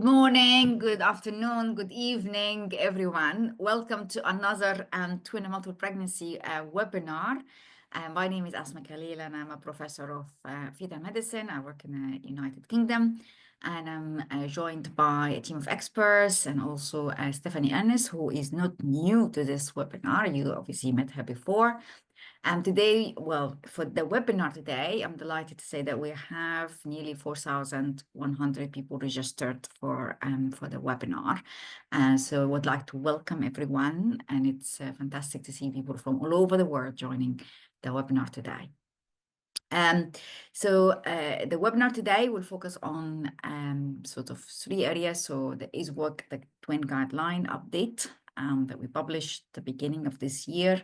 Good morning, good afternoon, good evening, everyone. Welcome to another twin and multiple pregnancy webinar. My name is Asma Khalil, and I'm a professor of fetal medicine. I work in the United Kingdom, and I'm joined by a team of experts and also Stephanie Ennis, who is not new to this webinar. You obviously met her before. And today, well, for the webinar today, I'm delighted to say that we have nearly 4,100 people registered for the webinar. So I would like to welcome everyone, and it's fantastic to see people from all over the world joining the webinar today. The webinar today will focus on sort of three areas. So the Isuog, the twin guideline update that we published at the beginning of this year.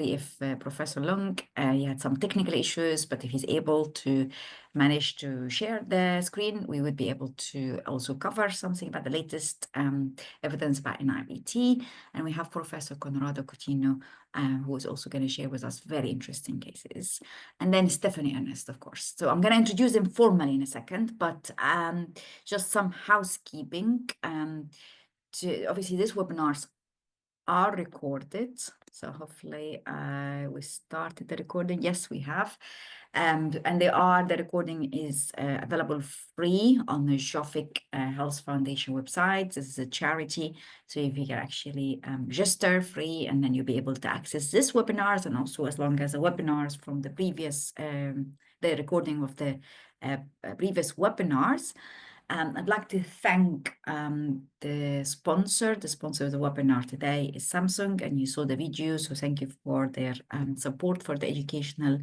If Professor Lung, he had some technical issues, but if he's able to manage to share the screen, we would be able to also cover something about the latest evidence about NIPT. And we have Professor Conrado Coutinho, who is also going to share with us very interesting cases. And then Stephanie Ernest, of course. So I'm going to introduce them formally in a second, but just some housekeeping. Obviously, these webinars are recorded. So hopefully we started the recording. Yes, we have. And the recording is available free on the Gefoghealthfoundation Health Foundation website. This is a charity. So if you can actually register free, and then you'll be able to access this webinars, and also as long as the webinars from the previous, the recording of the previous webinars. I'd like to thank the sponsor. The sponsor of the webinar today is Samsung, and you saw the video, so thank you for their support for the educational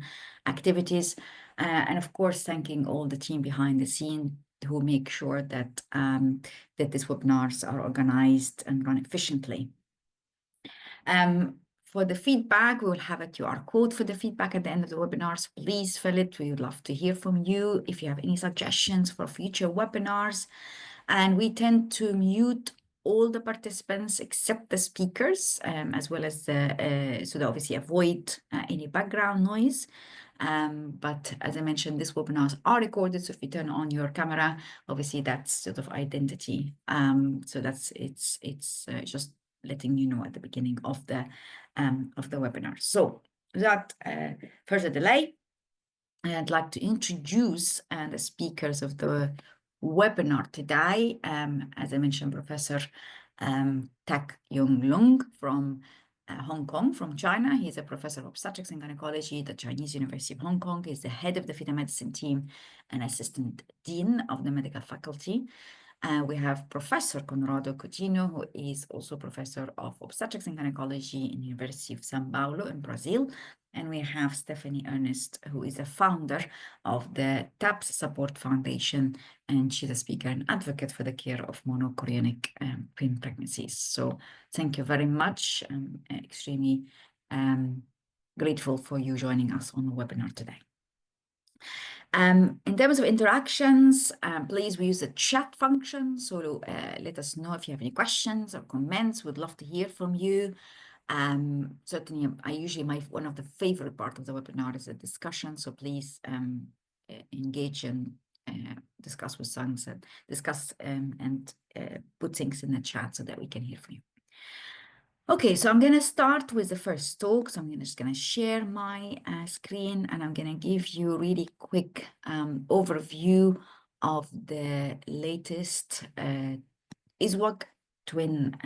activities. And of course, thanking all the team behind the scene who make sure that, that these webinars are organized and run efficiently. For the feedback, we will have a QR code for the feedback at the end of the webinars. Please fill it. We would love to hear from you if you have any suggestions for future webinars. And we tend to mute all the participants except the speakers, as well as so they obviously avoid any background noise. But as I mentioned, these webinars are recorded. So if you turn on your camera, obviously that's sort of identity. So it's just letting you know at the beginning of the webinar. So without further delay, I'd like to introduce the speakers of the webinar today. As I mentioned, Professor Tak Yong Lung from Hong Kong, from China. He's a professor of obstetrics and gynecology at the Chinese University of Hong Kong. He's the head of the fetal medicine team and assistant dean of the medical faculty. We have Professor Conrado Coutinho, who is also professor of obstetrics and gynecology in the University of São Paulo in Brazil. And we have Stephanie Ernest, who is a founder of the TAPS Support Foundation, and she's a speaker and advocate for the care of monochorionic twin pregnancies. So thank you very much. I'm extremely grateful for you joining us on the webinar today. In terms of interactions, please use the chat function. So let us know if you have any questions or comments. We'd love to hear from you. Certainly, one of the favorite part of the webinar is a discussion. So please engage and discuss with us and discuss and put things in the chat so that we can hear from you. Okay, so I'm going to start with the first talk. So I'm just going to share my screen, and I'm going to give you a really quick overview of the latest Isuog twin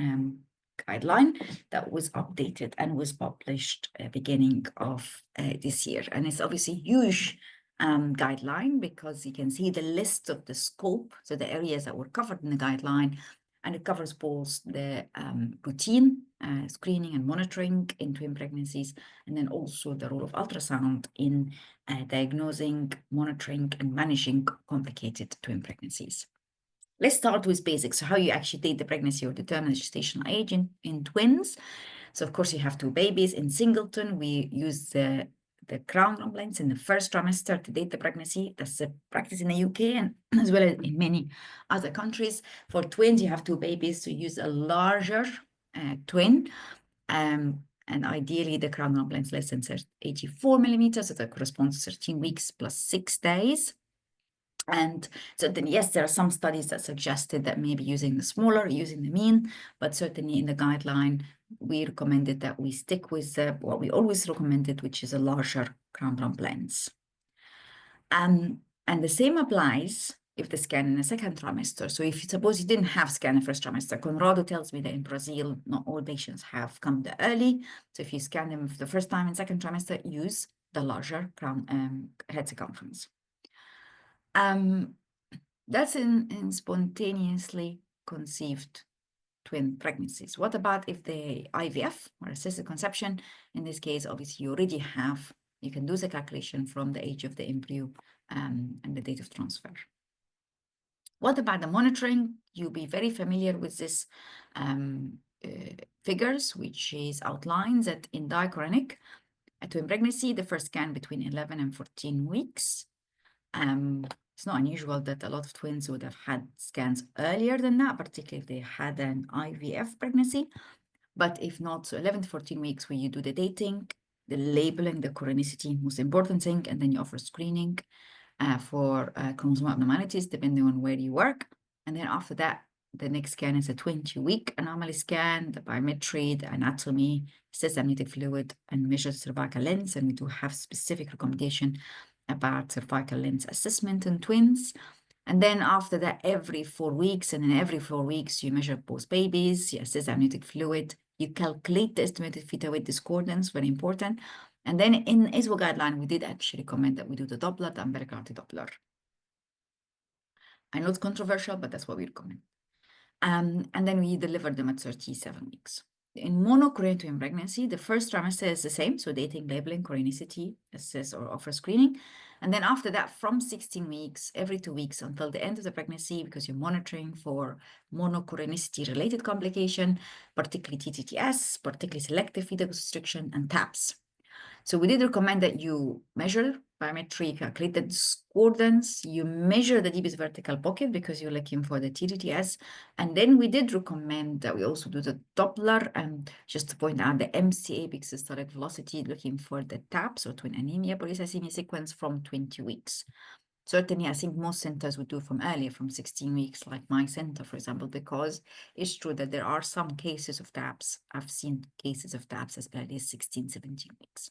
guideline that was updated and was published beginning of this year. And it's obviously a huge guideline, because you can see the list of the scope, so the areas that were covered in the guideline, and it covers both the routine screening and monitoring in twin pregnancies, and then also the role of ultrasound in diagnosing, monitoring, and managing complicated twin pregnancies. Let's start with basics. So how you actually date the pregnancy or determine the gestational age in twins. So of course you have two babies. In singleton, we use the crown lump in the first trimester to date the pregnancy. That's a practice in the UK and as well as in many other countries. For twins, you have two babies, so use a larger twin. And ideally, the crown lump length less than 84 millimeters, so that corresponds to 13 weeks plus 6 days. And so then, yes, there are some studies that suggested that maybe using the smaller, using the mean, but certainly in the guideline, we recommended that we stick with what we always recommended, which is a larger crown lump lens. And the same applies if the scan in the second trimester. So if you suppose you didn't have scan in the first trimester, Conrado tells me that in Brazil, not all patients have come there early. So if you scan them for the first time in second trimester, use the larger crown head circumference. That's in spontaneously conceived twin pregnancies. What about if the IVF or assisted conception? In this case, obviously, you already have, you can do the calculation from the age of the embryo and the date of transfer. What about the monitoring? You'll be very familiar with this figures, which is outlines that in dichorionic twin pregnancy, the first scan between 11 and 14 weeks. It's not unusual that a lot of twins would have had scans earlier than that, particularly if they had an IVF pregnancy. But if not, so 11 to 14 weeks where you do the dating, the labeling, the chronicity, most important thing, and then you offer screening for chromosomal abnormalities, depending on where you work. And then after that, the next scan is a 20-week anomaly scan, the biometry, the anatomy, assess amniotic fluid, and measure cervical length. And we do have specific recommendation about cervical length assessment in twins. And then after that, every 4 weeks, and then every 4 weeks, you measure both babies, you assess amniotic fluid, you calculate the estimated fetal weight discordance, very important. And then in Isuog guideline, we did actually recommend that we do the Doppler, the umbilical Doppler. I know it's controversial, but that's what we recommend. And then we deliver them at 37 weeks. In monochorionic twin pregnancy, the first trimester is the same, so dating, labeling, chronicity, assess or offer screening. And then after that, from 16 weeks, every 2 weeks until the end of the pregnancy, because you're monitoring for monochronicity-related complication, particularly TTTS, particularly selective fetal restriction, and TAPS. So we did recommend that you measure biometry, calculate the discordance, you measure the deepest vertical pocket because you're looking for the TTTS. And then we did recommend that we also do the Doppler, and just to point out the MCA because systolic velocity, looking for the TAPS or twin anemia polycythemia sequence from 20 weeks. Certainly, I think most centers would do from earlier, from 16 weeks, like my center, for example, because it's true that there are some cases of TAPS. I've seen cases of TAPS as early as 16, 17 weeks.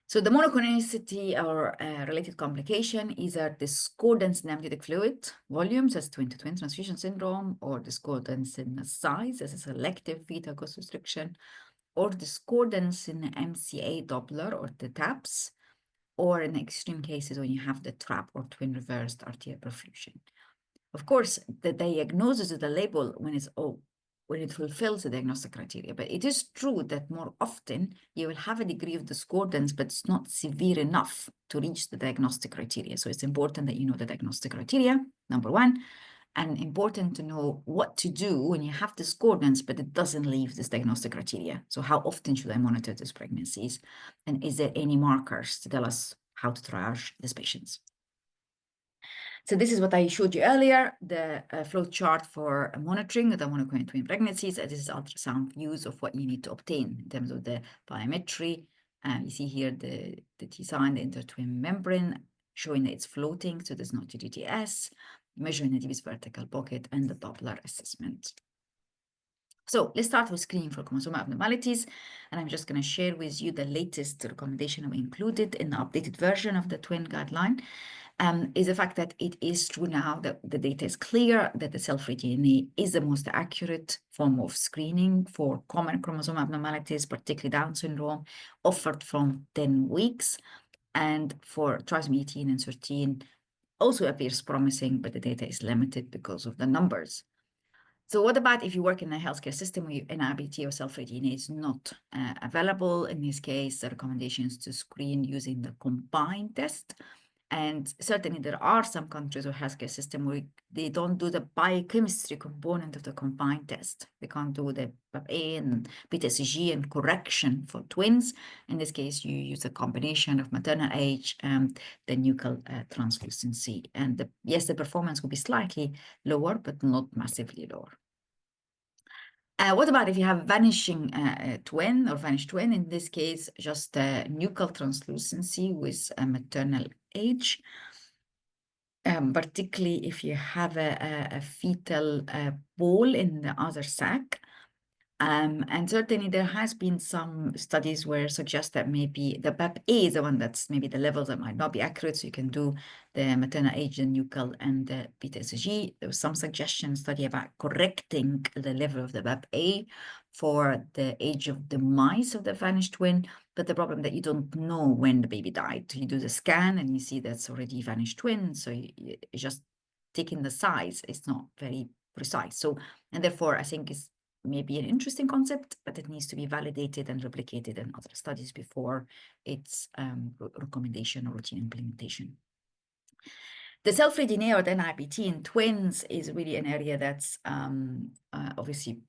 So the monochronicity or related complication is a discordance in amniotic fluid volumes as twin-to-twin transfusion syndrome, or discordance in the size as a selective fetal ghost restriction, or discordance in the MCA Doppler or the TAPS, or in extreme cases when you have the TRAP or twin reversed arterial perfusion. Of course, the diagnosis of the label when it fulfills the diagnostic criteria. But it is true that more often you will have a degree of discordance, but it's not severe enough to reach the diagnostic criteria. So it's important that you know the diagnostic criteria, number one, and important to know what to do when you have discordance, but it doesn't leave this diagnostic criteria. So how often should I monitor these pregnancies? And is there any markers to tell us how to triage these patients? So this is what I showed you earlier, the flow chart for monitoring the monochorionic twin pregnancies. This is ultrasound views of what you need to obtain in terms of the biometry. You see here the T sign, the intertwin membrane, showing that it's floating, so there's no TTTS, measuring the deepest vertical pocket, and the Doppler assessment. So let's start with screening for chromosomal abnormalities. And I'm just going to share with you the latest recommendation we included in the updated version of the twin guideline. Is the fact that it is true now that the data is clear that the cell-free DNA is the most accurate form of screening for common chromosomal abnormalities, particularly Down syndrome, offered from 10 weeks. And for trisomy 18 and 13, also appears promising, but the data is limited because of the numbers. So what about if you work in a healthcare system where NIPT or cell-free DNA is not available? In this case, the recommendation is to screen using the combined test. And certainly there are some countries or healthcare system where they don't do the biochemistry component of the combined test. They can't do the PAP-A and beta-CG and correction for twins. In this case, you use a combination of maternal age and the nuchal translucency. And yes, the performance will be slightly lower, but not massively lower. What about if you have vanishing twin or vanished twin? In this case, just nuchal translucency with a maternal age, particularly if you have a fetal ball in the other sac. And certainly there has been some studies where suggest that maybe the BAP-A is the one that's maybe the levels that might not be accurate. So you can do the maternal age, the nuchal, and the beta SG. There was some suggestion study about correcting the level of the BAP-A for the age of the mice of the vanished twin. But the problem that you don't know when the baby died. You do the scan and you see that's already vanished twin. So you just taking the size is not very precise. So, and therefore I think it's maybe an interesting concept, but it needs to be validated and replicated in other studies before its recommendation or routine implementation. The self-reading or the NIPT in twins is really an area that's obviously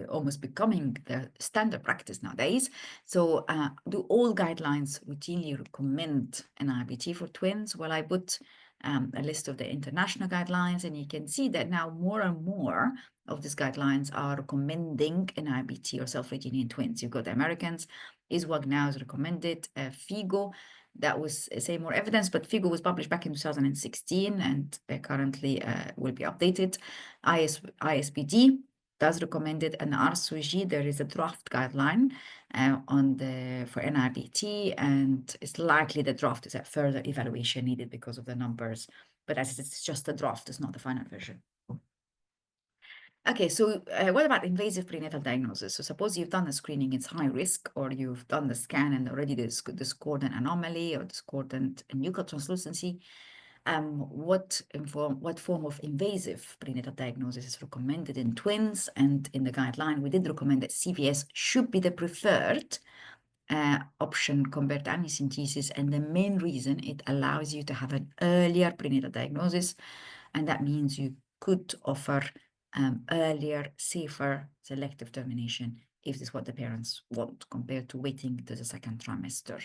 almost becoming the standard practice nowadays. So do all guidelines routinely recommend an IBT for twins? Well, I put a list of the international guidelines, and you can see that now more and more of these guidelines are recommending an IBT or self-reading in twins. You've got the Americans, Isuog now is recommended, FIGO, that was say more evidence, but FIGO was published back in 2016 and currently will be updated. ISBD does recommend it, and RSWG, there is a draft guideline for NIPT, and it's likely the draft is a further evaluation needed because of the numbers. But as it's just a draft, it's not the final version. Okay, so what about invasive prenatal diagnosis? So suppose you've done the screening, it's high risk, or you've done the scan and already discordant anomaly or discordant nuchal translucency. What form of invasive prenatal diagnosis is recommended in twins? And in the guideline, we did recommend that CVS should be the preferred option compared to amniocentesis, and the main reason it allows you to have an earlier prenatal diagnosis, and that means you could offer earlier, safer, selective termination if this is what the parents want, compared to waiting to the second trimester.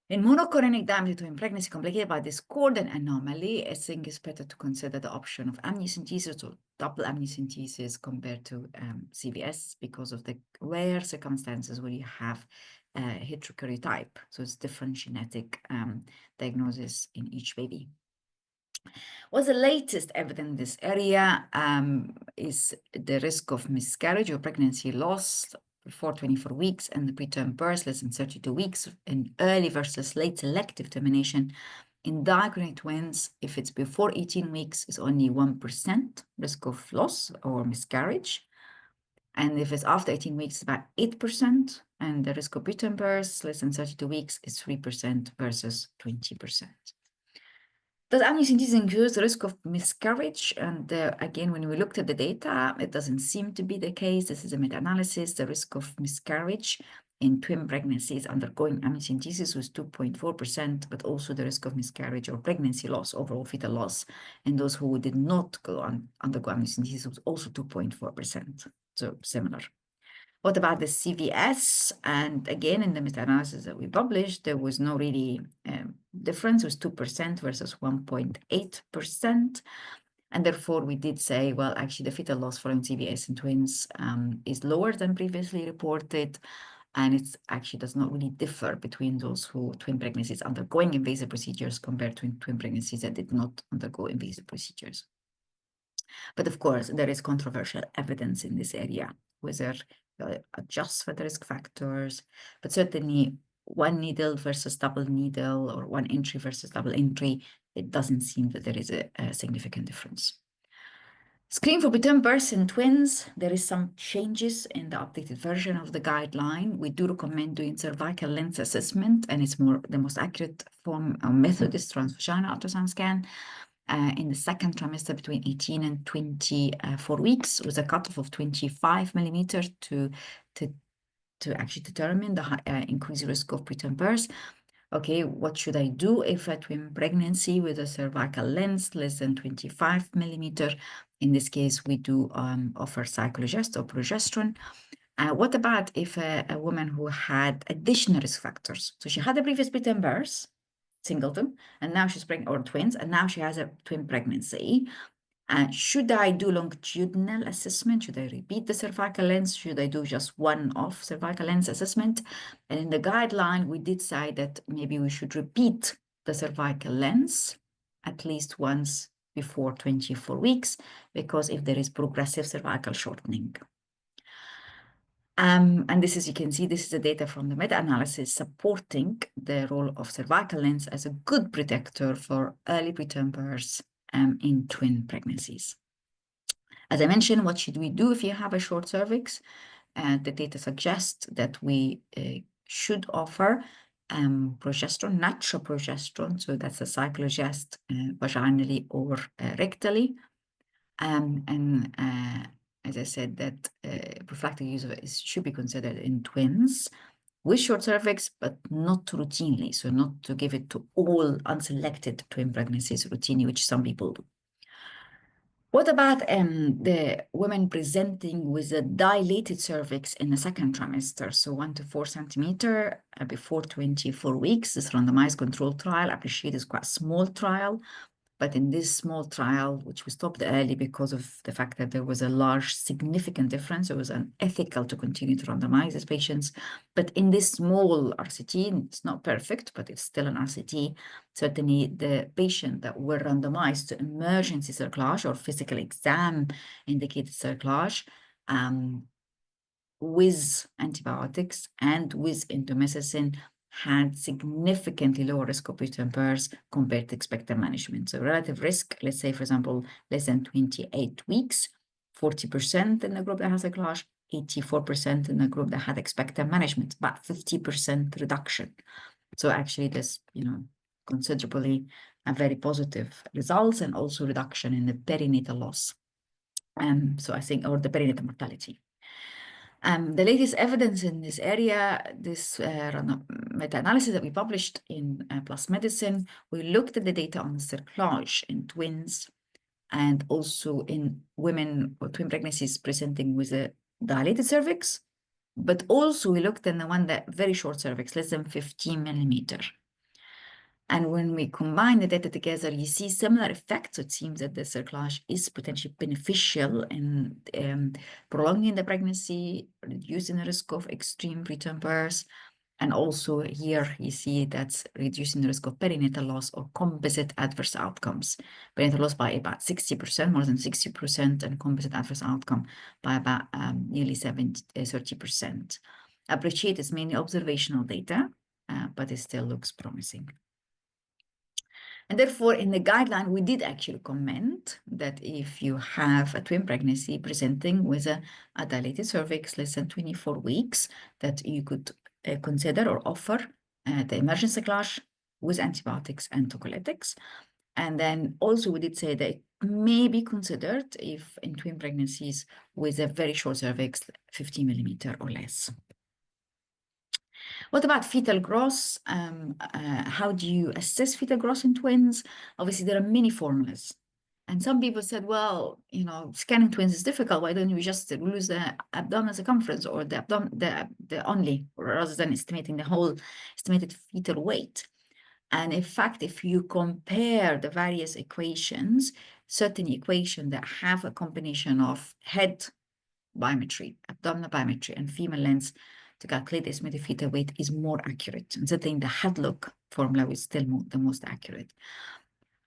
In monochorionic diameter twin pregnancy complicated by discordant anomaly, I think it's better to consider the option of amniocentesis or double amniocentesis compared to CVS because of the rare circumstances where you have heterokaryotype. So it's different genetic diagnosis in each baby. What's the latest evidence in this area is the risk of miscarriage or pregnancy loss before 24 weeks and the preterm birth less than 32 weeks in early versus late selective termination. In diachronate twins, if it's before 18 weeks, it's only 1% risk of loss or miscarriage. And if it's after 18 weeks, it's about 8%. And the risk of preterm birth less than 32 weeks is 3% versus 20%. Does amniocentesis increase the risk of miscarriage? And again, when we looked at the data, it doesn't seem to be the case. This is a meta-analysis. The risk of miscarriage in twin pregnancies undergoing amniocentesis was 2.4%, but also the risk of miscarriage or pregnancy loss, overall fetal loss, in those who did not undergo amniocentesis was also 2.4%, so similar. What about the CVS? And again, in the meta-analysis that we published, there was no really difference. It was 2% versus 1.8%. And therefore, we did say, well, actually, the fetal loss following CVS in twins is lower than previously reported. And it actually does not really differ between those twin pregnancies undergoing invasive procedures compared to twin pregnancies that did not undergo invasive procedures. But of course, there is controversial evidence in this area, whether adjust for the risk factors, but certainly one needle versus double needle or one entry versus double entry, it doesn't seem that there is a significant difference. Screen for preterm birth in twins, there is some changes in the updated version of the guideline. We do recommend doing cervical length assessment, and it's the most accurate form or method is transvaginal ultrasound scan. In the second trimester between 18 and 24 weeks with a cutoff of 25 millimeters to actually determine the increased risk of preterm birth. Okay, what should I do if a twin pregnancy with a cervical length less than 25 millimeter? In this case, we do offer cyclogest or progesterone. What about if a woman who had additional risk factors? So she had a previous preterm birth, singleton, and now she's pregnant, or twins, and now she has a twin pregnancy. Should I do longitudinal assessment? Should I repeat the cervical length? Should I do just one-off cervical length assessment? And in the guideline, we did say that maybe we should repeat the cervical lens at least once before 24 weeks, because if there is progressive cervical shortening. And this is, you can see, this is the data from the meta-analysis supporting the role of cervical lens as a good protector for early preterm births in twin pregnancies. As I mentioned, what should we do if you have a short cervix? The data suggests that we should offer progesterone, natural progesterone, so that's a cyclogest vaginally or rectally. As I said, that prophylactic use of it should be considered in twins with short cervix, but not routinely. So not to give it to all unselected twin pregnancies routinely, which some people do. What about the women presenting with a dilated cervix in the second trimester, so 1 to 4 centimeter before 24 weeks? This randomized controlled trial, I appreciate, is quite a small trial. But in this small trial, which we stopped early because of the fact that there was a large, significant difference, it was unethical to continue to randomize these patients. But in this small RCT, it's not perfect, but it's still an RCT. Certainly, the patient that were randomized to emergency cerclage or physical exam indicated cerclage with antibiotics and with indomethacin had significantly lower risk of preterm births compared to expected management. So relative risk, let's say, for example, less than 28 weeks, 40% in the group that has a cerclage, 84% in the group that had expected management, about 50% reduction. So actually this, considerably very positive results, and also reduction in the perinatal loss. So I think, or the perinatal mortality. The latest evidence in this area, this meta-analysis that we published in PLOS Medicine, we looked at the data on cerclage in twins and also in women or twin pregnancies presenting with a dilated cervix, but also we looked at the one that very short cervix, less than 15 millimeter. And when we combine the data together, you see similar effects. So it seems that the cerclage is potentially beneficial in prolonging the pregnancy, reducing the risk of extreme preterm birth. And also here you see that's reducing the risk of perinatal loss or composite adverse outcomes. Perinatal loss by about 60%, more than 60%, and composite adverse outcome by about nearly 30%. I appreciate it's mainly observational data, but it still looks promising. And therefore, in the guideline, we did actually comment that if you have a twin pregnancy presenting with a dilated cervix less than 24 weeks, that you could consider or offer the emergency cerclage with antibiotics and tocolytics. And then also we did say that it may be considered if in twin pregnancies with a very short cervix, 50 millimeter or less. What about fetal growth? How do you assess fetal growth in twins? Obviously, there are many formulas. And some people said, well, scanning twins is difficult. Why don't you just lose the abdominal circumference or the only, rather than estimating the whole estimated fetal weight? And in fact, if you compare the various equations, certain equations that have a combination of head biometry, abdominal biometry, and female length to calculate the estimated fetal weight is more accurate. And certainly the Hadlock formula is still the most accurate.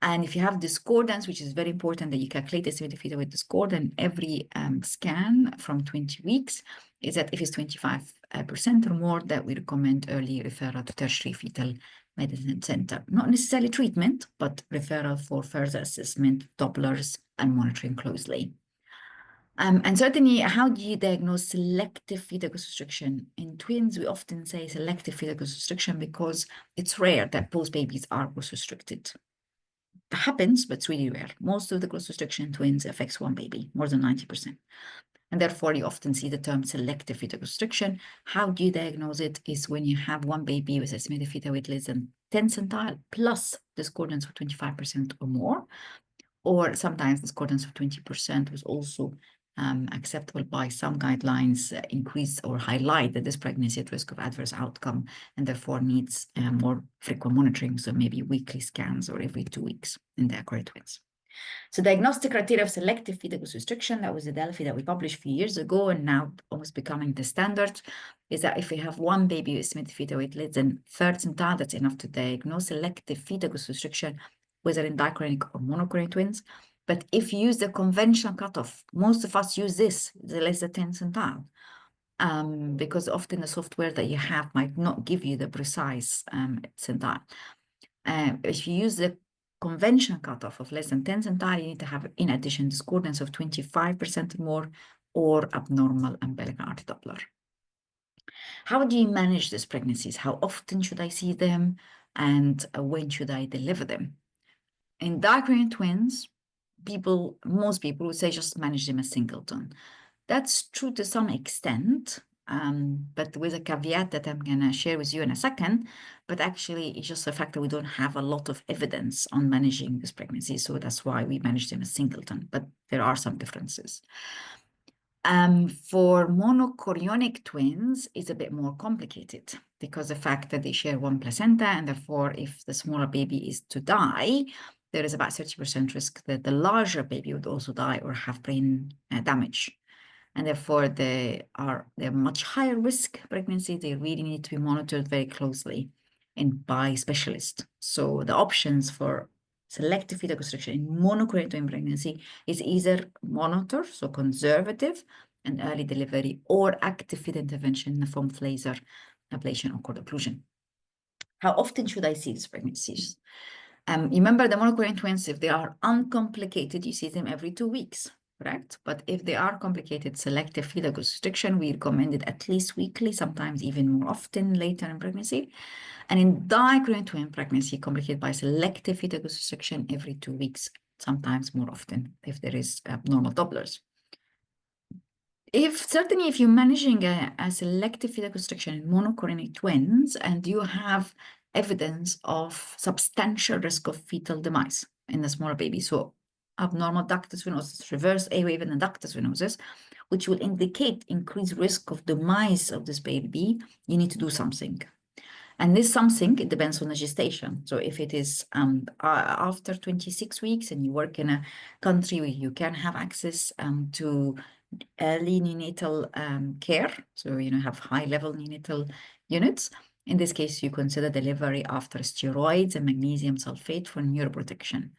And if you have discordance, which is very important that you calculate the estimated fetal weight discordant every scan from 20 weeks, is that if it's 25% or more, that we recommend early referral to tertiary fetal medicine center. Not necessarily treatment, but referral for further assessment, Dopplers, and monitoring closely. And certainly, how do you diagnose selective fetal restriction? In twins, we often say selective fetal restriction because it's rare that both babies are growth-restricted. It happens, but it's really rare. Most of the growth-restriction in twins affects one baby, more than 90%. And therefore, you often see the term selective fetal restriction. How do you diagnose it is when you have one baby with estimated fetal weight less than 10 centile plus discordance of 25% or more, or sometimes discordance of 20% was also acceptable by some guidelines, increase or highlight that this pregnancy at risk of adverse outcome and therefore needs more frequent monitoring, so maybe weekly scans or every 2 weeks in the Aquarius twins. So diagnostic criteria of selective fetal-growth restriction, that was the Delphi that we published a few years ago and now almost becoming the standard, is that if we have one baby with estimated fetal weight less than 13 pounds, that's enough to diagnose selective fetal-growth restriction, whether in dichorionic or monochorionic twins. But if you use the conventional cutoff, most of us use this, the less than 10 centile, because often the software that you have might not give you the precise centile. If you use the conventional cutoff of less than 10 centile, you need to have, in addition, discordance of 25% or more, or abnormal umbilical artery Doppler. How do you manage these pregnancies? How often should I see them? And when should I deliver them? In dichorionic twins, most people would say just manage them as singleton. That's true to some extent, but with a caveat that I'm going to share with you in a second. But actually, it's just the fact that we don't have a lot of evidence on managing this pregnancy. So that's why we manage them as singleton, but there are some differences. For monochorionic twins, it's a bit more complicated because the fact that they share one placenta, and therefore, if the smaller baby is to die, there is about 30% risk that the larger baby would also die or have brain damage. And therefore, they're much higher risk pregnancy. They really need to be monitored very closely and by specialists. So the options for selective fetal restriction in monochorionic twin pregnancy is either monitor, so conservative and early delivery, or active fetal intervention in the form of laser ablation or cord occlusion. How often should I see these pregnancies? Remember the monochorionic twins, if they are uncomplicated, you see them every 2 weeks, correct? But if they are complicated, selective fetal restriction, we recommend it at least weekly, sometimes even more often later in pregnancy. And in dichorionic twin pregnancy, complicated by selective fetal restriction, every 2 weeks, sometimes more often if there is abnormal Dopplers. Certainly if you're managing a selective fetal restriction in monochorionic twins and you have evidence of substantial risk of fetal demise in the smaller baby, so abnormal ductus venosus, reverse A-wave and ductus venosus, which will indicate increased risk of demise of this baby, you need to do something. And this something, it depends on the gestation. So if it is after 26 weeks and you work in a country where you can have access to early neonatal care, so have high-level neonatal units, in this case, you consider delivery after steroids and magnesium sulfate for neuroprotection.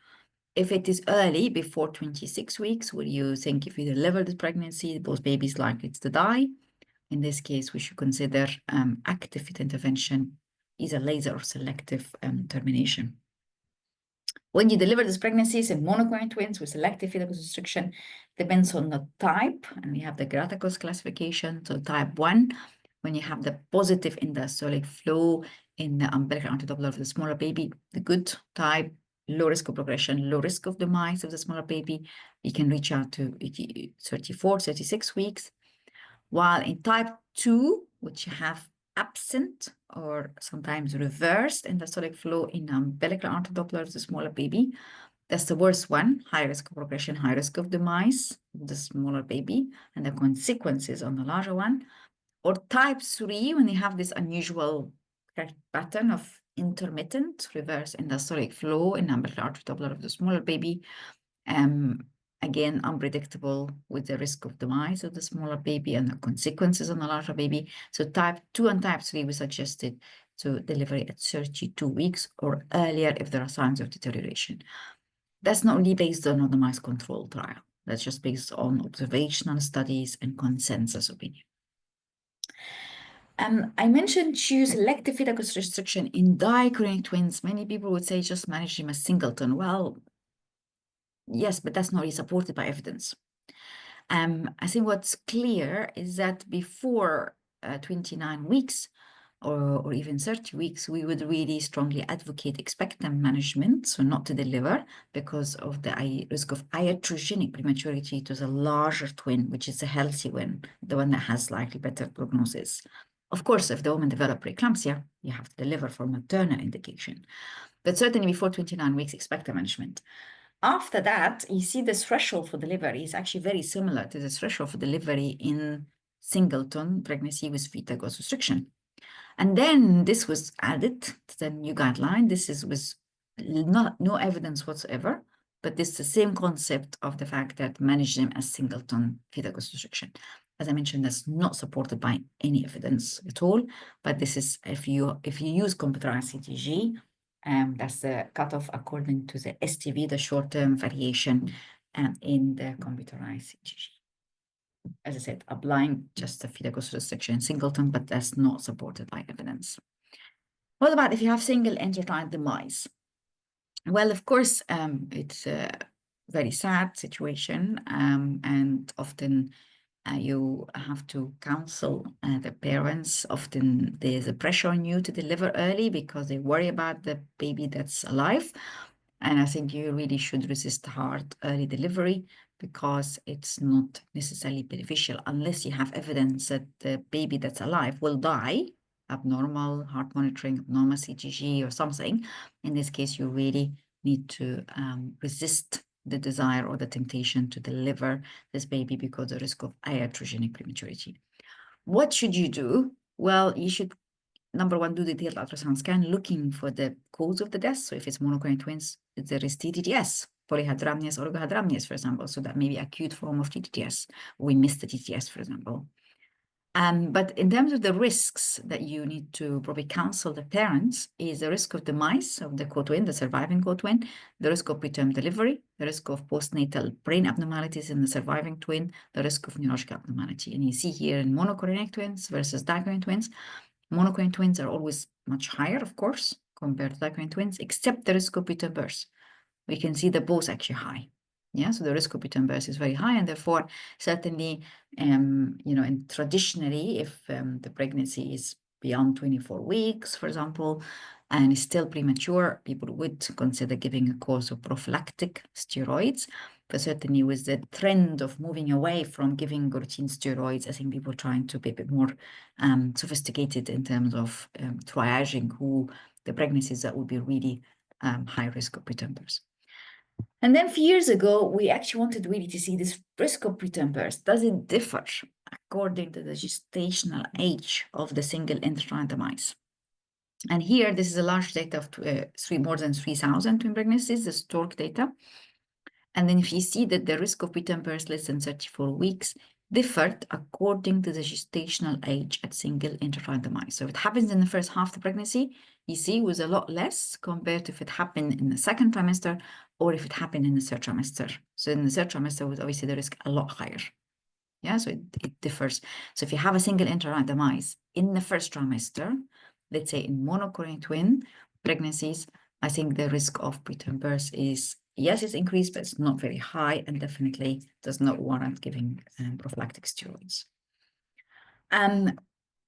If it is early, before 26 weeks, where you think if you deliver the pregnancy, those babies likely to die, in this case, we should consider active fetal intervention, either laser or selective termination. When you deliver these pregnancies in monochorionic twins with selective fetal restriction, depends on the type, and we have the Gratakos classification. So type 1, when you have the positive indastolic flow in the umbilical artery Doppler of the smaller baby, the good type, low risk of progression, low risk of demise of the smaller baby, you can reach out to 34, 36 weeks. While in type 2, which you have absent or sometimes reversed endostolic flow in umbilical artery Doppler of the smaller baby, that's the worst one, high risk of progression, high risk of demise of the smaller baby, and the consequences on the larger one. Or type 3, when you have this unusual pattern of intermittent reverse endostolic flow in umbilical artery Doppler of the smaller baby, again, unpredictable with the risk of demise of the smaller baby and the consequences on the larger baby. So type 2 and type 3, we suggested to delivery at 32 weeks or earlier if there are signs of deterioration. That's not really based on a randomized control trial. That's just based on observational studies and consensus opinion. I mentioned choose selective fetal restriction in dichorionic twins. Many people would say just manage them as singleton. Well, yes, but that's not really supported by evidence. I think what's clear is that before 29 weeks or even 30 weeks, we would really strongly advocate expectant management, so not to deliver because of the risk of iatrogenic prematurity to the larger twin, which is a healthy one, the one that has slightly better prognosis. Of course, if the woman develops preeclampsia, you have to deliver for maternal indication. But certainly before 29 weeks, expectant management. After that, you see the threshold for delivery is actually very similar to the threshold for delivery in singleton pregnancy with fetal growth restriction. And then this was added to the new guideline. This is with no evidence whatsoever but this is the same concept of the fact that manage them as singleton fetal restriction. As I mentioned, that's not supported by any evidence at all, but this is if you use computerized CTG, that's the cutoff according to the STV, the short-term variation in the computerized CTG. As I said, applying just a fetal restriction singleton, but that's not supported by evidence. What about if you have single endocrine demise? Well, of course, it's a very sad situation, and often you have to counsel the parents. Often there's a pressure on you to deliver early because they worry about the baby that's alive. And I think you really should resist hard early delivery because it's not necessarily beneficial unless you have evidence that the baby that's alive will die, abnormal heart monitoring, abnormal CTG or something. In this case, you really need to resist the desire or the temptation to deliver this baby because of the risk of iatrogenic prematurity. What should you do? Well, you should, number one, do the detailed ultrasound scan looking for the cause of the death. So if it's monoclonal twins, there is TTTS, polyhydramnios, oligohydramnios, for example. So that may be acute form of TTTS. We missed the TTS, for example. But in terms of the risks that you need to probably counsel the parents is the risk of demise of the co-twin, the surviving co-twin, the risk of preterm delivery, the risk of postnatal brain abnormalities in the surviving twin, the risk of neurological abnormality. And you see here in monochorionic twins versus dichorionic twins, monochorionic twins are always much higher, of course, compared to dichorionic twins, except the risk of preterm birth. We can see that both actually high. Yeah, so the risk of preterm birth is very high, and therefore, certainly, and traditionally, if the pregnancy is beyond 24 weeks, for example, and is still premature, people would consider giving a course of prophylactic steroids. But certainly, with the trend of moving away from giving routine steroids, I think people are trying to be a bit more sophisticated in terms of triaging who the pregnancies that would be really high risk of preterm birth. And then a few years ago, we actually wanted really to see this risk of preterm birth. Does it differ according to the gestational age of the single intrauterine demise? And here, this is a large data of more than 3,000 twin pregnancies, the historic data. And then if you see that the risk of preterm birth less than 34 weeks differed according to the gestational age at single intrauterine demise. So if it happens in the first half of the pregnancy, you see was a lot less compared to if it happened in the second trimester or if it happened in the third trimester. So in the third trimester was obviously the risk a lot higher. Yeah, so it differs. So if you have a single intrauterine demise in the first trimester, let's say in monochorionic twin pregnancies, I think the risk of preterm birth is, yes, it's increased, but it's not very high and definitely does not warrant giving prophylactic steroids.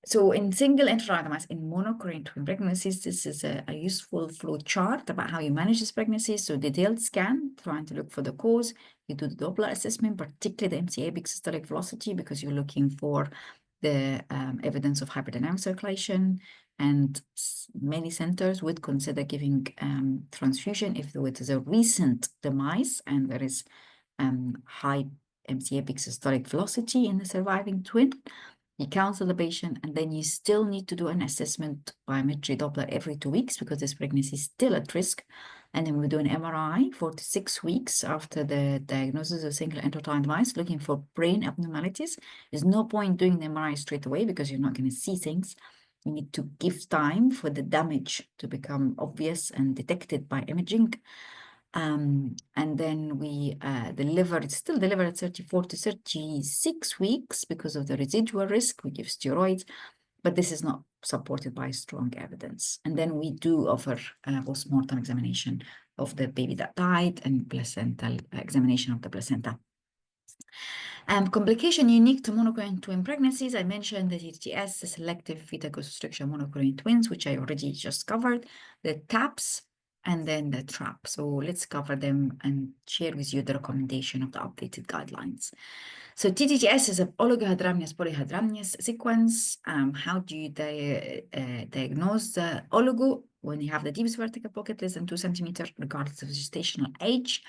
So in single intrauterine demise in monochorionic twin pregnancies, this is a useful flow chart about how you manage this pregnancy. So detailed scan, trying to look for the cause. You do the Doppler assessment, particularly the MCA big systolic velocity, because you're looking for the evidence of hyperdynamic circulation. And many centers would consider giving transfusion if there is a recent demise and there is high MCA big systolic velocity in the surviving twin. You counsel the patient, and then you still need to do an assessment biometry Doppler every 2 weeks because this pregnancy is still at risk. And then we do an MRI 4 to 6 weeks after the diagnosis of single intrauterine demise, looking for brain abnormalities. There's no point doing the MRI straight away because you're not going to see things. You need to give time for the damage to become obvious and detected by imaging. And then we still deliver at 34 to 36 weeks because of the residual risk. We give steroids, but this is not supported by strong evidence. And then we do offer post-mortem examination of the baby that died and placental examination of the placenta. Complication unique to monochorionic twin pregnancies. I mentioned the TTS, the selective fetal restriction monochorionic twins, which I already just covered, the TAPS, and then the TRAP. So let's cover them and share with you the recommendation of the updated guidelines. So TTTS is an oligohydramnios polyhydramnios sequence. How do you diagnose the oligo? When you have the deepest vertical pocket less than 2 centimeters, regardless of gestational age.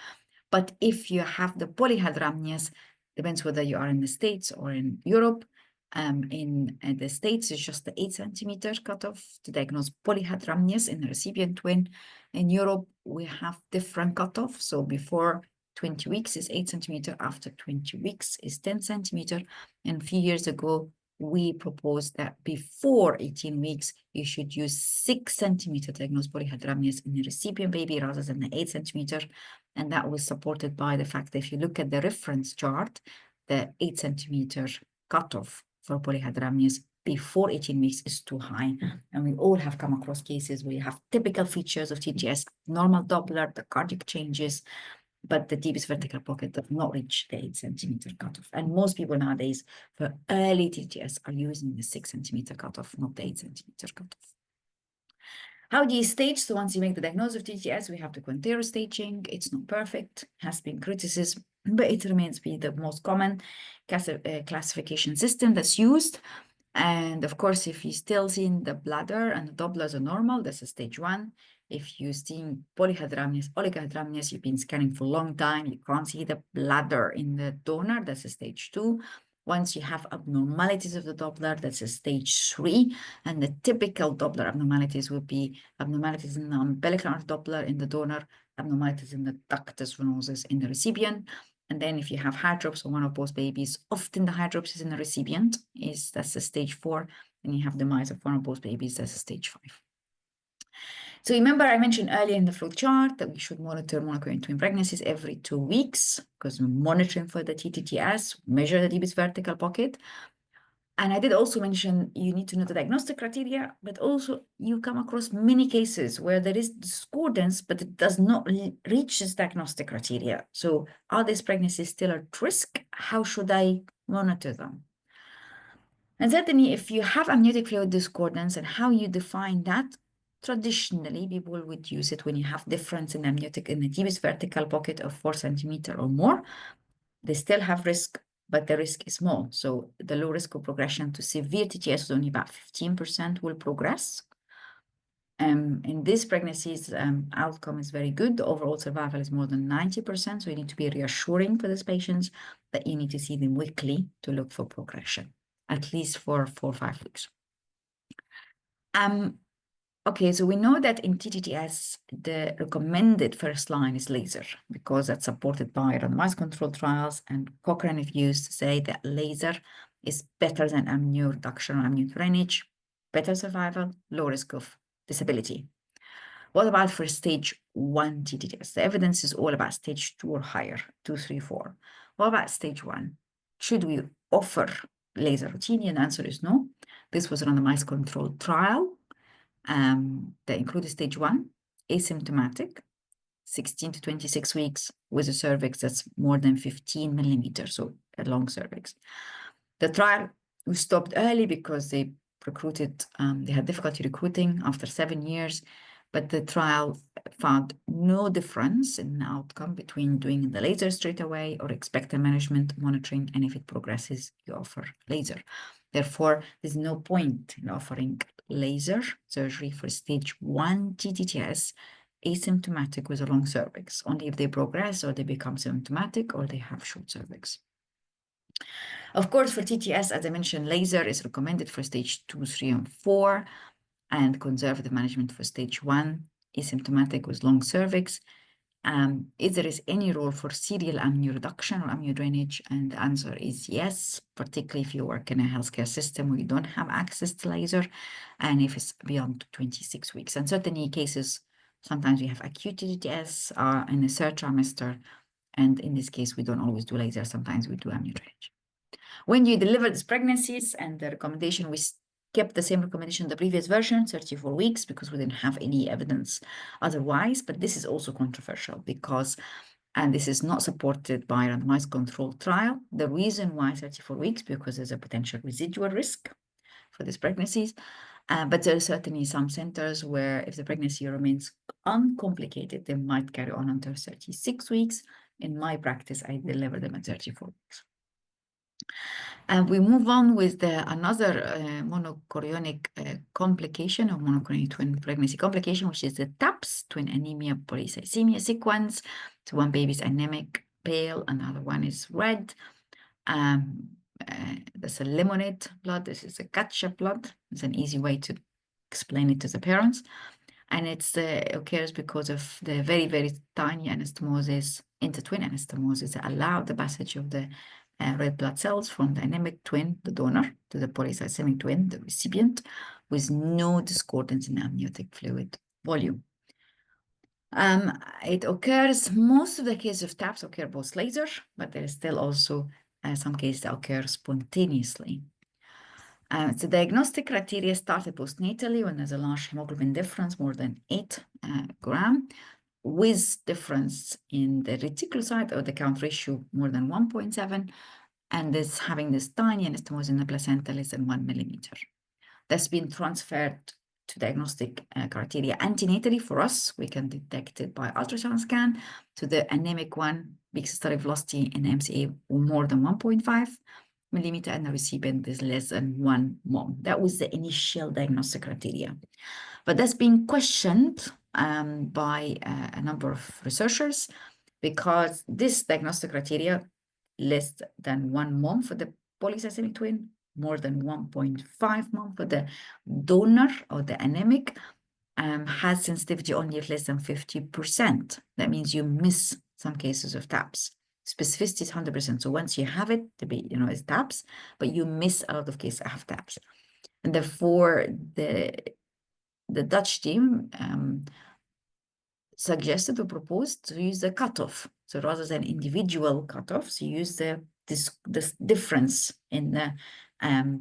But if you have the polyhydramnios, depends whether you are in the States or in Europe, In the States, it's just the 8 centimeter cutoff to diagnose polyhydramnios in the recipient twin. In Europe, we have different cutoff. So before 20 weeks is 8 centimeter, after 20 weeks is 10 centimeter. And a few years ago, we proposed that before 18 weeks, you should use 6 centimeter to diagnose polyhydramnios in the recipient baby rather than the 8 centimeter. And that was supported by the fact that if you look at the reference chart, the 8 centimeter cutoff for polyhydramnios before 18 weeks is too high. And we all have come across cases where you have typical features of TTS, normal Doppler, the cardiac changes, but the deepest vertical pocket does not reach the 8 centimeter cutoff. And most people nowadays for early TTS are using the 6 centimeter cutoff, not the 8 centimeter cutoff. How do you stage? So once you make the diagnosis of TTS, we have the Quintero staging. It's not perfect, has been criticism, but it remains be the most common classification system that's used. And of course, if you still seeing the bladder and the Dopplers are normal, that's a stage 1. If you're seeing polyhydramnios, oligohydramnios, you've been scanning for a long time, you can't see the bladder in the donor, that's a stage 2. Once you have abnormalities of the Doppler, that's a stage 3. And the typical Doppler abnormalities would be abnormalities in the umbilical Doppler in the donor, abnormalities in the ductus venosus in the recipient. And then if you have hydrops on one of both babies, often the hydrops is in the recipient, that's a stage 4. And you have demise of one of both babies, that's a stage 5. So remember I mentioned earlier in the flow chart that we should monitor monochorion twin pregnancies every 2 weeks because we're monitoring for the TTTS, measure the deepest vertical pocket. And I did also mention you need to know the diagnostic criteria, but also you come across many cases where there is discordance, but it does not reach this diagnostic criteria. So are these pregnancies still at risk? How should I monitor them? And certainly if you have amniotic fluid discordance and how you define that, traditionally people would use it when you have difference in amniotic in the deepest vertical pocket of 4 centimeter or more. They still have risk, but the risk is small. So the low risk of progression to severe TTS is only about 15% will progress. In these pregnancies, outcome is very good. The overall survival is more than 90%. So you need to be reassuring for these patients that you need to see them weekly to look for progression, at least for 4 or 5 weeks. Okay, so we know that in TTS, the recommended first line is laser because that's supported by randomized controlled trials, and Cochrane reviews say that laser is better than amnio reduction or amnio drainage, better survival, low risk of disability. What about for stage 1 TTS? The evidence is all about stage 2 or higher, 2, 3, 4. What about stage 1? Should we offer laser routinely? And the answer is no. This was a randomized controlled trial that included stage 1, asymptomatic, 16 to 26 weeks with a cervix that's more than 15 millimeters, so a long cervix. The trial was stopped early because they had difficulty recruiting after 7 years, but the trial found no difference in outcome between doing the laser straight away or expectant management monitoring, and if it progresses, you offer laser. Therefore, there's no point in offering laser surgery for stage 1 TTS asymptomatic with a long cervix, only if they progress or they become symptomatic or they have short cervix. Of course, for TTS, as I mentioned, laser is recommended for stage 2, 3, and 4, and conservative management for stage 1, asymptomatic with long cervix. If there is any role for serial amnio reduction or amnio drainage, and the answer is yes, particularly if you work in a healthcare system where you don't have access to laser, and if it's beyond 26 weeks. And certainly cases, sometimes we have acute TTS in the third trimester, and in this case, we don't always do laser, sometimes we do amnio drainage. When you deliver these pregnancies, and the recommendation, we kept the same recommendation, the previous version, 34 weeks, because we didn't have any evidence otherwise. But this is also controversial because, and this is not supported by a randomized controlled trial. The reason why 34 weeks, because there's a potential residual risk for these pregnancies. But there are certainly some centers where if the pregnancy remains uncomplicated, they might carry on until 36 weeks. In my practice, I deliver them at 34 weeks. And we move on with another monochorionic complication or monochorionic twin pregnancy complication, which is the TAPS, twin anemia polycythemia sequence. So one baby is anemic, pale, another one is red. That's a lemonade blood. This is a ketchup blood. It's an easy way to explain it to the parents. And it occurs because of the very, very tiny anastomosis, intertwin anastomosis that allow the passage of the red blood cells from the anemic twin, the donor, to the polycythemic twin, the recipient, with no discordance in amniotic fluid volume. It occurs, most of the cases of TAPS occur post-laser, but there is still also some cases that occur spontaneously. The diagnostic criteria started postnatally when there's a large hemoglobin difference, more than 8 gram, with difference in the reticulocyte or the count ratio more than 1.7, and this having this tiny anastomosis in the placenta less than 1 millimeter. That's been transferred to diagnostic criteria antenatally for us. We can detect it by ultrasound scan to the anemic one, big systolic velocity in MCA more than 1.5 millimeter, and the recipient is less than 1 mom. That was the initial diagnostic criteria. But that's been questioned by a number of researchers because this diagnostic criteria, less than 1 mom for the polycythemic twin, more than 1.5 mom for the donor or the anemic, has sensitivity only of less than 50%. That means you miss some cases of TAPS. Specificity is 100%. So once you have it, it's TAPS, but you miss a lot of cases that have TAPS. And therefore, the Dutch team suggested or proposed to use the cutoff. So rather than individual cutoffs, you use this difference in the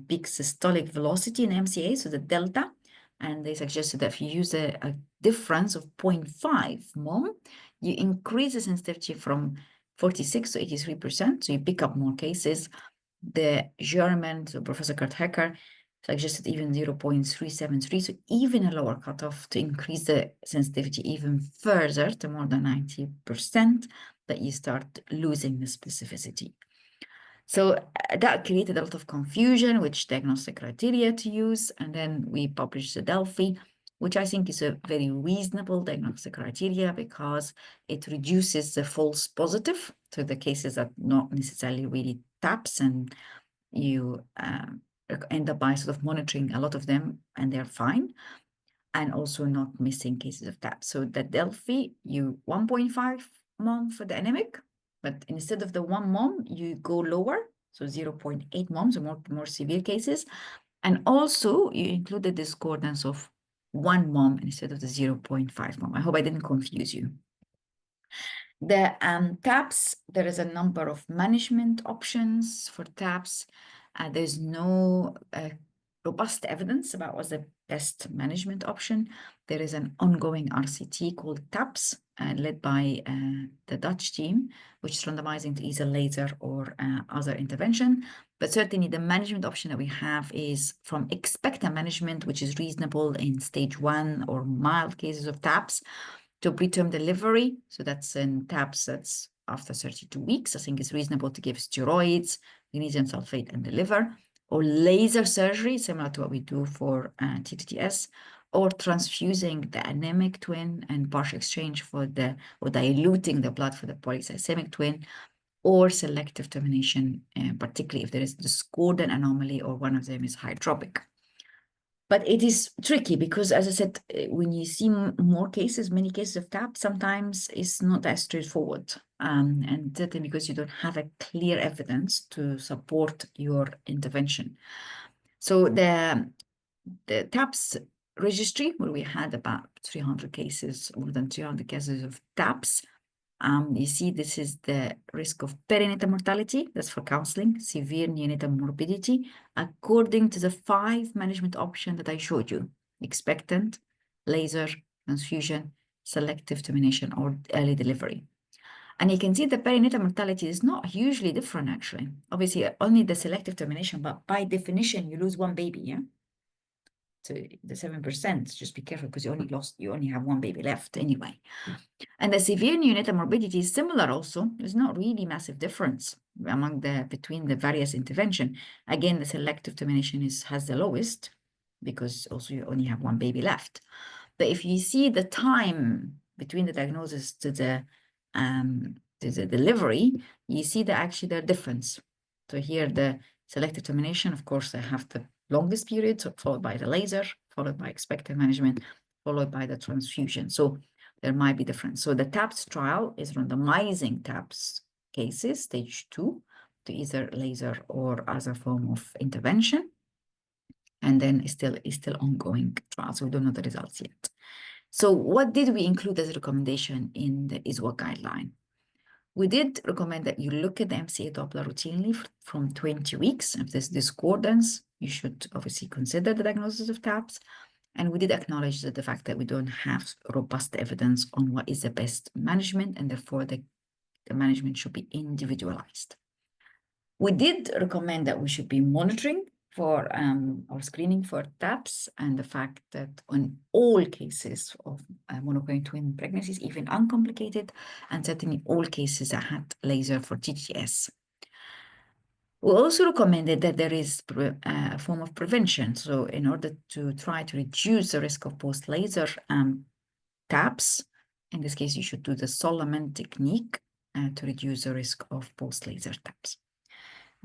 peak systolic velocity in MCA, so the delta. And they suggested that if you use a difference of 0.5 mom, you increase the sensitivity from 46 to 83%. So you pick up more cases. The German, so Professor Kurt Hecker, suggested even 0.373, so even a lower cutoff to increase the sensitivity even further to more than 90%, that you start losing the specificity. So that created a lot of confusion, which diagnostic criteria to use. And then we published the Delphi, which I think is a very reasonable diagnostic criteria because it reduces the false positive to the cases that not necessarily really TAPS, and you end up by sort of monitoring a lot of them and they're fine, and also not missing cases of TAPS. So the Delphi, you 1.5 mom for the anemic, but instead of the 1 mom, you go lower, so 0.8 moms, so more severe cases. And also you include the discordance of 1 mom instead of the 0.5 mom. I hope I didn't confuse you. The TAPS, there is a number of management options for TAPS. There's no robust evidence about what's the best management option. There is an ongoing RCT called TAPS, led by the Dutch team, which is randomizing to either laser or other intervention. But certainly the management option that we have is from expectant management, which is reasonable in stage 1 or mild cases of TAPS, to preterm delivery. So that's in TAPS, that's after 32 weeks. I think it's reasonable to give steroids, magnesium sulfate, and deliver, or laser surgery, similar to what we do for TTTS, or transfusing the anemic twin and partial exchange or diluting the blood for the polycythemic twin, or selective termination, particularly if there is discordant anomaly or one of them is hydropic. But it is tricky because, as I said, when you see more cases, many cases of TAP, sometimes it's not as straightforward. And certainly because you don't have a clear evidence to support your intervention. So the TAPS registry, where we had about 300 cases, more than 300 cases of TAPS, you see this is the risk of perinatal mortality, that's for counseling, severe neonatal morbidity, according to the 5 management options that I showed you: expectant, laser, transfusion, selective termination, or early delivery. And you can see the perinatal mortality is not hugely different, actually. Obviously, only the selective termination, but by definition, you lose 1 baby, yeah? So the 7%, just be careful because you only have 1 baby left anyway. And the severe neonatal morbidity is similar also. There's not really massive difference between the various intervention. Again, the selective termination has the lowest because also you only have 1 baby left. But if you see the time between the diagnosis to the delivery, you see that actually there's a difference. So here the Selective termination, of course, they have the longest period, so followed by the laser, followed by expected management, followed by the transfusion. So there might be difference. So the TAPS trial is randomizing TAPS cases, stage 2, to either laser or other form of intervention. And then it's still ongoing trial, so we don't know the results yet. So what did we include as a recommendation in the Isuog guideline? We did recommend that you look at the MCA Doppler routinely from 20 weeks. If there's discordance, you should obviously consider the diagnosis of TAPS. And we did acknowledge that the fact that we don't have robust evidence on what is the best management, and therefore the management should be individualized. We did recommend that we should be monitoring for or screening for TAPS, and the fact that on all cases of monoclonal twin pregnancies, even uncomplicated, and certainly all cases that had laser for TTS. We also recommended that there is a form of prevention. So in order to try to reduce the risk of post-laser TAPS, in this case, you should do the Solomon technique to reduce the risk of post-laser TAPS.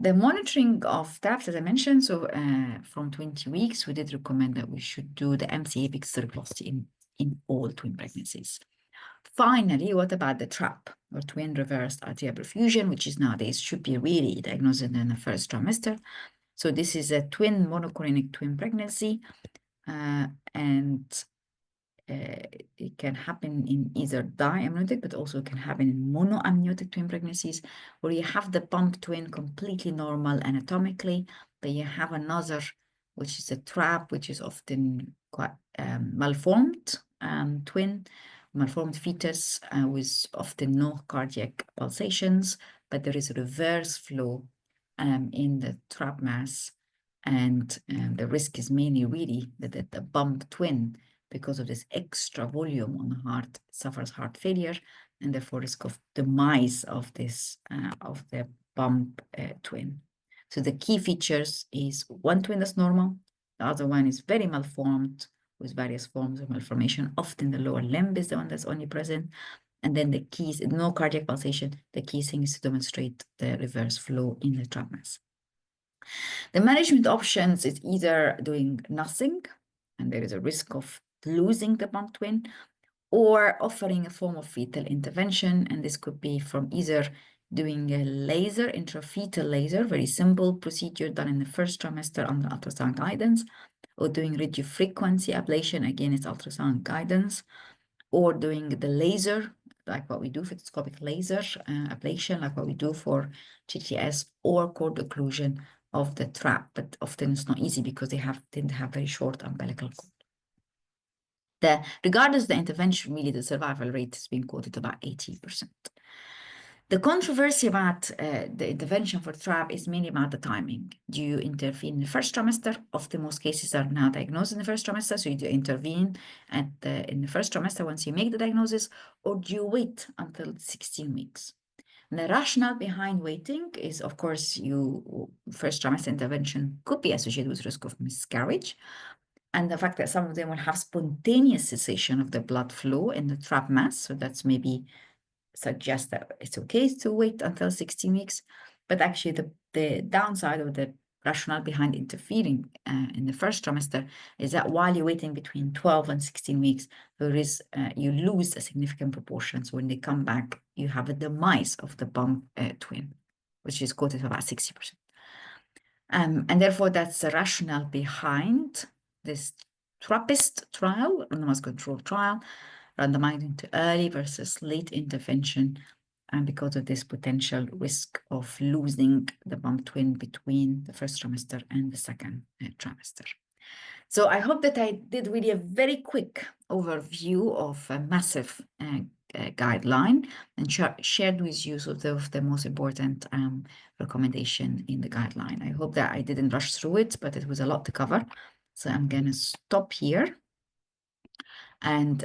The monitoring of TAPS, as I mentioned, so from 20 weeks, we did recommend that we should do the MCA peak velocity in all twin pregnancies. Finally, what about the TRAP, or twin reversed arterial perfusion, which is nowadays should be really diagnosed in the first trimester. So this is a twin monoclinic twin pregnancy, and it can happen in either diamniotic, but also can happen in monoamniotic twin pregnancies, where you have the bump twin completely normal anatomically, but you have another, which is a trap, which is often quite malformed twin, malformed fetus with often no cardiac pulsations, but there is a reverse flow in the trap mass, and the risk is mainly really that the bump twin, because of this extra volume on the heart, suffers heart failure, and therefore risk of demise of this of the bump twin. So the key features is one twin that's normal, the other one is very malformed with various forms of malformation. Often the lower limb is the one that's only present, and then the keys, no cardiac pulsation. The key thing is to demonstrate the reverse flow in the trap mass. The management options is either doing nothing, and there is a risk of losing the bump twin, or offering a form of fetal intervention. And this could be from either doing a laser, intrafetal laser, very simple procedure done in the first trimester under ultrasound guidance, or doing radiofrequency ablation, again, it's ultrasound guidance, or doing the laser, like what we do for endoscopic laser ablation, like what we do for GTS, or cord occlusion of the trap. But often it's not easy because they tend to have very short umbilical cord. Regardless of the intervention, really the survival rate has been quoted about 80%. The controversy about the intervention for TRAP is mainly about the timing. Do you intervene in the first trimester? Often most cases are now diagnosed in the first trimester, so you do intervene in the first trimester once you make the diagnosis, or do you wait until 16 weeks? And the rationale behind waiting is, of course, first trimester intervention could be associated with risk of miscarriage, and the fact that some of them will have spontaneous cessation of the blood flow in the trap mass. So that's maybe suggests that it's okay to wait until 16 weeks. But actually the downside of the rationale behind interfering in the first trimester is that while you're waiting between 12 and 16 weeks, there is you lose a significant proportion. So when they come back, you have a demise of the bump twin, which is quoted about 60%. And therefore, that's the rationale behind this TRAPPIST trial, randomized controlled trial, randomizing to early versus late intervention, and because of this potential risk of losing the bump twin between the first trimester and the second trimester. So I hope that I did really a very quick overview of a massive guideline and shared with you sort of the most important recommendation in the guideline. I hope that I didn't rush through it, but it was a lot to cover. So I'm going to stop here. And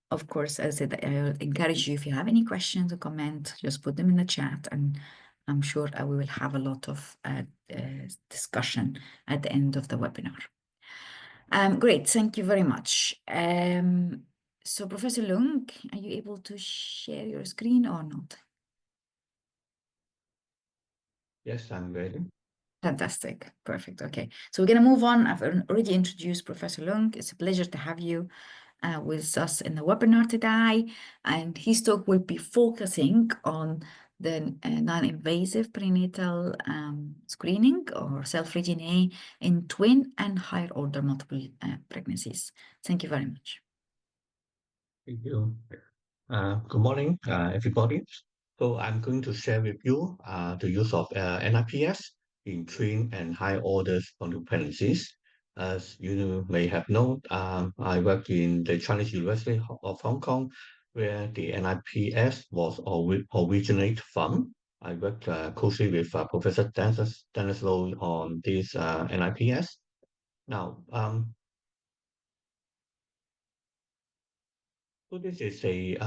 of course, as I said, I will encourage you, if you have any questions or comments, just put them in the chat, and I'm sure we will have a lot of discussion at the end of the webinar. Great, thank you very much. So Professor Lung, are you able to share your screen or not? Yes, I'm ready. Fantastic. Perfect. Okay. So we're going to move on. I've already introduced Professor Lung. It's a pleasure to have you with us in the webinar today. And his talk will be focusing on the non-invasive prenatal screening or self-Regine in twin and higher order multiple pregnancies. Thank you very much. Thank you. Good morning, everybody. So I'm going to share with you the use of NIPS in twin and high order spontaneous pregnancies. As you may have known, I work in the Chinese University of Hong Kong, where the NIPS was originated from. I worked closely with Professor Dennis Low on this NIPS. Now, so this is a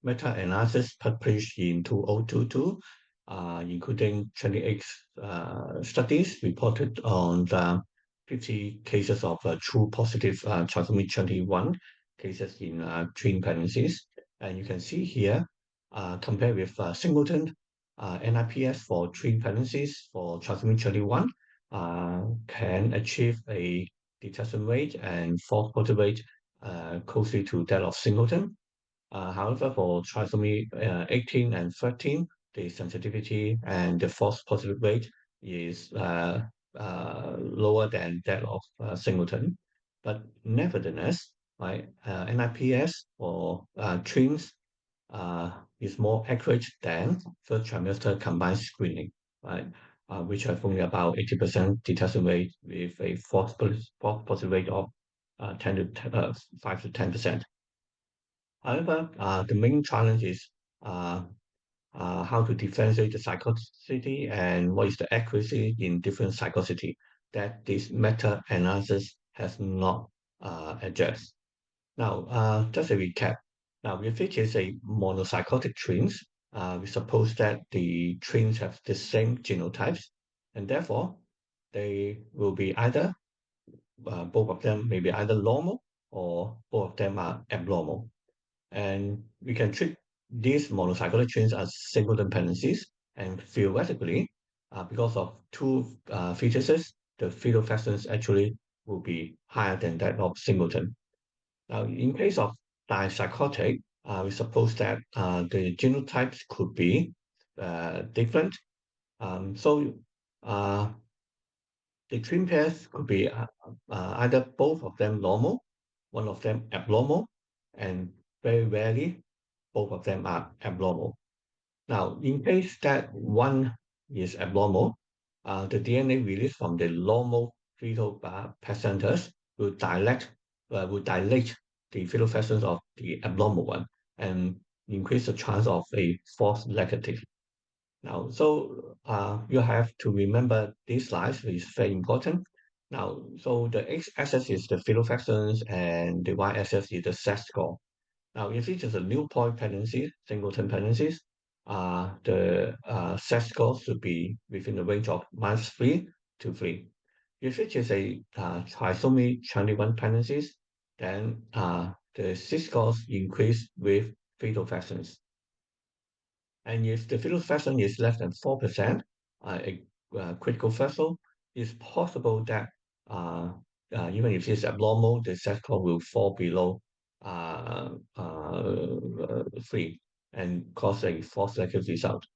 meta-analysis published in 2022, including 28 studies reported on the 50 cases of true positive trisomy 21 cases in twin pregnancies. And you can see here, compared with singleton NIPS for twin pregnancies for trisomy 21, can achieve a detection rate and false positive rate closely to that of singleton. However, for trisomy 18 and 13, the sensitivity and the false positive rate is lower than that of singleton. But nevertheless, right, NIPS for twins is more accurate than first trimester combined screening, right? Which have only about 80% detection rate with a false positive rate of 5 to 10%. However, the main challenge is how to differentiate the psychicity and what is the accuracy in different psychicity that this meta-analysis has not addressed. Now, just a recap. Now, if it is a monozygotic twins, we suppose that the twins have the same genotypes, and therefore they will be either both of them may be either normal or both of them are abnormal. And we can treat these monozygotic twins as singleton pregnancies, and theoretically, because of two fetuses, the fetal fluorescence actually will be higher than that of singleton. Now, in case of dizygotic, we suppose that the genotypes could be different. So uh, the twin pairs could be either both of them normal, one of them abnormal, and very rarely both of them are abnormal. Now, in case that one is abnormal, the DNA released from the normal fetal placentas will dilate the fetal fluorescence of the abnormal one and increase the chance of a false negative. Now, so you have to remember these slides, which is very important. Now, so the x-axis is the fetal fluorescence and the y-axis is the Z score. Now, if it is a new point pregnancy, singleton pregnancies, the Z score should be within the range of -3 to 3. If it is a trisomy 21 pregnancies, then the Z scores increase with fetal fluorescence. And if the fetal fraction is less than 4%, a critical threshold, it's possible that even if it's abnormal, the Z score will fall below 3 and cause a false negative result.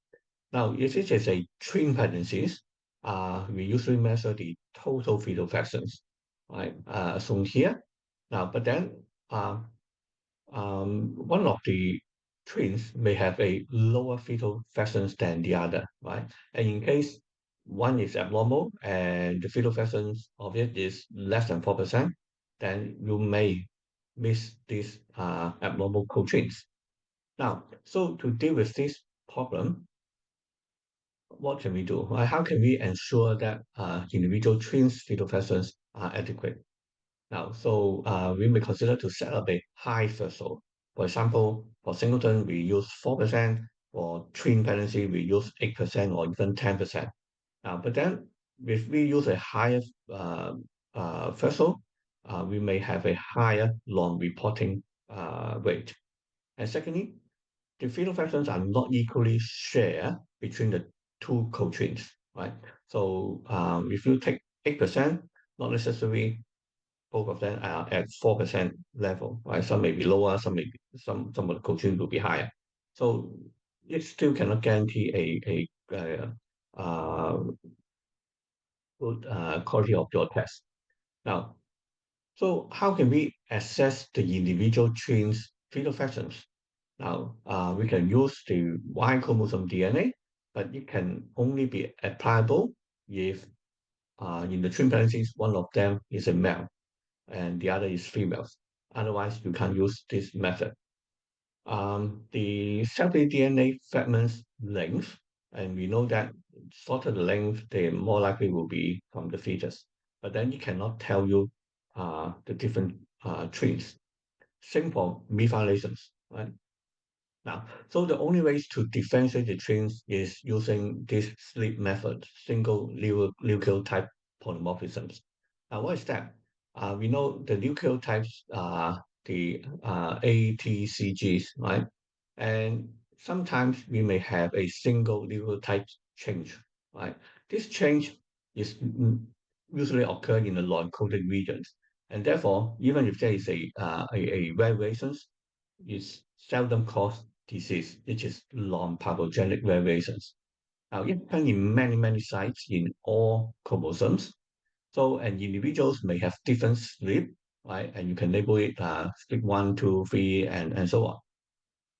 Now, if it is a twin pregnancies, we usually measure the total fetal fractions, right, shown here. Now, but then one of the twins may have a lower fetal fractions than the other, right? And in case one is abnormal and the fetal fractions of it is less than 4%, then you may miss these abnormal co-twins. Now, so to deal with this problem, what can we do? How can we ensure that individual twins' fetal fractions are adequate? Now, so we may consider to set up a high threshold. For example, for singleton, we use 4%. For twin pregnancy, we use 8% or even 10%. But then, if we use a higher threshold, we may have a higher non-reporting rate. And secondly, the fetal fractions are not equally shared between the two co-twins, right? So if you take 8%, not necessarily both of them are at 4% level, right? Some may be lower, some of the coaching will be higher. So it still cannot guarantee a good quality of your test. Now, so how can we assess the individual train's fetal fractions? Now, we can use the Y chromosome DNA, but it can only be applicable if in the twin pregnancies, one of them is a male and the other is females. Otherwise, you can't use this method. The cell-free DNA fragments length, and we know that shorter the length, the more likely will be from the fetus. But then it cannot tell you the different twins. Same for methylations, right? Now, so the only ways to differentiate the twins is using this sleep method, single nucleotide polymorphisms. Now, what is that? We know the nucleotypes are the ATCGs, right? And sometimes we may have a single nucleotide change, right? This change is usually occur in the non-coded regions, and therefore, even if there is a variations, it's seldom cause disease, which is non-pathogenic variations. Now, it happens in many sites in all chromosomes. So, and individuals may have different sleep, right? And you can label it sleep one, two, three, and so on.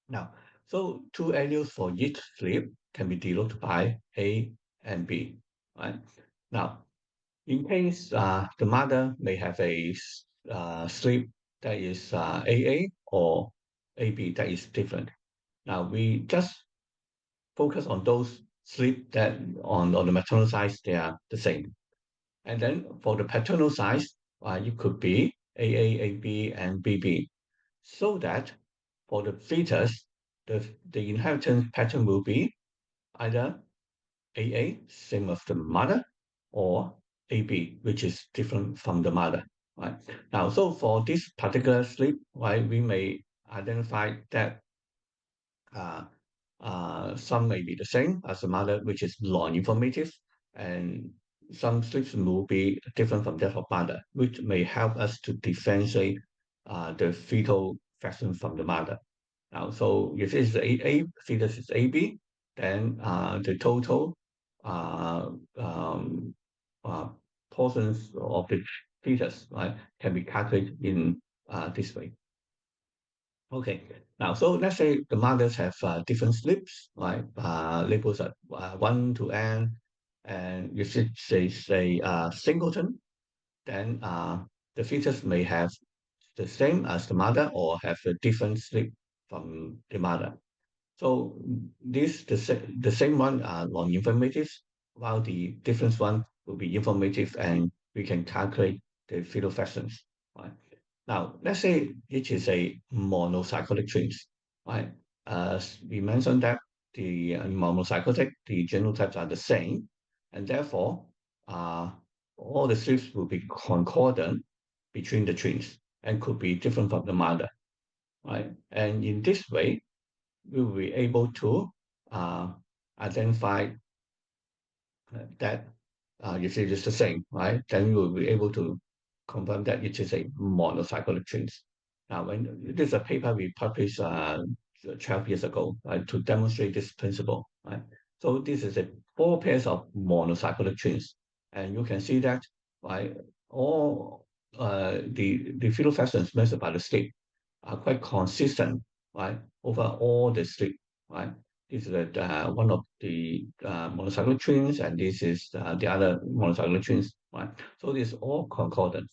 Now, so two alleles for each sleep can be denoted by A and B, right? Now, in case the mother may have a sleep that is AA or AB that is different. Now, we just focus on those sleep that on the maternal side, they are the same. And then for the paternal side, it could be AA, AB, and BB. So that for the fetus, the inheritance pattern will be either AA, same as the mother, or AB, which is different from the mother. Right. Now, so for this particular sleep, right, we may identify that uh, some may be the same as the mother, which is non-informative, and some sleeps will be different from that of mother, which may help us to differentiate the fetal fraction from the mother. Now, so if it's A, fetus is AB, then the total uh, um, uh, portions of the fetus, right, can be calculated in this way. Okay. Now, so let's say the mothers have different sleeps, right? Labels are 1 to n, and if it say singleton, then the fetus may have the same as the mother or have a different sleep from the mother. So this the same one are non-informative, while the different one will be informative, and we can calculate the fetal fractions. Right. Now, let's say it is a monocyclic twins. Right. As we mentioned that the monocyclic, the genotypes are the same, and therefore, uh, all the sleeps will be concordant between the twins and could be different from the mother. Right. And in this way, we will be able to uh, identify that if it is the same, right? Then we will be able to confirm that it is a monocyclic twins. Now, when this is a paper we published 12 years ago, right, to demonstrate this principle, right? So this is a four pairs of monocyclic twins, and you can see that, right, all the fetal fractions measured by the state are quite consistent, right, over all the sleep, right? This is one of the monocyclic twins, and this is the other monocyclic twins, right? So this is all concordant.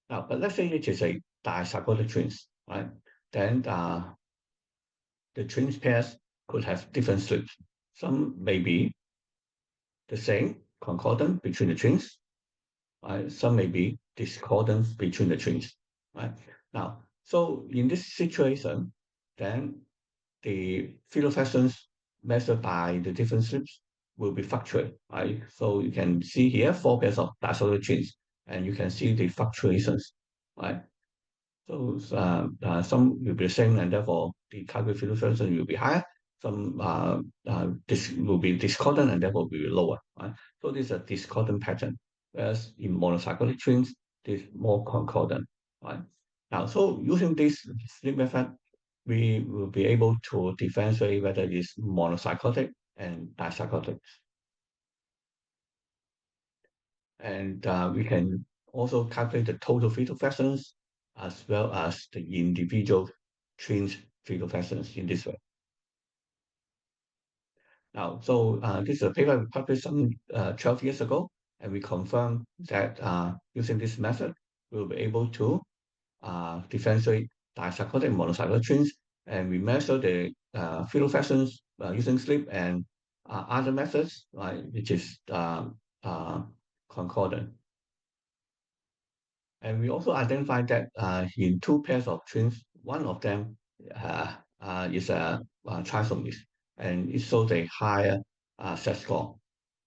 Now, but let's say it is a dicyclic twins, right? Then the twins pairs could have different sleeps. Some may be the same, concordant between the twins, right? Some may be discordant between the twins, right? Now, so in this situation, then the fetal fractions measured by the different sleeps will be fluctuate, right? So you can see here four pairs of diacetyl twins, and you can see the fluctuations, right? So some will be the same, and therefore the calculated fetal fraction will be higher. some this will be discordant and that will be lower, right? So this is a discordant pattern, whereas in monocyclic twins, this more concordant, right? Now, so using this sleep method, we will be able to differentiate whether it's monocyclic and dicyclic. And we can also calculate the total fetal fractions as well as the individual twins fetal fractions in this way. Now, so this is a paper we published some 12 years ago, and we confirmed that using this method, we'll be able to differentiate dicyclic and monocyclic twins, and we measure the fetal fractions using sleep and other methods, right, which is uh, concordant. And we also identified that in two pairs of twins, one of them is a trisomy, and it shows a higher set score.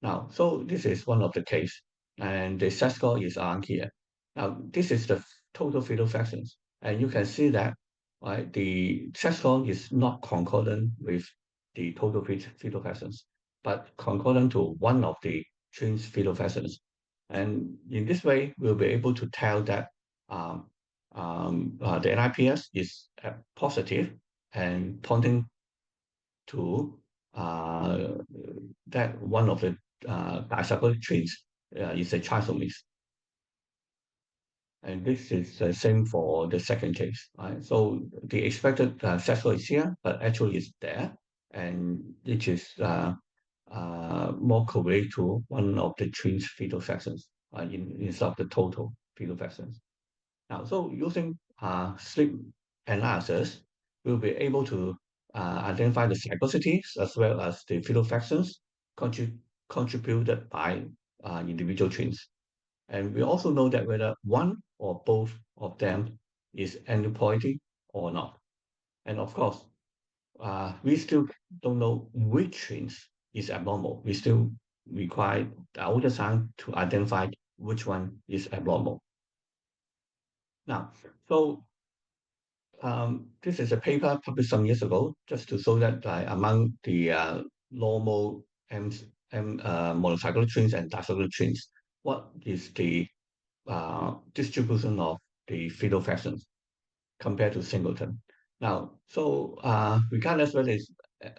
Now, so this is one of the case, and the set score is on here. Now, this is the total fetal fractions, and you can see that right, the set score is not concordant with the total fetal fractions, but concordant to one of the twins fetal fractions. And in this way, we'll be able to tell that um, the NIPS is positive and pointing to that one of the dicyclic twins is a trisomy. And this is the same for the second case, right? So the expected sexual is here, but actually it's there, and it is more correlate to one of the twins fetal fractions instead of the total fetal fractions. Now, so using sleep analysis, we'll be able to identify the cyclicities as well as the fetal fractions contributed by individual twins. And we also know that whether one or both of them is aneuploidy or not. And of course, we still don't know which twins is abnormal. We still require the ultrasound to identify which one is abnormal. Now, so this is a paper published some years ago, just to show that among the normal monocyclic twins and dicyclic twins, what is the distribution of the fetal fractions compared to singleton. Now, so regardless whether it's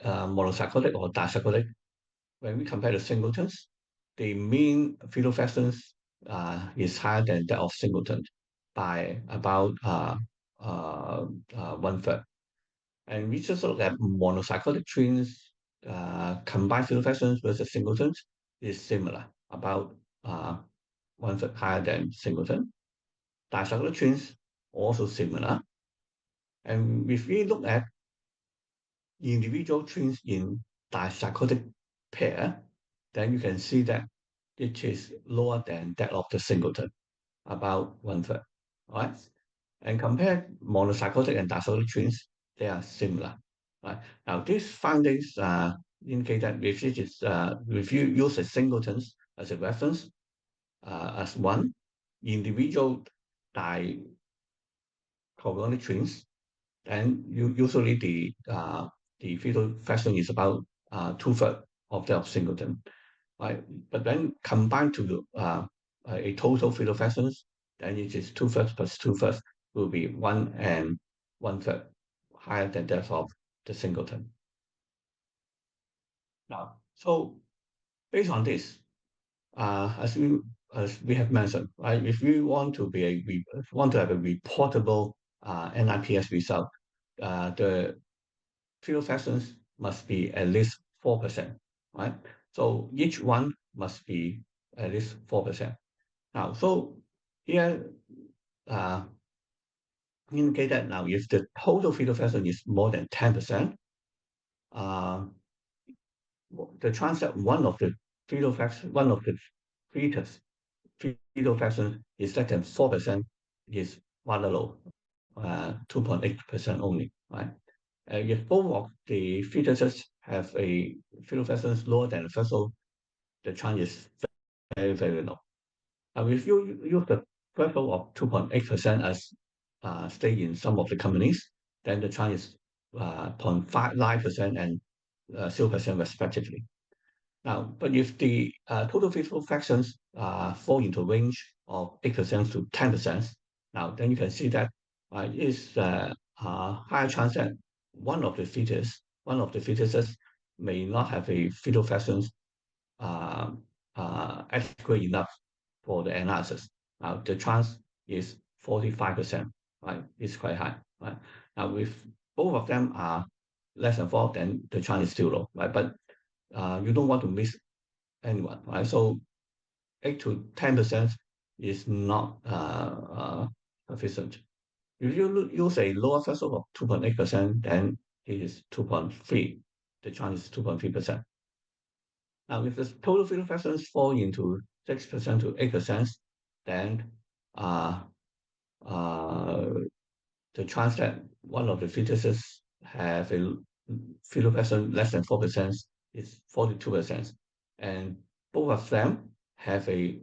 monocyclic or dicyclic, when we compare the singletons, the mean fetal fractions is higher than that of singleton by about one third. And we just look at monocyclic twins combined fetal fractions versus singletons is similar, about one third higher than singleton. Dicyclic twins also similar. And if we look at individual twins in dicyclic pair, then you can see that it is lower than that of the singleton, about one third. All right. And compare monocyclic and dicyclic twins, they are similar. Right. Now these findings indicate that if you use a singletons as a reference as one individual dichorionic twins, and usually the fetal fraction is about two-thirds of that of singleton, right? But then combined to a total fetal fractions, then it is two-thirds plus two-thirds will be one and one-third higher than that of the singleton. Now, so based on this, as we have mentioned, right? If we want to want to have a reportable NIPS result, the fetal fractions must be at least 4%, right? So each one must be at least 4%. Now, so here uh, indicate that now if the total fetal fraction is more than 10%, uh, the chance that one of the fetus fetal fraction is less than 4% is rather low, 2.8% only, right? If both of the fetuses have a fetal fractions lower than the threshold, the chance is very, very low. If you use the threshold of 2.8% as stated in some of the companies, then the chance is 0.59% and 0% respectively. Now, but if the total fetal fractions fall into a range of 8% to 10%, now then you can see that is higher chance that one of the fetuses may not have a fetal fractions uh, adequate enough for the analysis. Now, the chance is 45%, right? It's quite high, right? Now, if both of them are less than 4, then the chance is still low, right? But you don't want to miss anyone, right? So 8 to 10% is not sufficient. If you use a lower threshold of 2.8%, then it is 2.3. The chance is 2.3%. Now, if the total fetal fractions fall into 6% to 8%, then uh, uh, the chance that one of the fetuses have a fetal fraction less than 4% is 42%. And both of them have a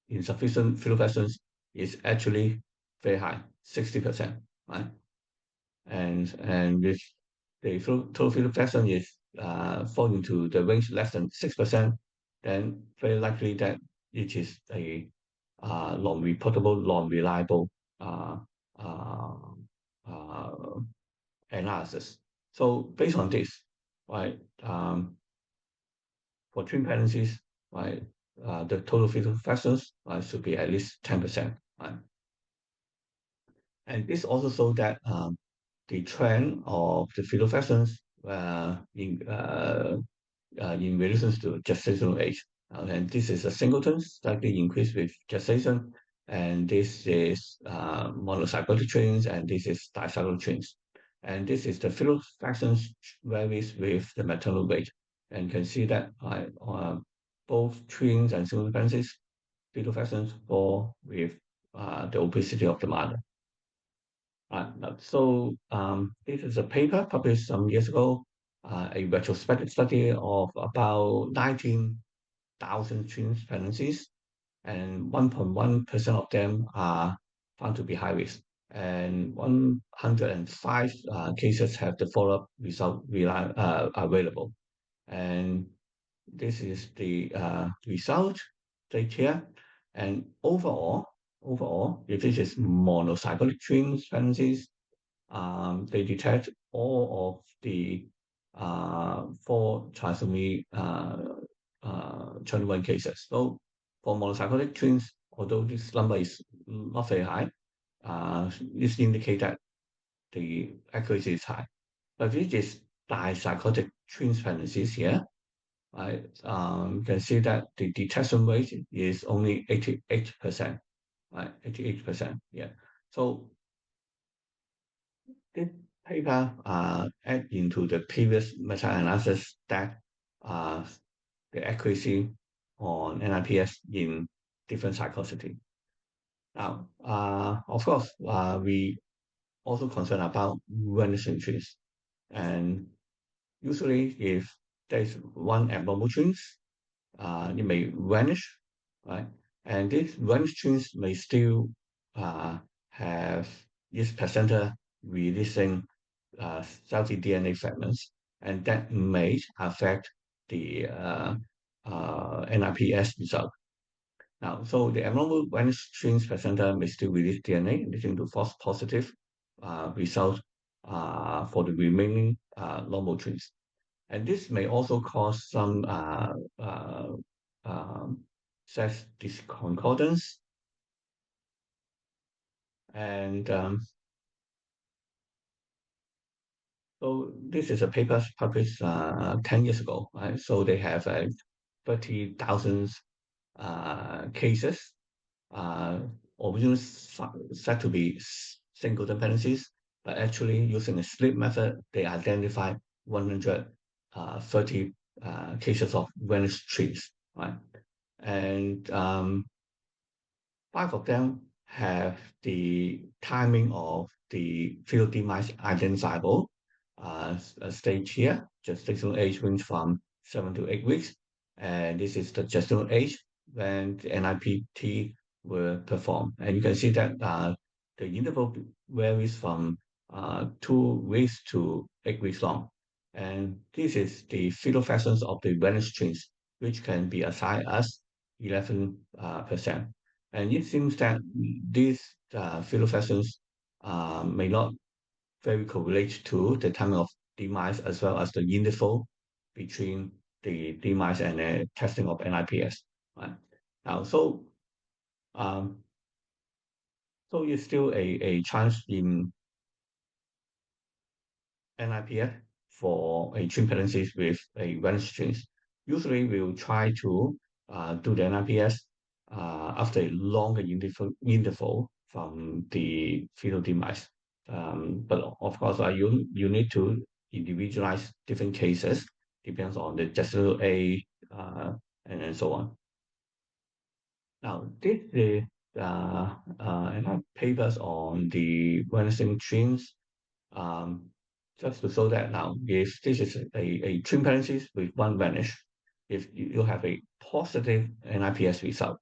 insufficient fetal fractions is actually very high, 60%, right? And if the total fetal fraction is fall into the range less than 6%, then very likely that it is a non-reportable, non-reliable uh, uh, uh, analysis. So based on this, right, for twin pregnancies, right, the total fetal fractions should be at least 10%, right? And this also shows that the trend of the fetal fractions in relation to gestational age. And this is a singleton, slightly increased with gestation, and this is monozygotic twins, and this is dizygotic twins. And this is the fetal fractions varies with the maternal weight. And you can see that both twins and single pregnancies, fetal fractions fall with the obesity of the mother. This is a paper published some years ago, a retrospective study of about 19,000 twin pregnancies, and 1.1% of them are found to be high risk, and 105 cases have the follow-up result available. And this is the result right here. And if this is monozygotic twin pregnancies, they detect all of the four trisomy 21 cases. So for monozygotic twins, although this number is not very high, this indicates that the accuracy is high. But this is dizygotic twins pregnancies here. You can see that the detection rate is only 88%, right? 88%, yeah. So this paper add into the previous meta-analysis that uh, the accuracy on NIPS in different psychosity. Now, of course, we also concerned about vanishing trees. And usually if there's one abnormal twins, it may vanish, right? And these vanished twins may still have this placenta releasing cell-free DNA fragments, and that may affect the NIPS result. Now, so the abnormal vanished twins placenta may still release DNA, leading to false positive result for the remaining normal twins. And this may also cause some sex disconcordance. And so this is a paper published 10 years ago, right? So they have 30,000 cases, uh, originally said to be single dependencies, but actually using a sleep method, they identified 130 cases of vanished trees, right? And five of them have the timing of the field demise identifiable stage here. Gestational age range from 7 to 8 weeks. And this is the gestational age when the NIPT were performed. And you can see that the interval varies from 2 weeks to 8 weeks long. And this is the fetal fractions of the Venus twins, which can be assigned as 11%. And it seems that these fetal fractions may not very correlate to the timing of demise as well as the interval between the demise and testing of NIPS. Right? Now, um, so it's still a chance in NIPS for a twin pregnancies with a Venus twins. Usually, we'll try to do the NIPS after a longer interval from the fetal demise. But of course, you need to individualize different cases, depends on the gestational age and so on. Now, this is papers on the Venus twins um, just to show that now, if this is a twin pregnancies with one vanish, if you have a positive NIPS result,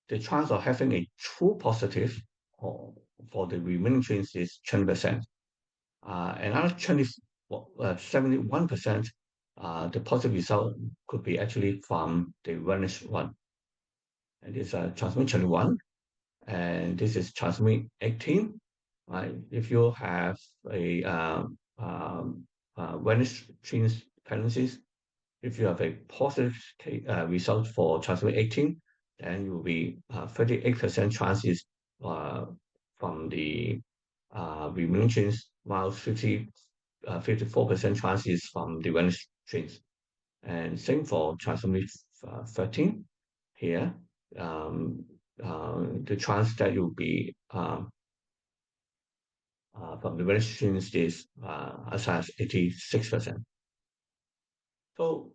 the chance of having a true positive or for the remaining twins is 20%. Another 71%, the positive result could be actually from the vanish one. And this is transmit 21, and this is transmit 18. Right? If you have a Venus twins pregnancies, if you have a positive result for transmit 18, then you will be 38% chances uh, from the remaining twins, while 54% chances from the Venus twins. And same for transmit 13 here. Um, the chance that you'll be from the registrations is as high as 86%. So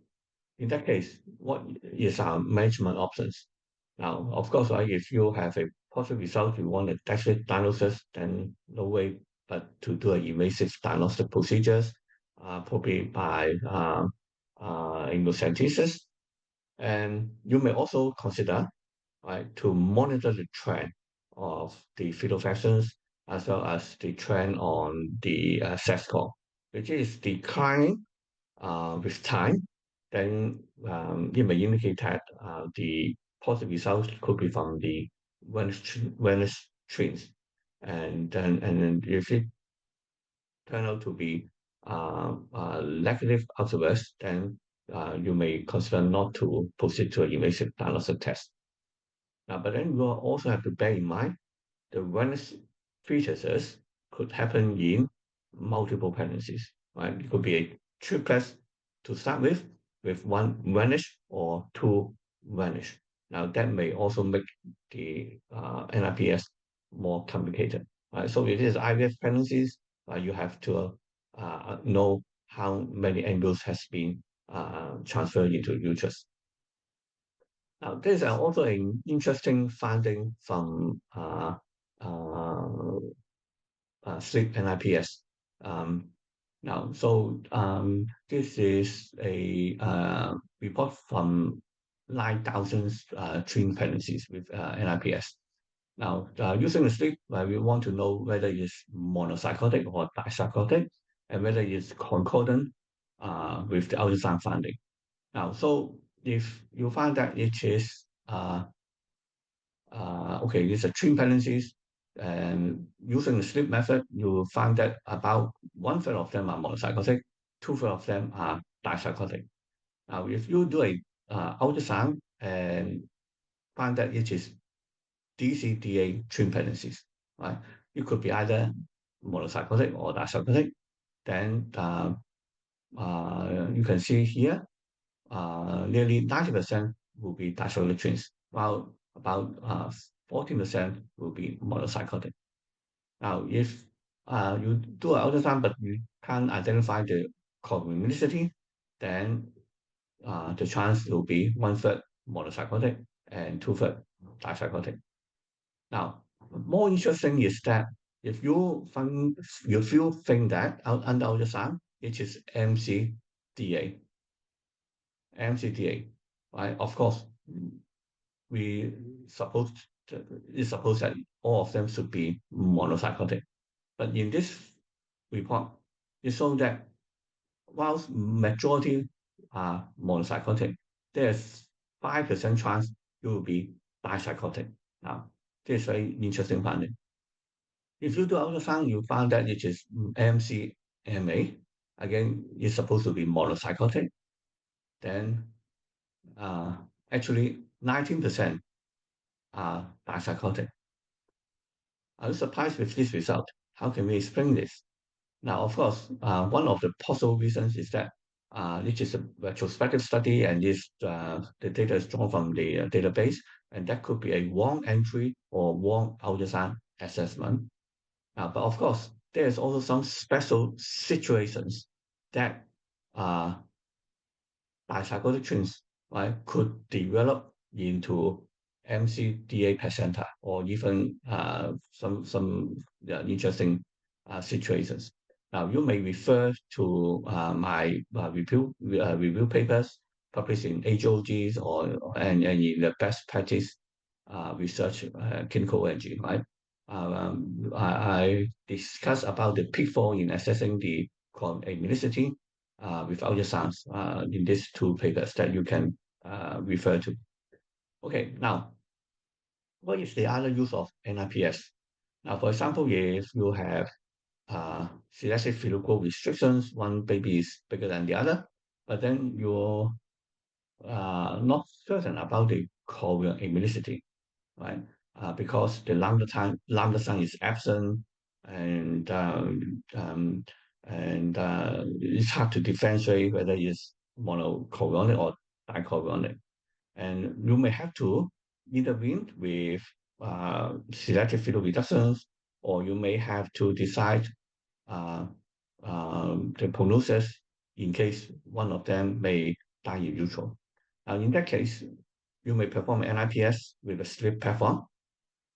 in that case, what is our management options? Now, of course, right, if you have a positive result, you want a diagnostic diagnosis, then no way but to do an invasive diagnostic procedures, probably by immunocentesis. And you may also consider, right, to monitor the trend of the fetal fractions as well as the trend on the sex score, which is declining with time. Then it may indicate that the positive results could be from the Venus twins. And then if it turn out to be negative afterwards, then you may consider not to proceed to an invasive diagnostic test. Now, but then you also have to bear in mind the Venus fetuses could happen in multiple pregnancies, right? It could be a triplet to start with one Venus or two Venus. Now, that may also make the NIPS more complicated, right? So if it is IVF pregnancies, you have to know how many embryos has been transferred into uterus. Now, there's also an interesting finding from uh, sleep NIPS. Um, this is a report from 9,000 twin pregnancies with NIPS. Now, using the sleep, we want to know whether it's monozygotic or dizygotic and whether it's concordant with the ultrasound finding. Now, so if you find that it is okay, it's a twin pregnancies, and using the sleep method, you will find that about one third of them are monozygotic, two-thirds of them are dizygotic. Now, if you do a ultrasound and find that it is DCDA twin pregnancies, right? It could be either monozygotic or dizygotic. Then you can see here nearly 90% will be disolyl twins, while about 14% will be monozygotic. Now, if you do an ultrasound but you can't identify the communicity, then the chance will be one third monozygotic and two-thirds dizygotic. Now, more interesting is that if you think that under ultrasound, it is MCDA, MCDA, right? Of course, we suppose it's supposed that all of them should be monozygotic. But in this report, it shows that whilst majority are monocyclotic, there's 5% chance you will be dipsychotic. Now, this is very interesting finding. If you do ultrasound, you find that it is MCMA. Again, it's supposed to be monocyclotic. Then uh, actually 19% are dipsychotic. I was surprised with this result. How can we explain this? Now, of course, one of the possible reasons is that this is a retrospective study and the data is drawn from the database, and that could be a wrong entry or wrong ultrasound assessment. But of course, there's also some special situations that uh, Bicycle twins, right, could develop into MCDA placenta or even some interesting situations. Now, you may refer to my review papers published in AJOGs and in the best practice research clinical energy, right? I discussed about the pitfall in assessing the immunicity with ultrasounds in these two papers that you can refer to. Okay, now, what is the other use of NIPS? Now, for example, if you have selective fetal growth restrictions, one baby is bigger than the other, but then you're not certain about the chorion immunicity, right? Because the lambda sign is absent, and it's hard to differentiate whether it's monochorionic or dichorionic. And you may have to intervene with selective fetal reductions, or you may have to decide uh, the prognosis in case one of them may die in utero. Now, in that case, you may perform NIPS with a sleep platform.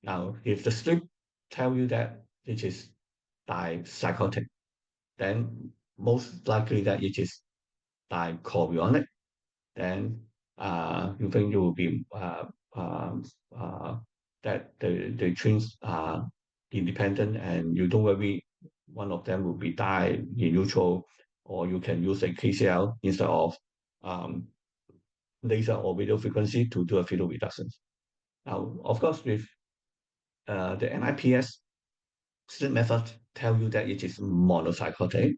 Now, if the sleep tell you that it is dipsychotic, then most likely that it is dichorionic. Then you think you will be uh, that the twins are independent, and you don't worry one of them will be die in neutral, or you can use a KCL instead of um, laser or radio frequency to do a fetal reduction. Now, of course, with the NIPS sleep method tell you that it is monocyclotic,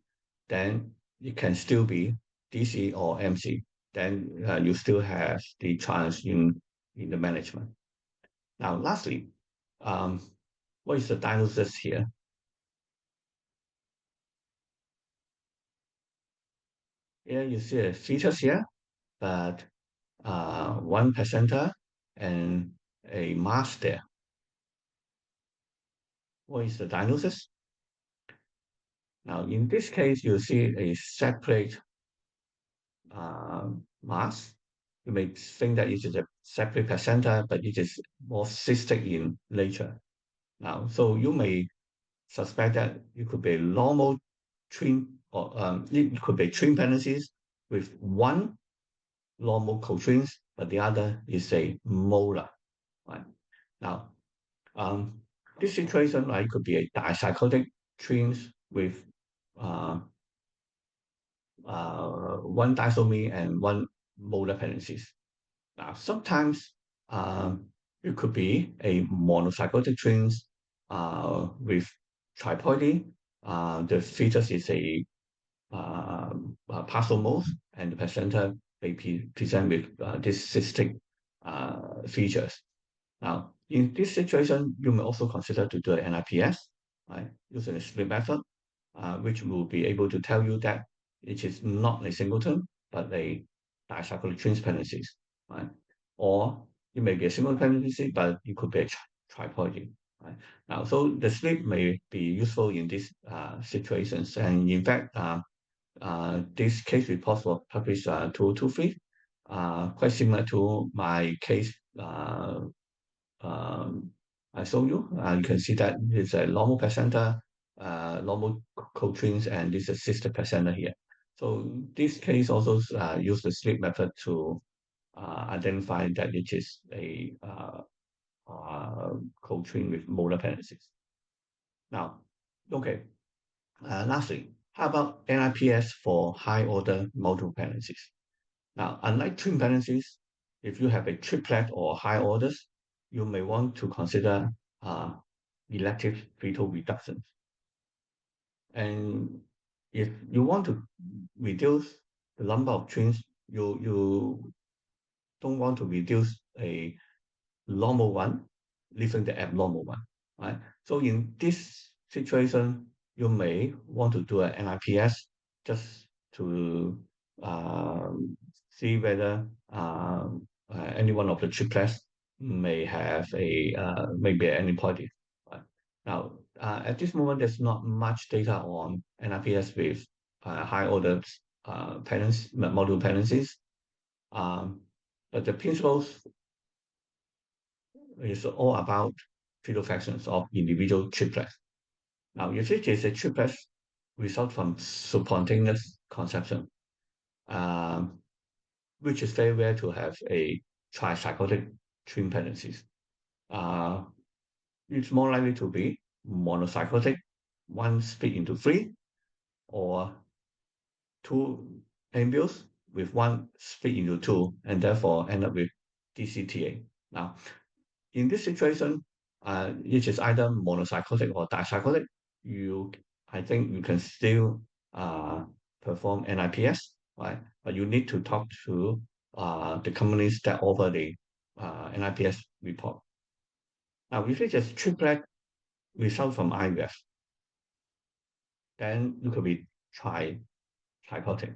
then it can still be DC or MC. Then you still have the chance in the management. Now, lastly, um, what is the diagnosis here? Here you see a fetus here, but one placenta and a mass there. What is the diagnosis? Now, in this case, you see a separate mass. You may think that it is a separate placenta, but it is more cystic in nature. Now, so you may suspect that it could be a normal twin, or it could be twin pregnancies with one normal co-twins, but the other is a molar. Right? Now, um, this situation, right, could be a dicyclic twins with uh, one disomy and one molar pregnancies. Now, sometimes it could be a monozygotic twins with triploidy. The fetus is a partial mouth, and the placenta may present with these cystic features. Now, in this situation, you may also consider to do an NIPS, right, using the split method, which will be able to tell you that it is not a singleton, but a dicyclic twins pregnancies, right? Or it may be a single pregnancy, but it could be a triploidy, right? Now, so the sleep may be useful in these situations, and in fact, this case report was published 2023, quite similar to my case um, I showed you. You can see that it's a normal placenta, normal co-twins, and this is sister placenta here. So this case also use the sleep method to identify that it is a co-twin with molar pregnancies. Now, okay. Lastly, How about NIPS for high-order multiple pregnancies? Now, unlike twin pregnancies, if you have a triplet or high orders, you may want to consider uh, elective fetal reduction. And if you want to reduce the number of twins, you don't want to reduce a normal one, leaving the abnormal one, right? So in this situation, you may want to do an NIPS just to see whether any one of the triplets may have a maybe an aneuploidy. Right? Now, at this moment, there's not much data on NIPS with high order multiple pregnancies. Um, but the principles is all about fetal fractions of individual triplets. Now, if it is a triplet result from spontaneous conception, um, which is very rare to have a tricyclic twin pregnancies, uh, it's more likely to be monocyclic, one split into three, or two embryos with one split into two, and therefore end up with DCTA. Now, in this situation, it is either monocyclic or dicyclic. You, I think you can still uh, perform NIPS, right? But you need to talk to the companies that offer the NIPS report. Now, if it is triplet result from IVF, then you could be trichotic.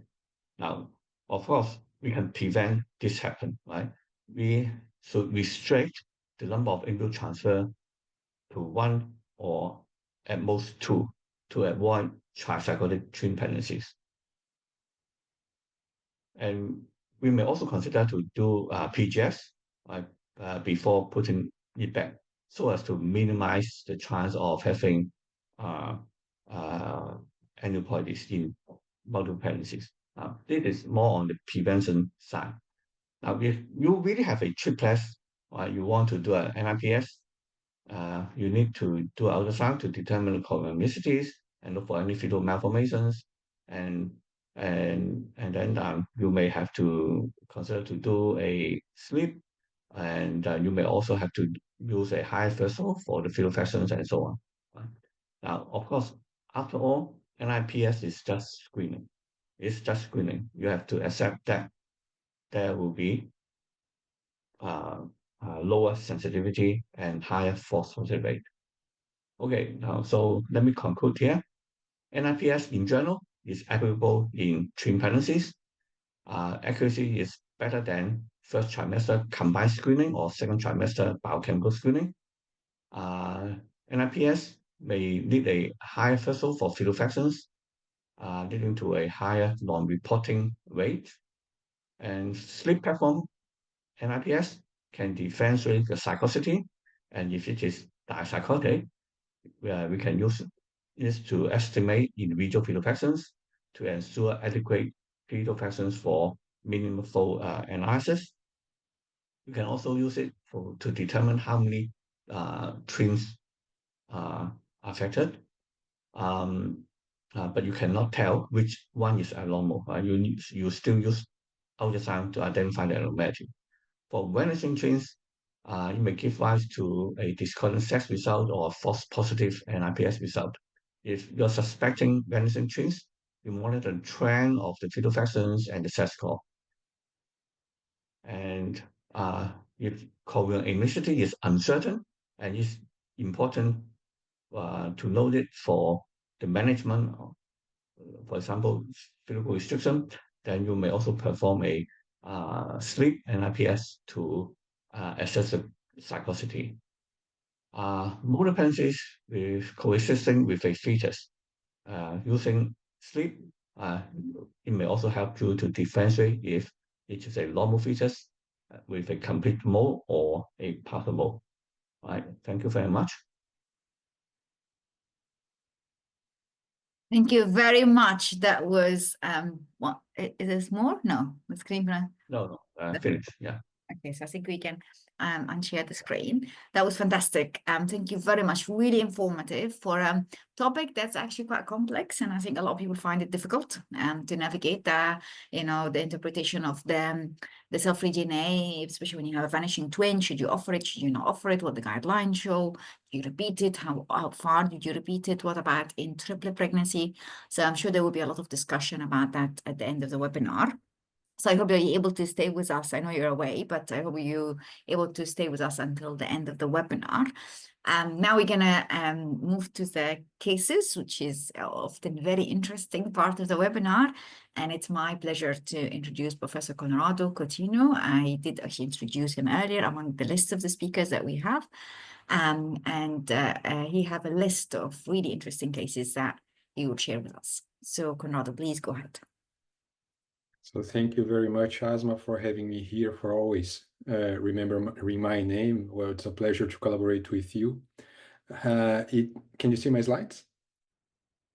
Now, of course, we can prevent this happen, right? We should restrict the number of embryo transfer to one or at most two to avoid tricyclic twin pregnancies. And we may also consider to do PGS before putting it back so as to minimize the chance of having uh, uh, aneuploidies in multiple pregnancies. This is more on the prevention side. Now, if you really have a triplet, you want to do an NIPS, you need to do ultrasound to determine the choromycities and look for any fetal malformations, and and then you may have to consider to do a sleep, and you may also have to use a high threshold for the fetal fractions and so on. Right? Now, of course, after all, NIPS is just screening. It's just screening. You have to accept that there will be uh, lower sensitivity and higher false positive rate. Okay, now so let me conclude here. NIPS in general is applicable in twin pregnancies. Accuracy is better than first trimester combined screening or second trimester biochemical screening. Uh, NIPS may need a higher threshold for fetal fractions, leading to a higher non-reporting rate. And sleep platform NIPS can differentiate the cyclicity, and if it is dicyclic, we can use this to estimate individual fetal fractions to ensure adequate fetal fractions for meaningful analysis. You can also use it to determine how many twins are affected, um, but you cannot tell which one is abnormal. You still use ultrasound to identify the abnormality. For vanishing twins, it may give rise to a discordant sex result or a false positive NIPS result. If you're suspecting vanishing twins, you monitor the trend of the fetal fractions and the sex score. And if chorioamicity is uncertain, and it's important to note it for the management of, for example, fetal restriction, then you may also perform a sleep NIPS to assess the cyclicity. Motor pregnancies with coexisting with a fetus using sleep, it may also help you to differentiate if it is a normal fetus with a complete mole or a partial mole. All right, thank you very much. Thank you very much. That was what is this more? No, the screen. No, finish. Yeah. Okay, so I think we can and share the screen. That was fantastic. Thank you very much. Really informative for a topic that's actually quite complex, and I think a lot of people find it difficult to navigate the interpretation of the cell-free DNA, especially when you have a vanishing twin. Should you offer it? Should you not offer it? What the guidelines show? Do you repeat it? How far did you repeat it? What about in triplet pregnancy? So I'm sure there will be a lot of discussion about that at the end of the webinar. So I hope you're able to stay with us. I know you're away, but I hope you're able to stay with us until the end of the webinar. Now we're gonna move to the cases, which is often very interesting part of the webinar. And it's my pleasure to introduce Professor Conrado Coutinho. I did actually introduce him earlier among the list of the speakers that we have. He have a list of really interesting cases that he will share with us. So Conrado, please go ahead. So thank you very much, Asma, for having me here, for always remembering my name. Well, it's a pleasure to collaborate with you. Can you see my slides?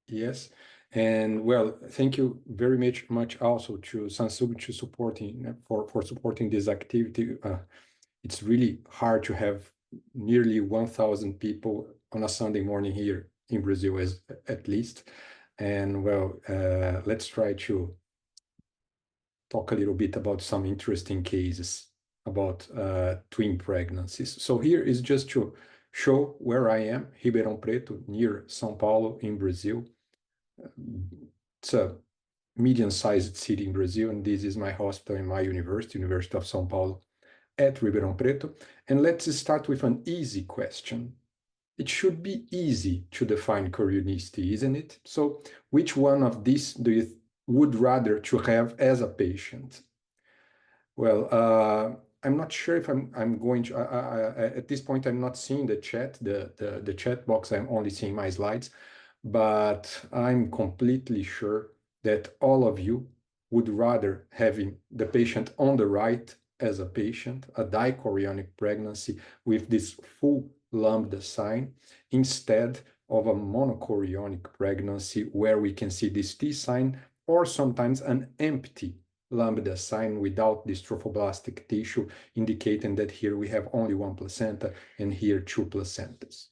Yes. And well, thank you very much also to Samsung for supporting this activity. It's really hard to have nearly 1,000 people on a Sunday morning here in Brazil, at least. And well, let's try to talk a little bit about some interesting cases about twin pregnancies. So here is just to show where I am, Ribeirão Preto, near São Paulo in Brazil. It's a medium-sized city in Brazil, and this is my hospital in my university, University of São Paulo at Ribeirão Preto. And let's start with an easy question. It should be easy to define chorionicity, isn't it? So which one of these do you would rather to have as a patient? Well, I'm not sure if I'm going to, at this point, I'm not seeing the chat, the chat box, I'm only seeing my slides, but I'm completely sure that all of you would rather having the patient on the right as a patient, a dichorionic pregnancy with this full lambda sign, instead of a monochorionic pregnancy where we can see this T sign or sometimes an empty lambda sign without this trophoblastic tissue, indicating that here we have only one placenta and here two placentas.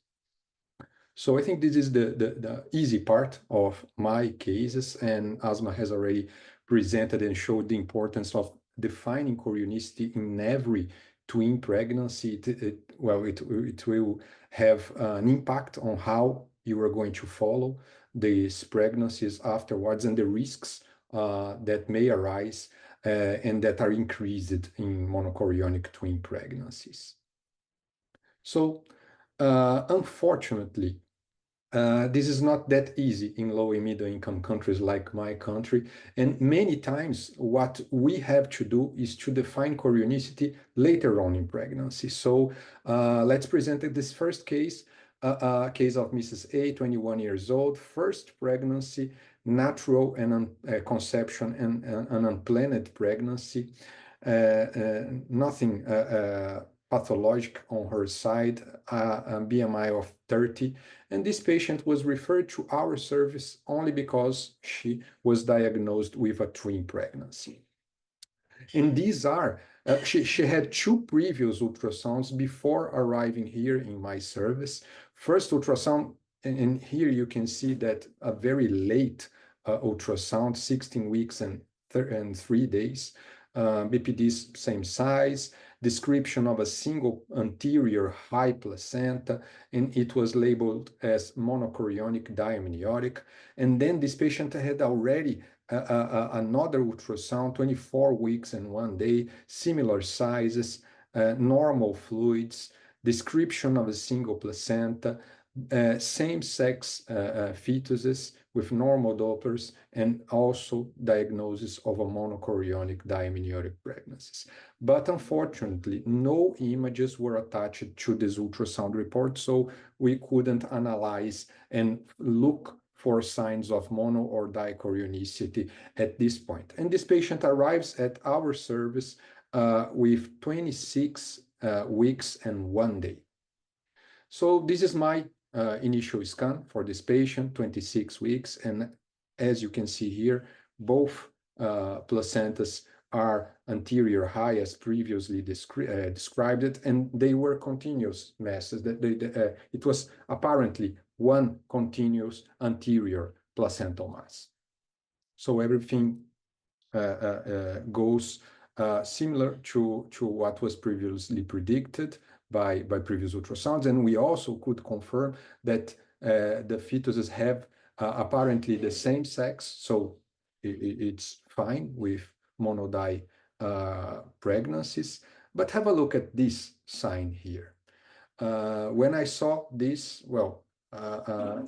So I think this is the easy part of my cases, and Asma has already presented and showed the importance of defining chorionicity in every twin pregnancy. It will have an impact on how you are going to follow these pregnancies afterwards and the risks that may arise and that are increased in monochorionic twin pregnancies. So unfortunately, this is not that easy in low and middle income countries like my country. And many times what we have to do is to define chorionicity later on in pregnancy. So let's present this first case, a case of Mrs. A, 21 years old, first pregnancy, natural and conception and an unplanned pregnancy, nothing pathologic on her side, a BMI of 30. And this patient was referred to our service only because she was diagnosed with a twin pregnancy. And these are, she had two previous ultrasounds before arriving here in my service. First ultrasound, and here you can see that a very late ultrasound, 16 weeks and 3 days, BPD's same size, description of a single anterior high placenta, and it was labeled as monochorionic diamniotic. And then this patient had already another ultrasound, 24 weeks and 1 day, similar sizes, normal fluids, description of a single placenta, same-sex fetuses with normal Dopplers, and also diagnosis of a monochorionic diamniotic pregnancies. But unfortunately, no images were attached to this ultrasound report, so we couldn't analyze and look for signs of mono or dichorionicity at this point. And this patient arrives at our service with 26 weeks and 1 day. So this is my initial scan for this patient, 26 weeks. And as you can see here, both placentas are anterior high as previously described it, and they were continuous masses. It was apparently one continuous anterior placental mass. So everything goes similar to what was previously predicted by previous ultrasounds. And we also could confirm that the fetuses have apparently the same sex, so it's fine with monodi pregnancies. But have a look at this sign here. When I saw this, well,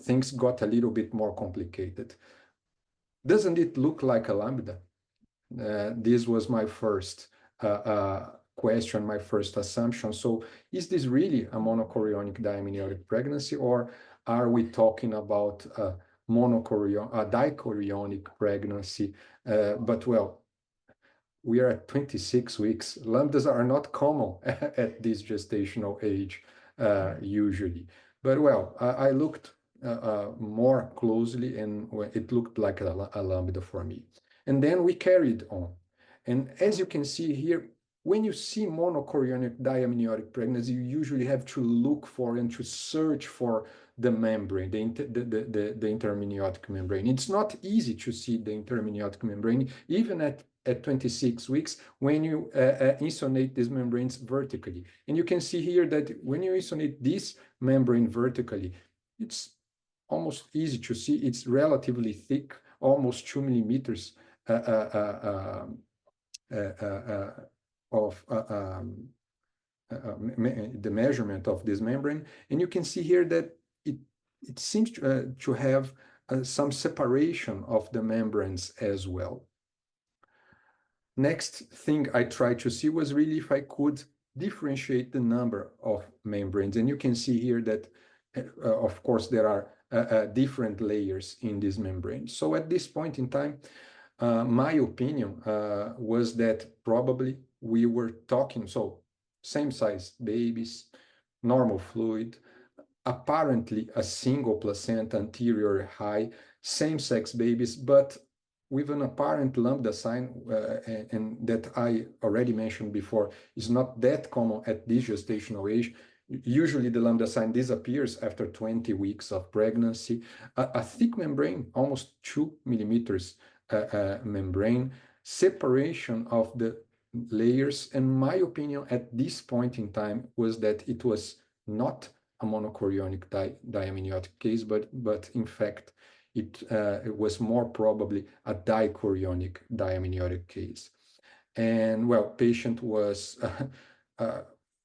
things got a little bit more complicated. Doesn't it look like a lambda? This was my first question, my first assumption. So is this really a monochorionic diamniotic pregnancy, or are we talking about a dichorionic pregnancy? But well, we are at 26 weeks. Lambdas are not common at this gestational age usually. But well, I looked more closely, and it looked like a lambda for me. And then we carried on. And as you can see here, when you see monochorionic diamniotic pregnancy, you usually have to look for and to search for the membrane, the intermniotic membrane. It's not easy to see the intermniotic membrane, even at 26 weeks, when you insonate these membranes vertically. And you can see here that when you insonate this membrane vertically, it's almost easy to see. It's relatively thick, almost 2 millimeters of the measurement of this membrane. And you can see here that it seems to have some separation of the membranes as well. Next thing I tried to see was really if I could differentiate the number of membranes. And you can see here that, of course, there are different layers in this membrane. So at this point in time, my opinion was that probably we were talking, so same size babies, normal fluid, apparently a single placenta anterior high, same-sex babies, but with an apparent lambda sign, and that I already mentioned before, is not that common at this gestational age. Usually the lambda sign disappears after 20 weeks of pregnancy. A thick membrane, almost 2 millimeters membrane, separation of the layers, and my opinion at this point in time was that it was not a monochorionic diamniotic case, but in fact, it was more probably a dichorionic diamniotic case. And well, patient was,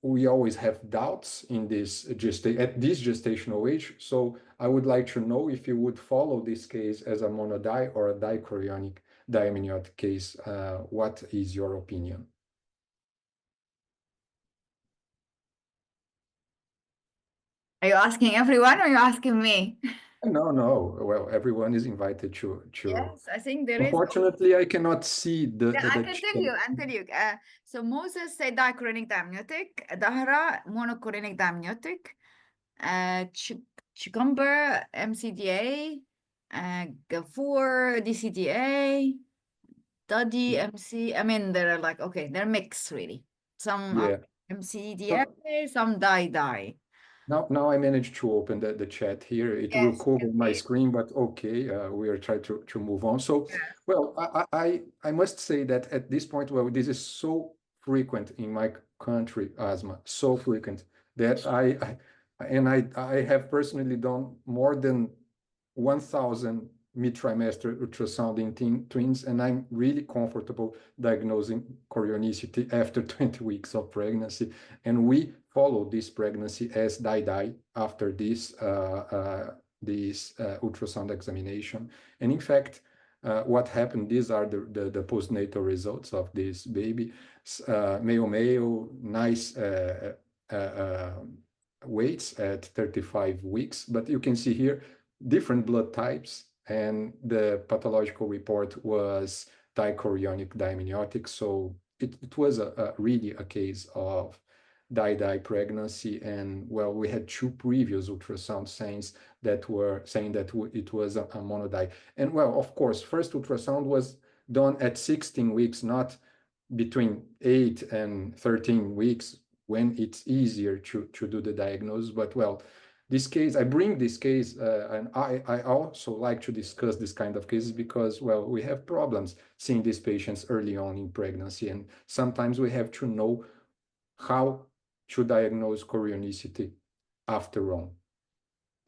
we always have doubts in this at this gestational age. So I would like to know if you would follow this case as a monodi or a dichorionic diamniotic case. What is your opinion? Are you asking everyone or are you asking me? No. Well, everyone is invited to. Yes, I think there is. Unfortunately, I cannot see Yeah, I the can chat. tell you. I can tell you. So Moses said dichorionic diamniotic, Dahra monochorionic diamniotic, Cucumber MCDA, Gafoor DCDA, Duddy MC. I mean, they're like okay, they're mixed really. Some are Yeah. MCDA, So some die. now I managed to open the chat here. It will Yes, you cover can my see it. screen, but okay, we are trying to move on. So, Yes. well, I must say that at this point, well, this is so frequent in my country, asthma, so frequent that I have personally done more than 1,000 mid-trimester ultrasound in twins, and I'm really comfortable diagnosing chorionicity after 20 weeks of pregnancy. And we follow this pregnancy as die after this ultrasound examination. And in fact, what happened, these are the postnatal results of this baby. Male, nice weights at 35 weeks, but you can see here different blood types, and the pathological report was dichorionic diamniotic. So it was really a case of die pregnancy. And well, we had two previous ultrasound signs that were saying that it was a monodi. And well, of course, first ultrasound was done at 16 weeks, not between 8 and 13 weeks when it's easier to do the diagnosis. But well, this case, I bring this case, and I also like to discuss this kind of cases because, well, we have problems seeing these patients early on in pregnancy, and sometimes we have to know how to diagnose chorionicity after all.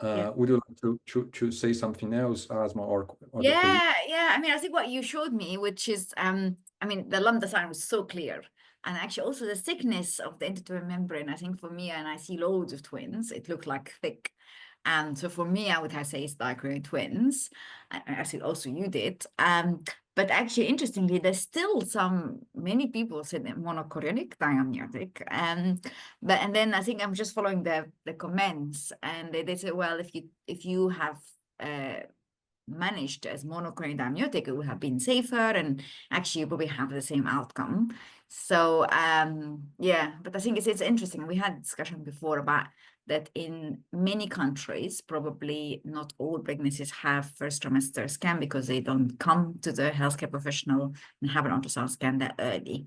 Yeah. Would you like to say something else, Asma, or the colleague? Yeah. I mean, I think what you showed me, which is, I mean, the lambda sign was so clear. And actually also the thickness of the endothelial membrane, I think for me, and I see loads of twins, it looked like thick. And so for me, I would have say it's dichroic twins. I think also you did. But actually, interestingly, there's still many people said they're monochorionic diamniotic. But and then I think I'm just following the comments, and they say, well, if you have managed as monoclonal amniotic, it would have been safer, and actually you probably have the same outcome. So yeah, but I think it's interesting. We had a discussion before about that in many countries, probably not all pregnancies have first trimester scan because they don't come to the healthcare professional and have an ultrasound scan that early.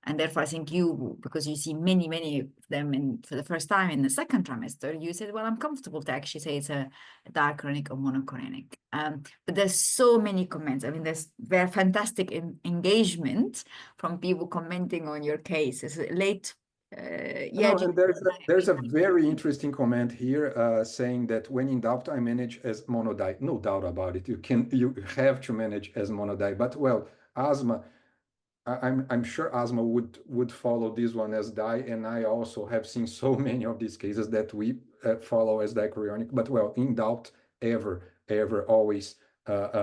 And therefore, I think you, because you see many of them for the first time in the second trimester, you said, well, I'm comfortable to actually say it's a diachronic or monochronic. But there's so many comments. I mean, there's very fantastic engagement from people commenting on your case. It's late. Yeah, No, and there's a very interesting comment here saying that when in doubt, I manage as monodi. No doubt about it. You have to manage as monodi. But well, asthma, I'm sure asthma would follow this one as di, and I also have seen so many of these cases that we follow as dichorionic. But well, in doubt, ever, always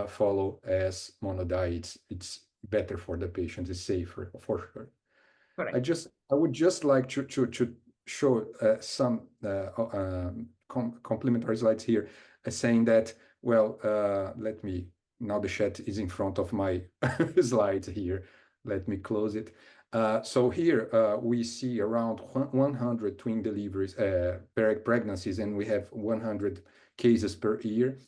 follow as monodi. It's better for the patient. It's safer for sure. correct. I would just like to show some complementary slides here, saying that, well, let me, now the chat is in front of my slides here. Let me close it. So here we see around 100 twin deliveries, pregnancies, and we have 100 cases per year.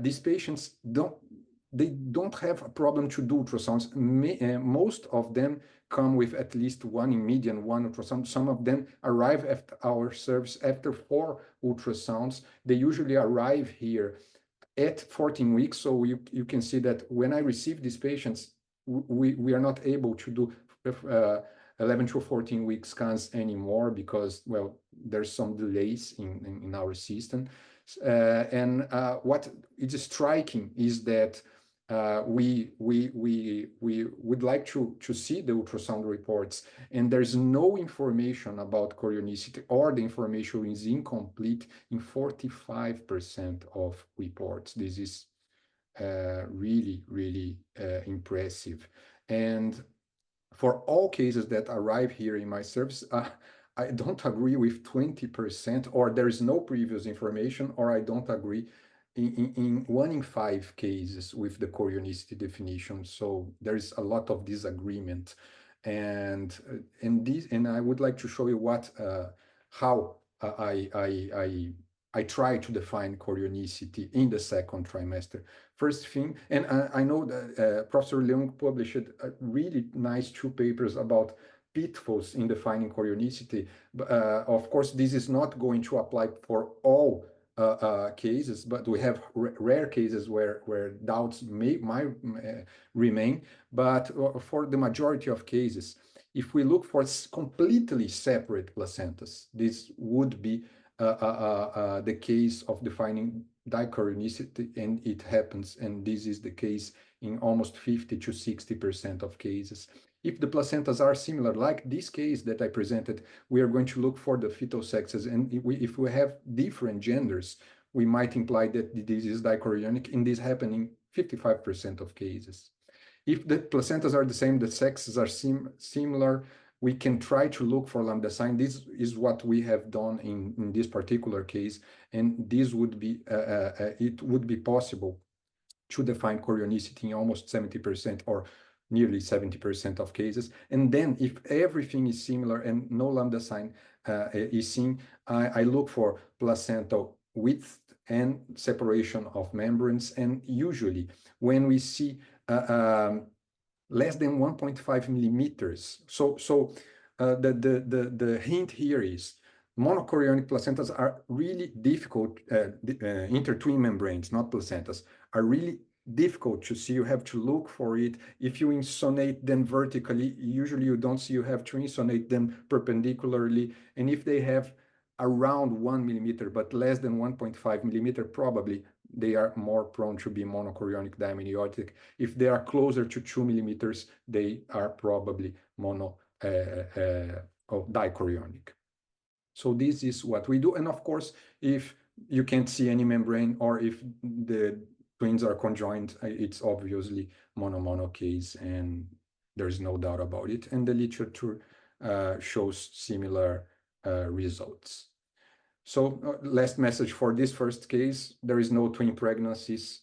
These patients don't have a problem to do ultrasounds. Most of them come with at least one in median, one ultrasound. Some of them arrive at our service after 4 ultrasounds. They usually arrive here at 14 weeks. So you can see that when I receive these patients, we are not able to do 11 to 14 week scans anymore because, well, there's some delays in our system. And what is striking is that we would like to see the ultrasound reports, and there's no information about chorionicity, or the information is incomplete in 45% of reports. This is really impressive. And for all cases that arrive here in my service, I don't agree with 20%, or there is no previous information, or I don't agree in 1 in 5 cases with the chorionicity definition. So there is a lot of disagreement, and I would like to show you how I try to define chorionicity in the second trimester. First thing, and I know that Professor Leung published really nice 2 papers about pitfalls in defining chorionicity. Of course, this is not going to apply for all cases, but we have rare cases where doubts might remain. But for the majority of cases, if we look for completely separate placentas, this would be the case of defining dichronicity, and it happens, and this is the case in almost 50 to 60% of cases. If the placentas are similar, like this case that I presented, we are going to look for the fetal sexes, and if we have different genders, we might imply that this is dichorionic, and this happens in 55% of cases. If the placentas are the same, the sexes are similar, we can try to look for lambda sign. This is what we have done in this particular case, and this would be it would be possible to define chorionicity in almost 70% or nearly 70% of cases. And then if everything is similar and no lambda sign is seen, I look for placental width and separation of membranes. And usually when we see less than 1.5 millimeters. So the hint here is monochorionic placentas are really difficult, intertwin membranes, not placentas, are really difficult to see. You have to look for it. If you insonate them vertically, usually you don't see, you have to insonate them perpendicularly. And if they have around 1 millimeter, but less than 1.5 millimeter, probably they are more prone to be monochorionic diamniotic. If they are closer to 2 millimeters, they are probably dichorionic. So this is what we do. And of course, if you can't see any membrane, or if the twins are conjoined, it's obviously mono-mono case, and there's no doubt about it. And the literature shows similar results. So last message for this first case, there is no twin pregnancies.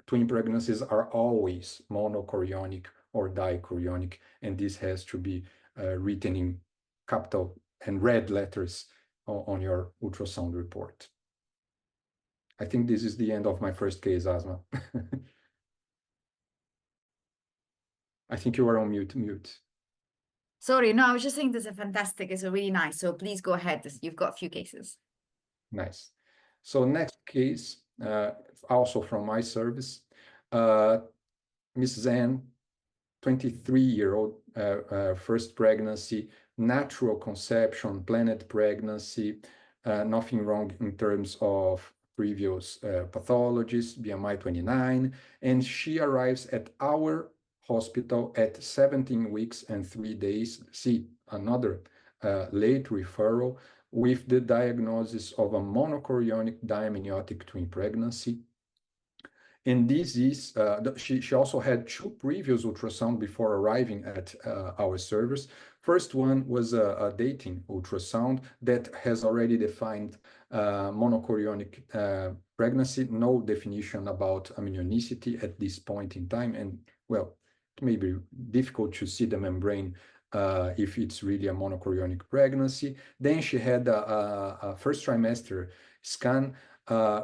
Twin pregnancies are always monochorionic or dichorionic, and this has to be written in capital and red letters on your ultrasound report. I think this is the end of my first case, Asma. I think you are on mute. Sorry, no, I was just saying this is fantastic. It's really nice. So please go ahead. You've got a few cases. Nice. So next case, also from my service, Miss Zan, 23-year-old, first pregnancy, natural conception, planned pregnancy, nothing wrong in terms of previous pathologies, BMI 29, and she arrives at our hospital at 17 weeks and 3 days. See, another late referral with the diagnosis of a monochorionic diamniotic twin pregnancy. And this is, she also had 2 previous ultrasound before arriving at our service. First one was a dating ultrasound that has already defined monochorionic pregnancy, no definition about amnionicity at this point in time. And well, it may be difficult to see the membrane if it's really a monochorionic pregnancy. Then she had a first trimester scan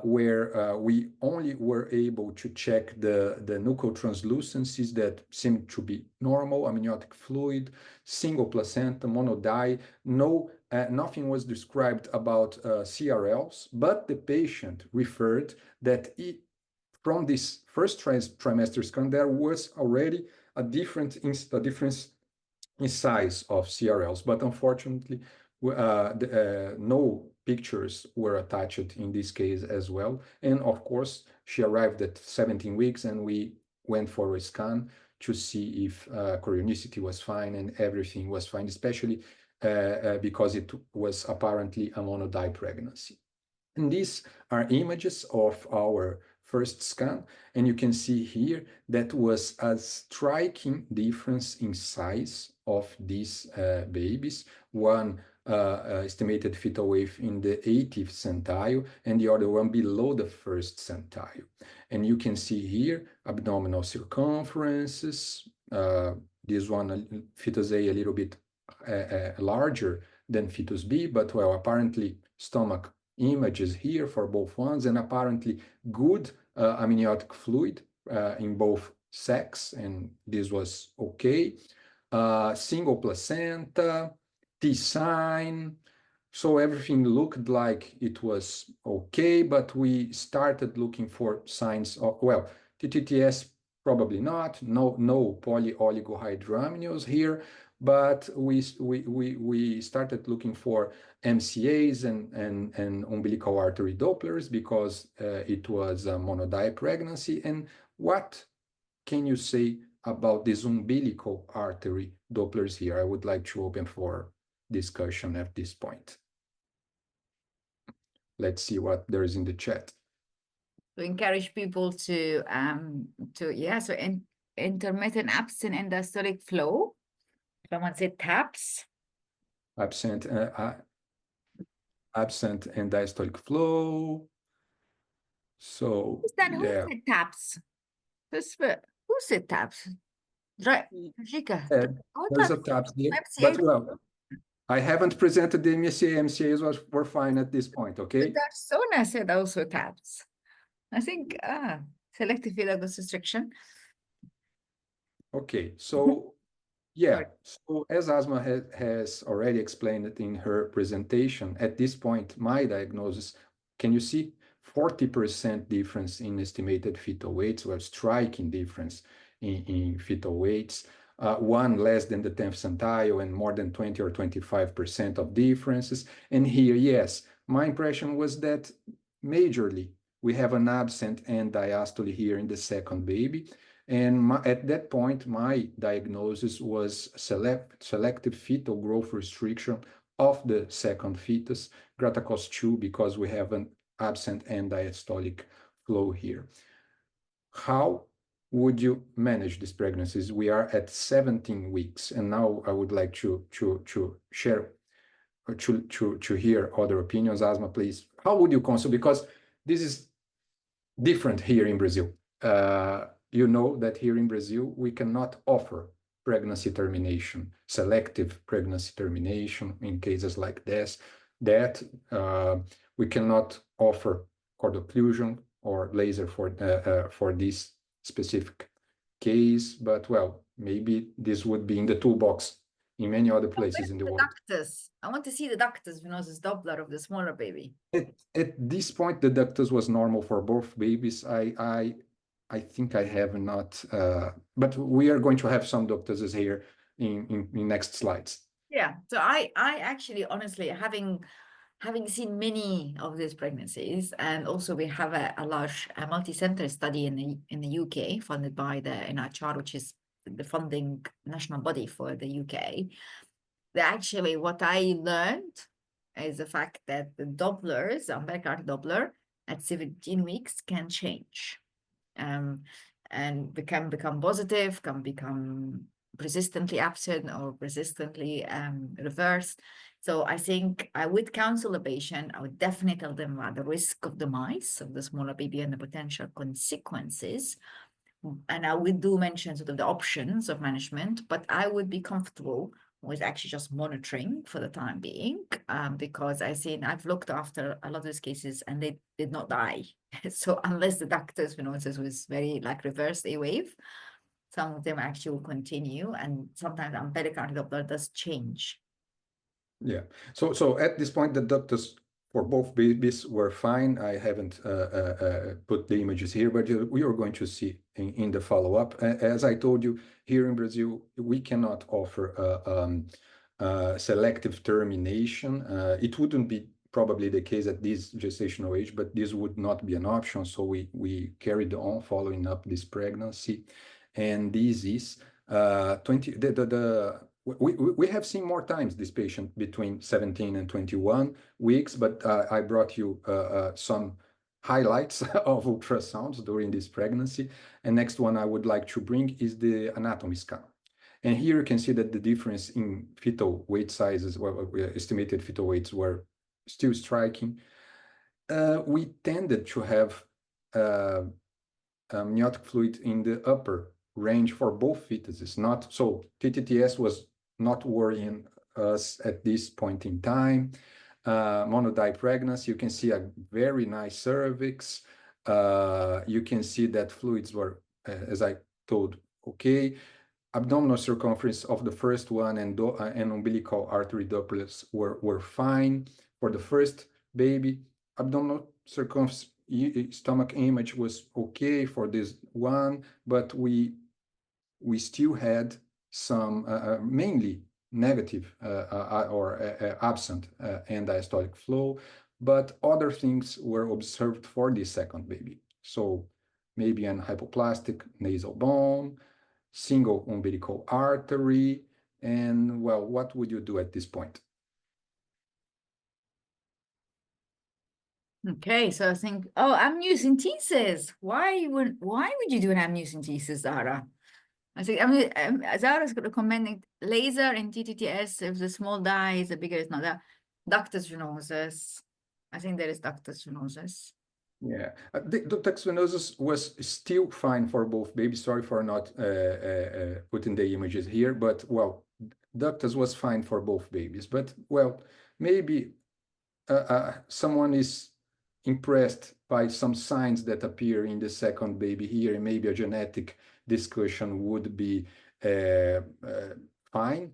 where we only were able to check the nuchal translucencies that seemed to be normal, amniotic fluid, single placenta, monodi. Nothing was described about CRLs, but the patient referred that from this first trimester scan, there was already a difference in size of CRLs, but unfortunately, no pictures were attached in this case as well. And of course, she arrived at 17 weeks and we went for a scan to see if chorionicity was fine and everything was fine, especially because it was apparently a monodi pregnancy. And these are images of our first scan, and you can see here that was a striking difference in size of these babies. One estimated fetal weight in the 80th centile, and the other one below the first centile. And you can see here abdominal circumferences. This one, fetus A, a little bit larger than fetus B, but well, apparently stomach images here for both ones, and apparently good amniotic fluid in both sex, and this was okay. Single placenta, T sign, so everything looked like it was okay, but we started looking for signs of, well, TTTS probably not, no polyoligohydramnios here, but we started looking for MCAs and umbilical artery Dopplers because it was a monodi pregnancy. And what can you say about these umbilical artery Dopplers here? I would like to open for discussion at this point. Let's see what there is in the chat. To encourage people to intermittent absent and diastolic flow. Someone said TAPS. Absent and diastolic flow. So Who said TAPS? Who said TAPS? Right, there's a TAPS here, but well, I haven't presented the MCA. MCAs were fine at this point, okay? Darsona said also TAPS. I think selective fetal restriction. Okay, so yeah, Sorry. so as Asma has already explained it in her presentation, at this point, my diagnosis, can you see 40% difference in estimated fetal weights, or striking difference in fetal weights, one less than the 10th centile and more than 20 or 25% of differences. And here, yes, my impression was that majorly we have an absent end diastole here in the second baby. And at that point, my diagnosis was selective fetal growth restriction of the second fetus, Gratakos 2, because we have an absent end diastolic flow here. How would you manage these pregnancies? We are at 17 weeks, and now I would like to share to hear other opinions. Asma, please. How would you counsel? Because this is different here in Brazil. You know that here in Brazil, we cannot offer pregnancy termination, selective pregnancy termination in cases like this, that we cannot offer cord occlusion or laser for this specific case. But well, maybe this would be in the toolbox in many other places in the The world. ductus. I want to see the ductus venosus Doppler of the smaller baby. At this point, the ductus was normal for both babies. I think I have not, but we are going to have some ductuses here in next slides. Yeah. So I actually, honestly, having seen many of these pregnancies, and also we have a large multi-center study in the UK funded by the NHR, which is the funding national body for the UK. That actually what I learned is the fact that the Dopplers, umbilical Doppler, at 17 weeks can change, and can become positive, can become persistently absent or persistently reversed. So I think I would counsel a patient, I would definitely tell them about the risk of demise of the smaller baby and the potential consequences. And I would do mention sort of the options of management, but I would be comfortable with actually just monitoring for the time being, because I've looked after a lot of these cases and they did not die. So unless the ductus venosus was very like reverse A wave, some of them actually will continue, and sometimes umbilical Doppler does change. Yeah. So at this point, the ductus for both babies were fine. I haven't put the images here, but we are going to see in the follow-up. As I told you, here in Brazil, we cannot offer selective termination. It wouldn't be probably the case at this gestational age, but this would not be an option. So we carried on following up this pregnancy, and this is 20. We have seen more times this patient between 17 and 21 weeks, but I brought you some highlights of ultrasounds during this pregnancy. And next one I would like to bring is the anatomy scan. And here you can see that the difference in fetal weight sizes, well, estimated fetal weights were still striking. We tended to have amniotic fluid in the upper range for both fetuses. Not so TTTS was not worrying us at this point in time. Monodi pregnancy, you can see a very nice cervix. You can see that fluids were, as I told, okay. Abdominal circumference of the first one and umbilical artery Dopplers were fine for the first baby. Abdominal circumference stomach image was okay for this one, but we still had some mainly negative or absent end diastolic flow, but other things were observed for the second baby. So maybe an hypoplastic nasal bone, single umbilical artery, and well, what would you do at this point? Okay, so I think, oh, amniocentesis. Why would you do an amniocentesis, Zara? I think Zara's recommending laser and TTTS if the small dye is the bigger, it's not that. Ductus venosus. I think there is ductus venosus. Yeah, the ductus venosus was still fine for both babies. Sorry for not putting the images here, but well, ductus was fine for both babies. But well, maybe someone is impressed by some signs that appear in the second baby here, and maybe a genetic discussion would be fine.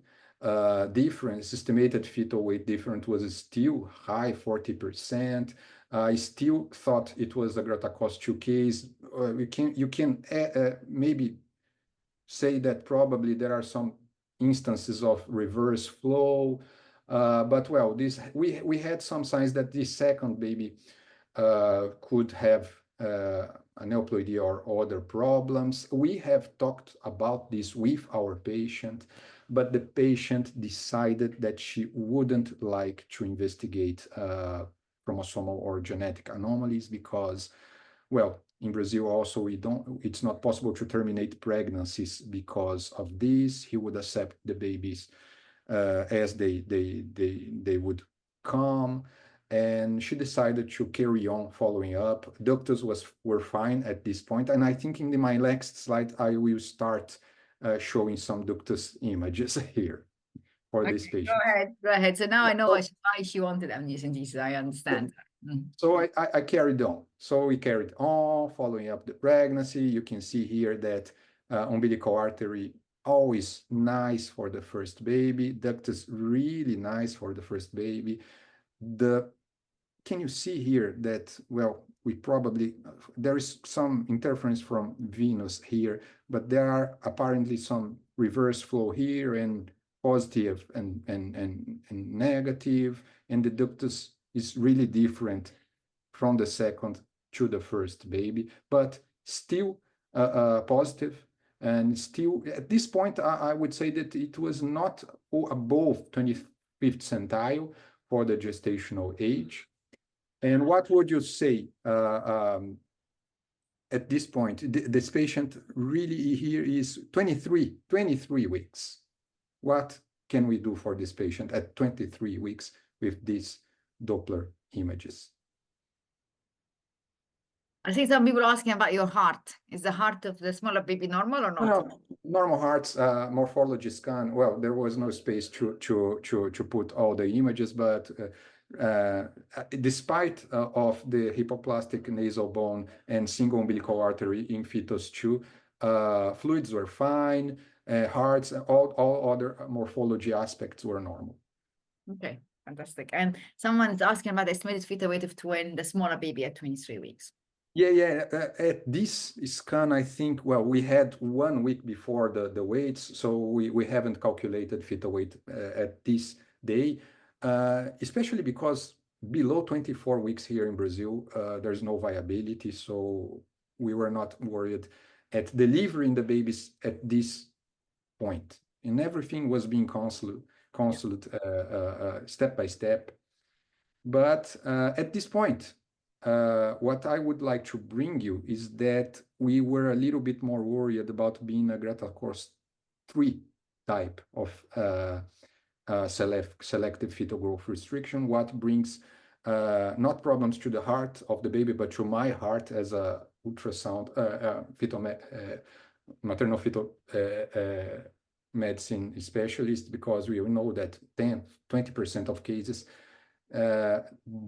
Difference, estimated fetal weight difference was still high, 40%. I still thought it was a Grata-Cost-2 case. You can maybe say that probably there are some instances of reverse flow, but well, we had some signs that this second baby could have aneuploidy or other problems. We have talked about this with our patient, but the patient decided that she wouldn't like to investigate chromosomal or genetic anomalies because, well, in Brazil also it's not possible to terminate pregnancies because of this. He would accept the babies as they would come, and she decided to carry on following up. Doctors were fine at this point, and I think in my next slide I will start showing some ductus images here for Okay, this patient. go ahead. So now I know So, why she wanted amniocentesis. I understand. so I carried on. So we carried on, following up the pregnancy. You can see here that umbilical artery always nice for the first baby. Ductus really nice for the first baby. Can you see here that, well, there is some interference from venous here, but there are apparently some reverse flow here and positive and negative, and the ductus is really different from the second to the first baby, but still positive. And still, at this point, I would say that it was not above 25th centile for the gestational age. And what would you say at this point? This patient really here is 23 weeks. What can we do for this patient at 23 weeks with these Doppler images? I see some people asking about your heart. Is the heart of the smaller baby normal or not? No, normal hearts, morphology scan. Well, there was no space to put all the images, but despite of the hypoplastic nasal bone and single umbilical artery in fetus 2, fluids were fine, hearts, all other morphology aspects were normal. Okay, fantastic. And someone's asking about the estimated fetal weight of twin, the smaller baby at 23 weeks. Yeah. At this scan, I think, well, we had 1 week before the weights, so we haven't calculated fetal weight at this day, especially because below 24 weeks here in Brazil, there's no viability, so we were not worried at delivering the babies at this point. And everything was being counseled step by step. But at this point, what I would like to bring you is that we were a little bit more worried about being a Grata-Cost-3 type of selective fetal growth restriction, what brings not problems to the heart of the baby, but to my heart as a ultrasound, maternal fetal medicine specialist, because we know that 20% of cases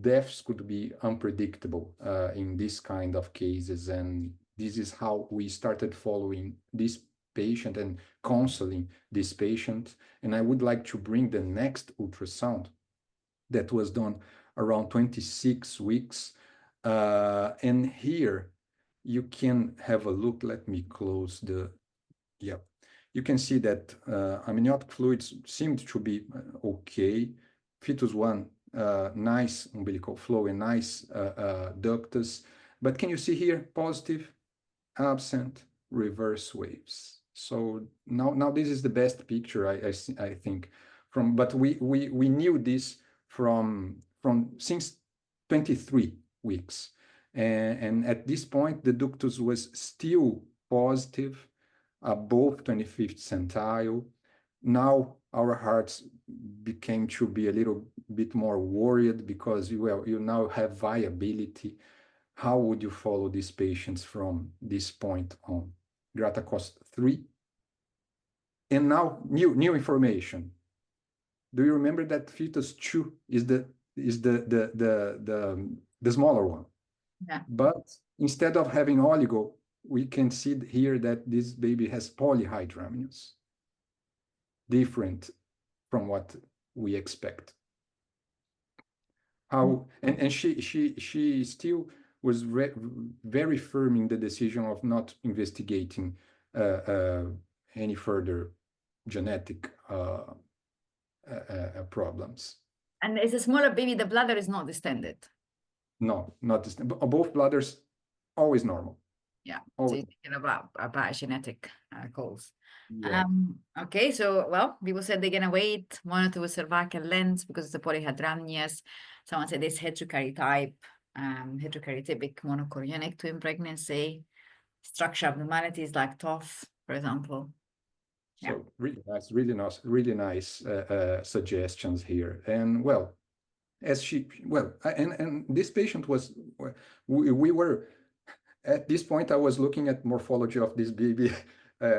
deaths could be unpredictable in this kind of cases, and this is how we started following this patient and counseling this patient. And I would like to bring the next ultrasound that was done around 26 weeks, and here you can have a look. Let me close you can see that amniotic fluids seemed to be okay. Fetus 1, nice umbilical flow and nice ductus. But can you see here, positive, absent, reverse waves. So now this is the best picture I think from, but we knew this from since 23 weeks. And at this point, the ductus was still positive, above 25th centile. Now our hearts became to be a little bit more worried because, well, you now have viability. How would you follow these patients from this point on? Grata-Cost-3. And now new information. Do you remember that fetus 2 is the smaller one? Yeah. But instead of having oligo, we can see here that this baby has polyhydramnios. different from what we expect. How and she still was very firm in the decision of not investigating any further genetic problems. And as a smaller baby, the bladder is not distended. No, not this. Both bladders always normal. Yeah, so Always. you're thinking about genetic cause. Yeah. Okay, so well, people said they're gonna wait, monitor with cervical length because of the polyhydramnios. Someone said it's heterokaryotype, heterokaryotypic monochorionic twin pregnancy, structure abnormalities like TOF, for example. Yeah. So really nice suggestions here. And well, and this patient was, we were at this point, I was looking at morphology of this baby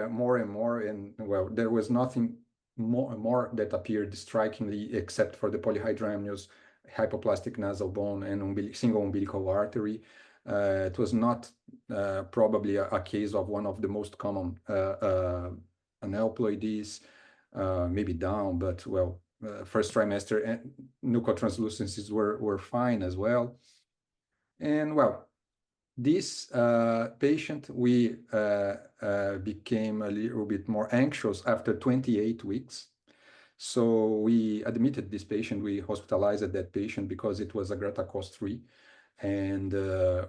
more and more, and well, there was nothing more that appeared strikingly except for the polyhydramnios, hypoplastic nasal bone, and single umbilical artery. It was not probably a case of one of the most common aneuploidies, maybe down, but well, first trimester and nuchal translucencies were fine as well. And well, this patient, we became a little bit more anxious after 28 weeks. So we admitted this patient, we hospitalized that patient because it was a Grata-Cost 3. And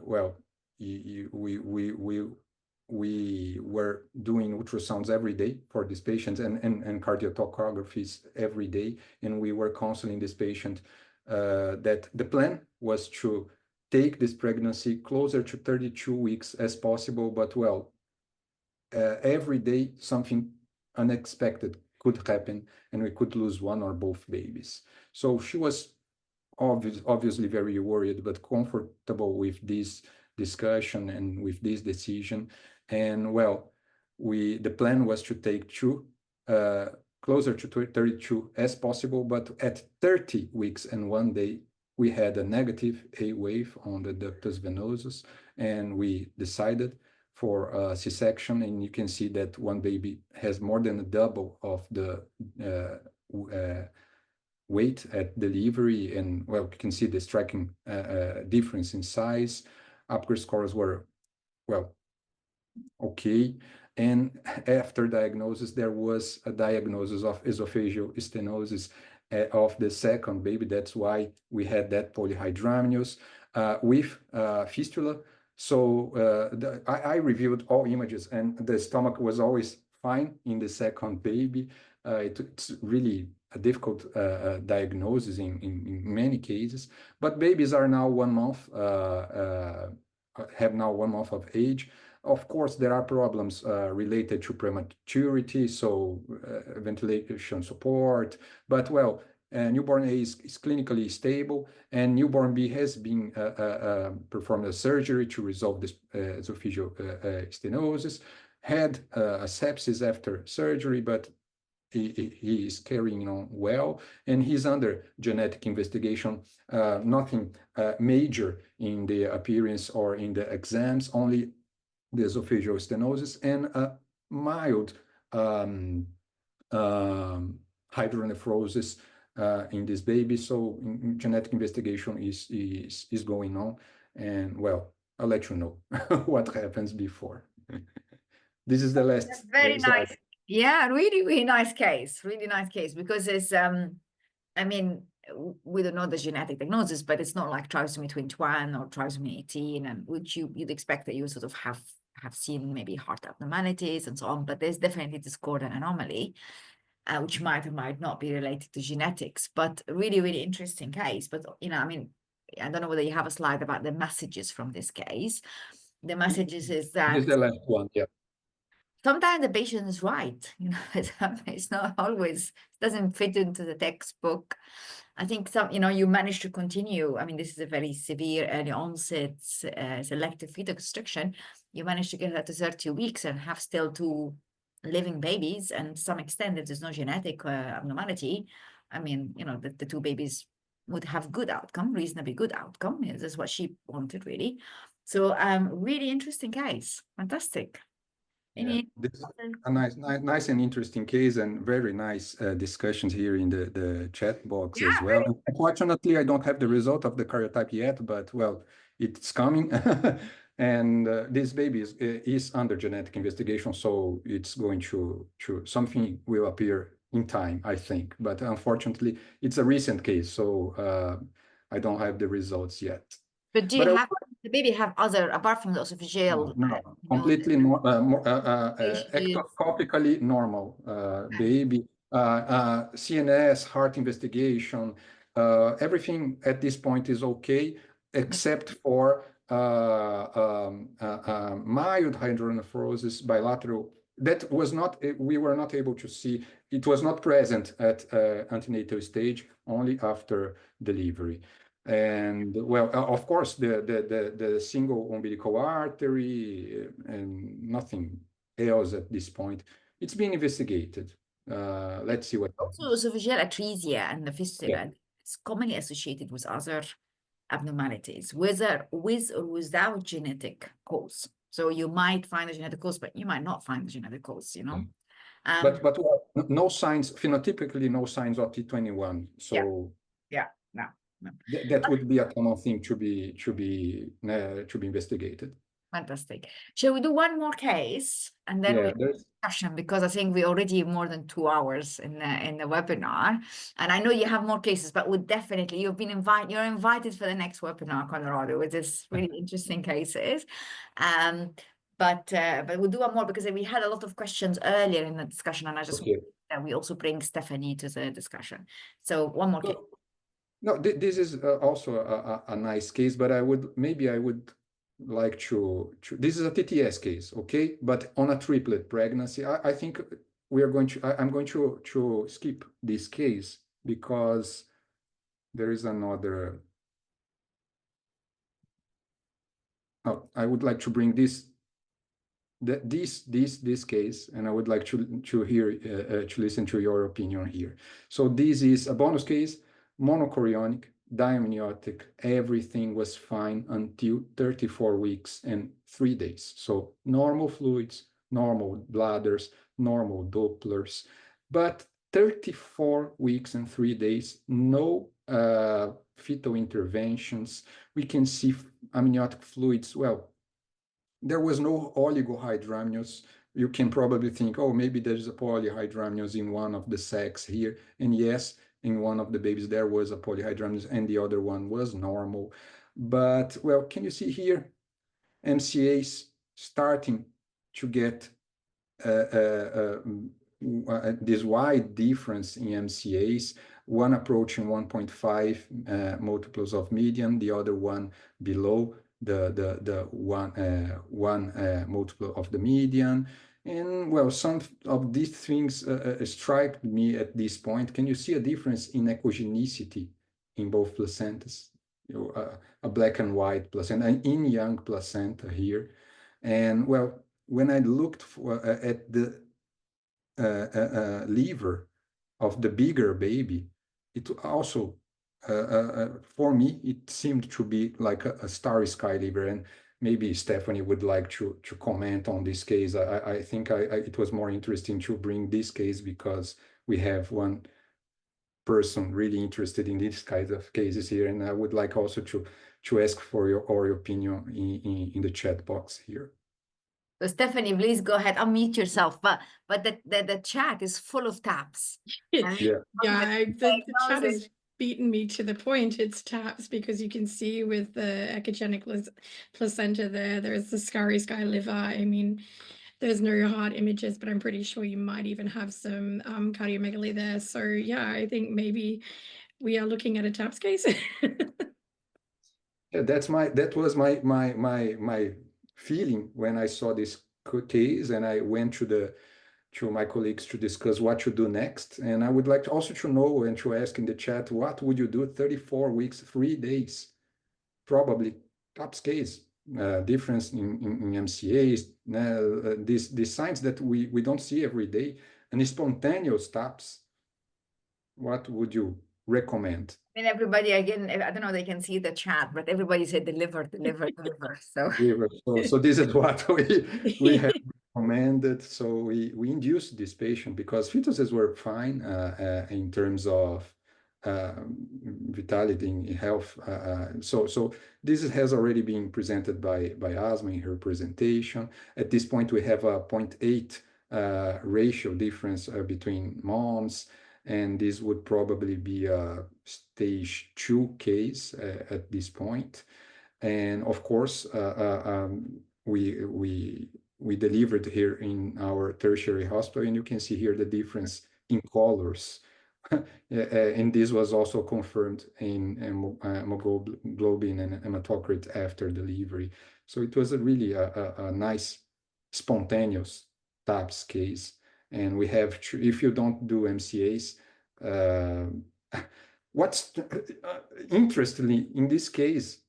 well, we were doing ultrasounds every day for this patient and cardiotocographies every day. And we were counseling this patient that the plan was to take this pregnancy closer to 32 weeks as possible, but well, every day something unexpected could happen and we could lose one or both babies. So she was obviously very worried, but comfortable with this discussion and with this decision. And well, the plan was to take two, closer to 32 as possible, but at 30 weeks and 1 day, we had a negative A wave on the ductus venosus, and we decided for a C-section. And you can see that one baby has more than a double of the weight at delivery, and well, you can see the striking difference in size. Upper scores were, well, okay. And after diagnosis, there was a diagnosis of esophageal stenosis of the second baby. That's why we had that polyhydramnios with fistula. So I reviewed all images, and the stomach was always fine in the second baby. It's really a difficult diagnosis in many cases, but babies are now 1 month, have now 1 month of age. Of course, there are problems related to prematurity, so ventilation support, but well, newborn A is clinically stable, and newborn B has been performed a surgery to resolve this esophageal stenosis, had a sepsis after surgery, but he is carrying on well, and he's under genetic investigation. Nothing major in the appearance or in the exams, only the esophageal stenosis and a mild hydronephrosis in this baby. So genetic investigation is going on, and well, I'll let you know what happens before. This is the last. That's very nice. Yeah, really nice case. Really nice case, because it's I mean, we don't know the genetic diagnosis, but it's not like trisomy 21 or trisomy 18, and which you'd expect that you sort of have seen maybe heart abnormalities and so on. But there's definitely this Gordon anomaly, which might or might not be related to genetics. But really interesting case. But you know, I mean, I don't know whether you have a slide about the messages from this case. The messages is that This is the last one. Yeah. sometimes the patient is right, you know, it's not always, it doesn't fit into the textbook. I think you managed to continue. I mean, this is a very severe early onset selective fetal constriction. You managed to get her to 30 weeks and have still 2 living babies, and to some extent, if there's no genetic abnormality, I mean, you know, the 2 babies would have good outcome, reasonably good outcome. This is what she wanted, really. So really interesting case. Fantastic. Yeah, Any this is other a nice and interesting case, and very nice discussions here in the chat box as Yeah, well. very Unfortunately, I don't have the result of the karyotype yet, but well, it's coming. And this baby is under genetic investigation, so it's going to something will appear in time, I think. But unfortunately, it's a recent case, so I don't have the results yet. But do you But have the baby have other apart from the no, esophageal, no, the completely issues? ectoscopically normal baby. CNS, heart investigation, everything at this point is okay, except for mild hydronephrosis bilateral. That was not, we were not able to see, it was not present at antenatal stage, only after delivery. And well, of course, the single umbilical artery and nothing else at this point. It's being investigated. Let's see what Also, happens. esophageal atresia and the Yeah. fistula is commonly associated with other abnormalities, whether with or without genetic cause. So you might find a genetic cause, but you might not find a genetic cause, you know? But no signs, phenotypically, no signs of T21. Yeah, So yeah, no, no. that would be a common thing to be investigated. Fantastic. Shall we do one more case and then we Yeah, there's discussion, because I think we already more than 2 hours in the webinar, and I know you have more cases, but would definitely you're invited for the next webinar, Colorado, with this really interesting cases. But we'll do one more because we had a lot of questions earlier in the discussion, and I just okay. that we also bring Stephanie to the discussion. So one more case. No, this is also a nice case, but I would like to this is a TTS case, okay? But on a triplet pregnancy, I think we are going to I'm going to skip this case because there is another. Oh, I would like to bring this case, and I would like to hear to listen to your opinion here. So this is a bonus case, monochorionic, diamniotic. Everything was fine until 34 weeks and 3 days. So normal fluids, normal bladders, normal Dopplers, but 34 weeks and 3 days, no fetal interventions. We can see amniotic fluids. Well, there was no oligohydramnios. You can probably think, oh, maybe there's a polyhydramnios in one of the sacs here. And yes, in one of the babies, there was a polyhydramnios and the other one was normal. But, well, can you see here? MCAs starting to get this wide difference in MCAs, one approaching 1.5 multiples of median, the other one below the one multiple of the median. And well, some of these things strike me at this point. Can you see a difference in echogenicity in both placentas? A black and white placenta, an in young placenta here. And well, when I looked at the liver of the bigger baby, it also, for me, it seemed to be like a starry sky liver. And maybe Stephanie would like to comment on this case. I think it was more interesting to bring this case because we have one person really interested in these kinds of cases here. And I would like also to ask for your opinion in the chat box here. So Stephanie, please go ahead, unmute yourself. But the chat is full of tabs. And Yeah. The chat has beaten me to the point. It's taps because you can see with the echogenic placenta there's the starry sky liver. I mean, there's no hard images, but I'm pretty sure you might even have some cardiomegaly there. So yeah, I think maybe we are looking at a TAPS case. Yeah, that was my feeling when I saw this case, and I went to my colleagues to discuss what to do next. And I would like to also to know and to ask in the chat, what would you do 34 weeks, 3 days? Probably TAPS case, difference in MCAs, these signs that we don't see every day, and spontaneous TAPS. What would you recommend? I mean, everybody, again, I don't know, they can see the chat, but everybody said deliver, deliver, deliver. So So this is what we have recommended. So we induced this patient because fetuses were fine in terms of vitality in health. So this has already been presented by Asma in her presentation. At this point, we have a 0.8 ratio difference between moms, and this would probably be a stage 2 case at this point. And of course, we delivered here in our tertiary hospital, and you can see here the difference in colors. And this was also confirmed in hemoglobin and hematocrit after delivery. So it was really a nice spontaneous TAPS case. And we have, if you don't do MCAs, what's interestingly in this case,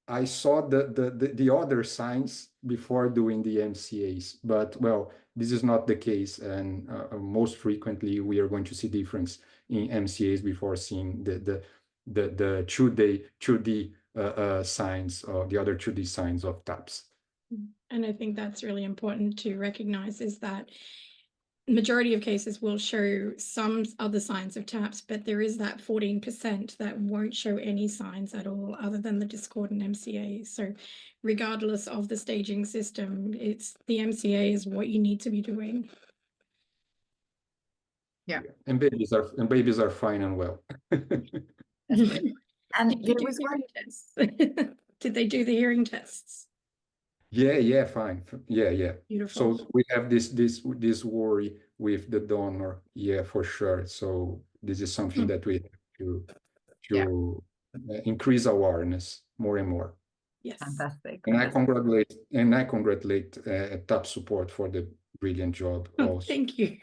I saw the other signs before doing the MCAs, but well, this is not the case. And most frequently, we are going to see difference in MCAs before seeing the 2D signs, or the other 2D signs of TAPS. And I think that's really important to recognize, is that majority of cases will show some other signs of TAPS, but there is that 14% that won't show any signs at all other than the discordant MCA. So regardless of the staging system, it's the MCA is what you need to be doing. Yeah. And babies are fine and well. And Did you there do was one. hearing tests? Did they do the hearing tests? Yeah, fine. Yeah. Beautiful. So we have this worry with the donor, yeah, for sure. So this is something that we have to increase awareness more and more. Yes. Fantastic. And I congratulate TAP support for the brilliant job also. Thank you.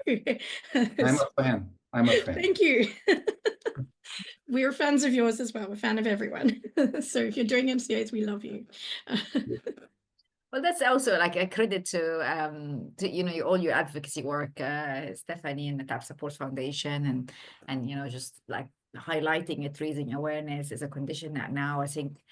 I'm a fan. Thank you. We're fans of yours as well. We're a fan of everyone. So if you're doing MCAs, we love you. Well, that's also like a credit to all your advocacy work, Stephanie, and the TAP Support Foundation, and just like highlighting it, raising awareness is a condition that now I think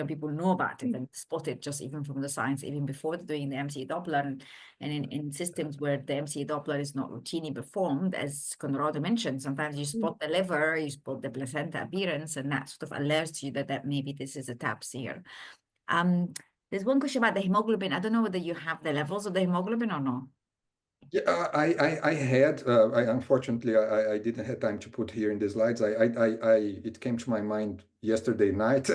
people know about it and spot it just even from the science, even before doing the MCA Doppler, and in systems where the MCA Doppler is not routinely performed, as Conrado mentioned, sometimes you spot the liver, you spot the placenta appearance, and that sort of alerts you that maybe this is a TAPS here. There's one question about the hemoglobin. I don't know whether you have the levels of the hemoglobin or not. Yeah, I had. Unfortunately, I didn't have time to put here in the slides. It came to my mind yesterday night,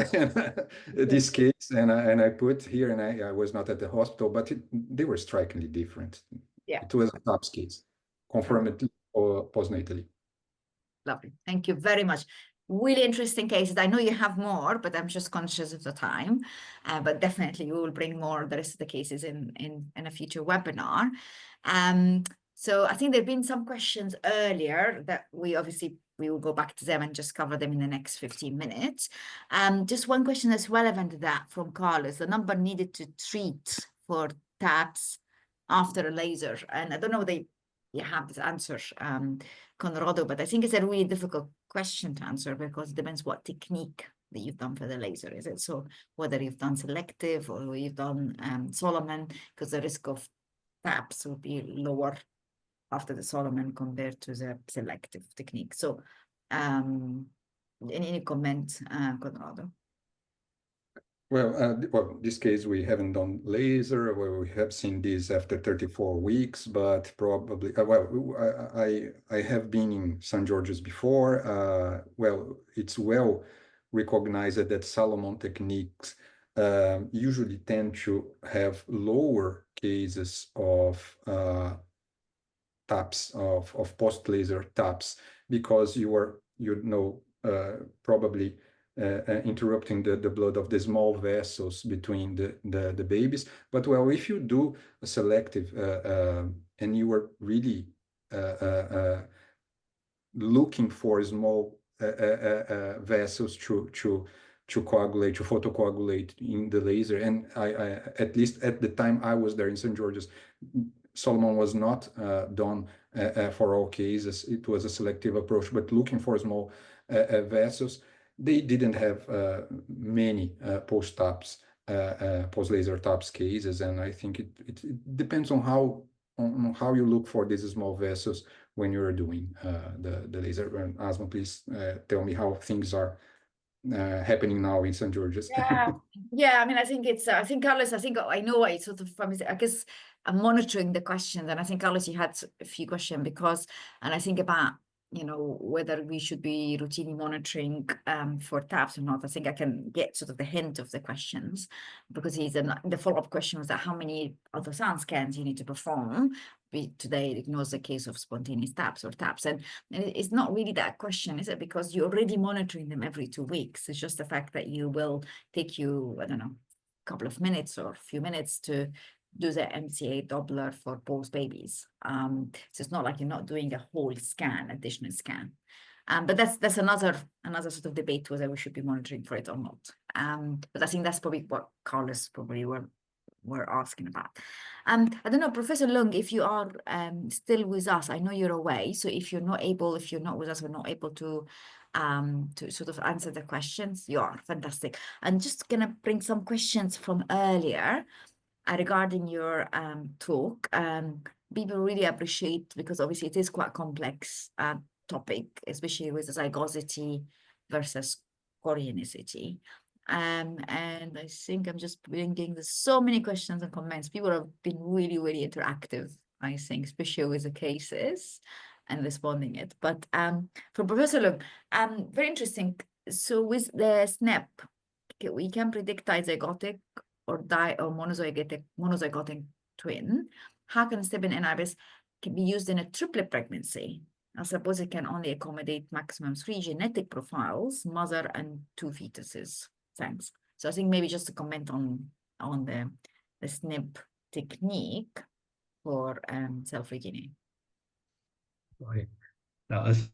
this case, and I put here, and I was not at the hospital, but they were strikingly different. Yeah. It was a TAPS case, confirmed or postnatally. Lovely. Thank you very much. Really interesting cases. I know you have more, but I'm just conscious of the time. But definitely we will bring more the rest of the cases in a future webinar. So I think there have been some questions earlier that we will go back to them and just cover them in the next 15 minutes. Just one question that's relevant to that from Carlos, the number needed to treat for TAPS after a laser. And I don't know whether you have this answer, Conrado, but I think it's a really difficult question to answer because it depends what technique that you've done for the laser. Is it so whether you've done selective or you've done Solomon, because the risk of TAPS would be lower after the Solomon compared to the selective technique. So any comment, Conrado? Well, this case, we haven't done laser. We have seen this after 34 weeks, but probably, I have been in St. George's before. Well, it's well recognized that Solomon techniques usually tend to have lower cases of TAPS, of post-laser TAPS, because you are, probably interrupting the blood of the small vessels between the babies. But well, if you do a selective and you are really looking for small vessels to coagulate, to photocoagulate in the laser, and I at least at the time I was there in St. George's, Solomon was not done for all cases. It was a selective approach, but looking for small vessels, they didn't have many post-TAPS, post-laser TAPS cases, and I think it depends on how on how you look for these small vessels when you're doing the laser. And Asma, please tell me how things are happening now in St. George's. Yeah, I mean, I think it's, I think, Carlos, I know what it's sort of from, I guess I'm monitoring the questions, and I think, Carlos, you had a few questions because, and I think about, whether we should be routinely monitoring for TAPS or not. I think I can get sort of the hint of the questions, because the follow-up question was that how many ultrasound scans you need to perform. Today it ignores the case of spontaneous TAPS or TAPS, and it's not really that question, is it? Because you're already monitoring them every 2 weeks. It's just the fact that you will take you, I don't know, a couple of minutes or a few minutes to do the MCA Doppler for both babies. So it's not like you're not doing a whole scan, additional scan. But that's another sort of debate whether we should be monitoring for it or not. But I think that's probably what Carlos probably were asking about. I don't know, Professor Lung, if you are still with us, I know you're away. So if you're not with us, we're not able to sort of answer the questions. You are fantastic. I'm just gonna bring some questions from earlier regarding your talk. People really appreciate, because obviously it is quite complex topic, especially with the zygosity versus chorionicity. And I think I'm just bringing so many questions and comments. People have been really, really interactive, I think, especially with the cases and responding it. But for Professor Lung, very interesting. So with the SNP, we can predict dizygotic or monozygotic twin. How can SNP and NIBS can be used in a triplet pregnancy? I suppose it can only accommodate maximum 3 genetic profiles, mother and 2 fetuses. Thanks. So I think maybe just to comment on the SNP technique for self-regening. Right. Now, as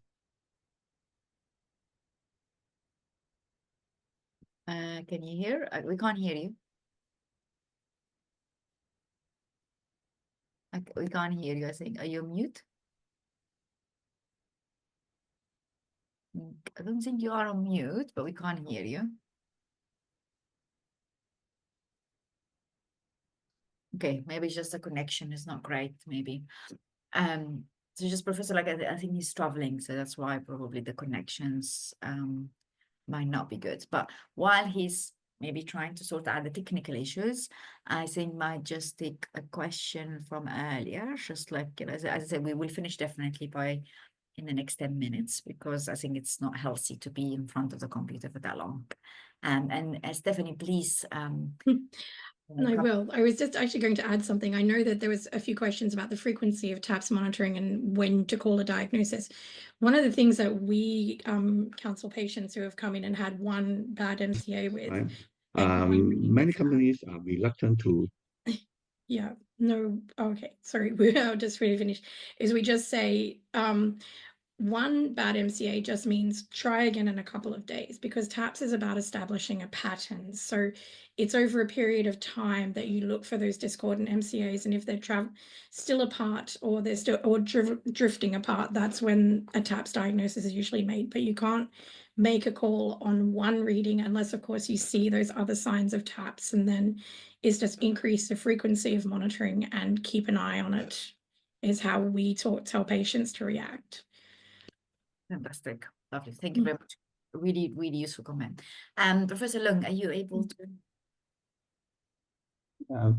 can you hear? We can't hear you. We can't hear you, I think. Are you on mute? I don't think you are on mute, but we can't hear you. Okay, maybe it's just the connection is not great, maybe. So just Professor, like I think he's traveling, so that's why probably the connections might not be good. But while he's maybe trying to sort out the technical issues, I think might just take a question from earlier, just like, as I said, we will finish definitely in the next 10 minutes, because I think it's not healthy to be in front of the computer for that long. And Stephanie, please. I will. I was just actually going to add something. I know that there was a few questions about the frequency of TAPS monitoring and when to call a diagnosis. One of the things that we counsel patients who have come in and had one bad MCA with. Right. Many companies are reluctant to. Yeah, no, okay, sorry, I'll just really finish. Is we just say, one bad MCA just means try again in a couple of days, because TAPS is about establishing a pattern. So it's over a period of time that you look for those discordant MCAs, and if they're still apart or they're still drifting apart, that's when a TAPS diagnosis is usually made. But you can't make a call on one reading unless, of course, you see those other signs of TAPS, and then is just increase the frequency of monitoring and keep an eye on it is how we tell patients to react. Fantastic. Lovely. Thank you very much. Really, really useful comment. Professor Lung, are you able to?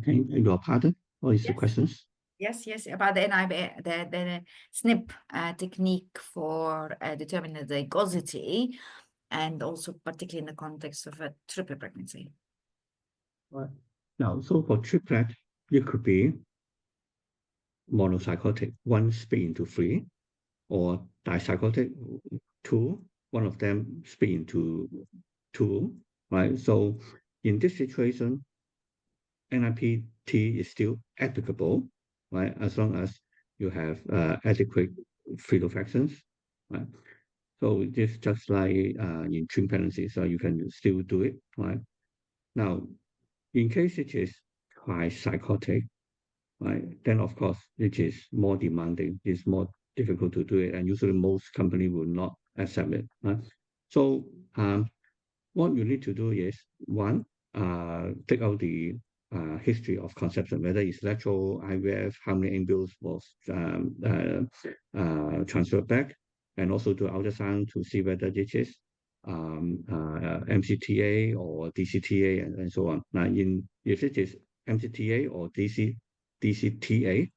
Can you your pardon? What is the Yes. questions? Yes, about the NIB, the SNP technique for determining the zygosity, and also particularly in the context of a triple pregnancy. Right. Now, so for triplet, it could be monozygotic, 1 split into 3, or dizygotic, 2, one of them split into 2, right? So in this situation, NIPT is still applicable, right? As long as you have adequate fetal fractions, right? So it's just like in twin pregnancy, so you can still do it, right? Now, in case it is trizygotic, right, then of course it is more demanding, it's more difficult to do it, and usually most companies will not accept it, right? So what you need to do is, one, take out the history of conception, whether it's lateral IVF, how many embryos was transferred back, and also do ultrasound to see whether it is MCTA or DCTA and so on. Now, if it is MCTA or DCTA,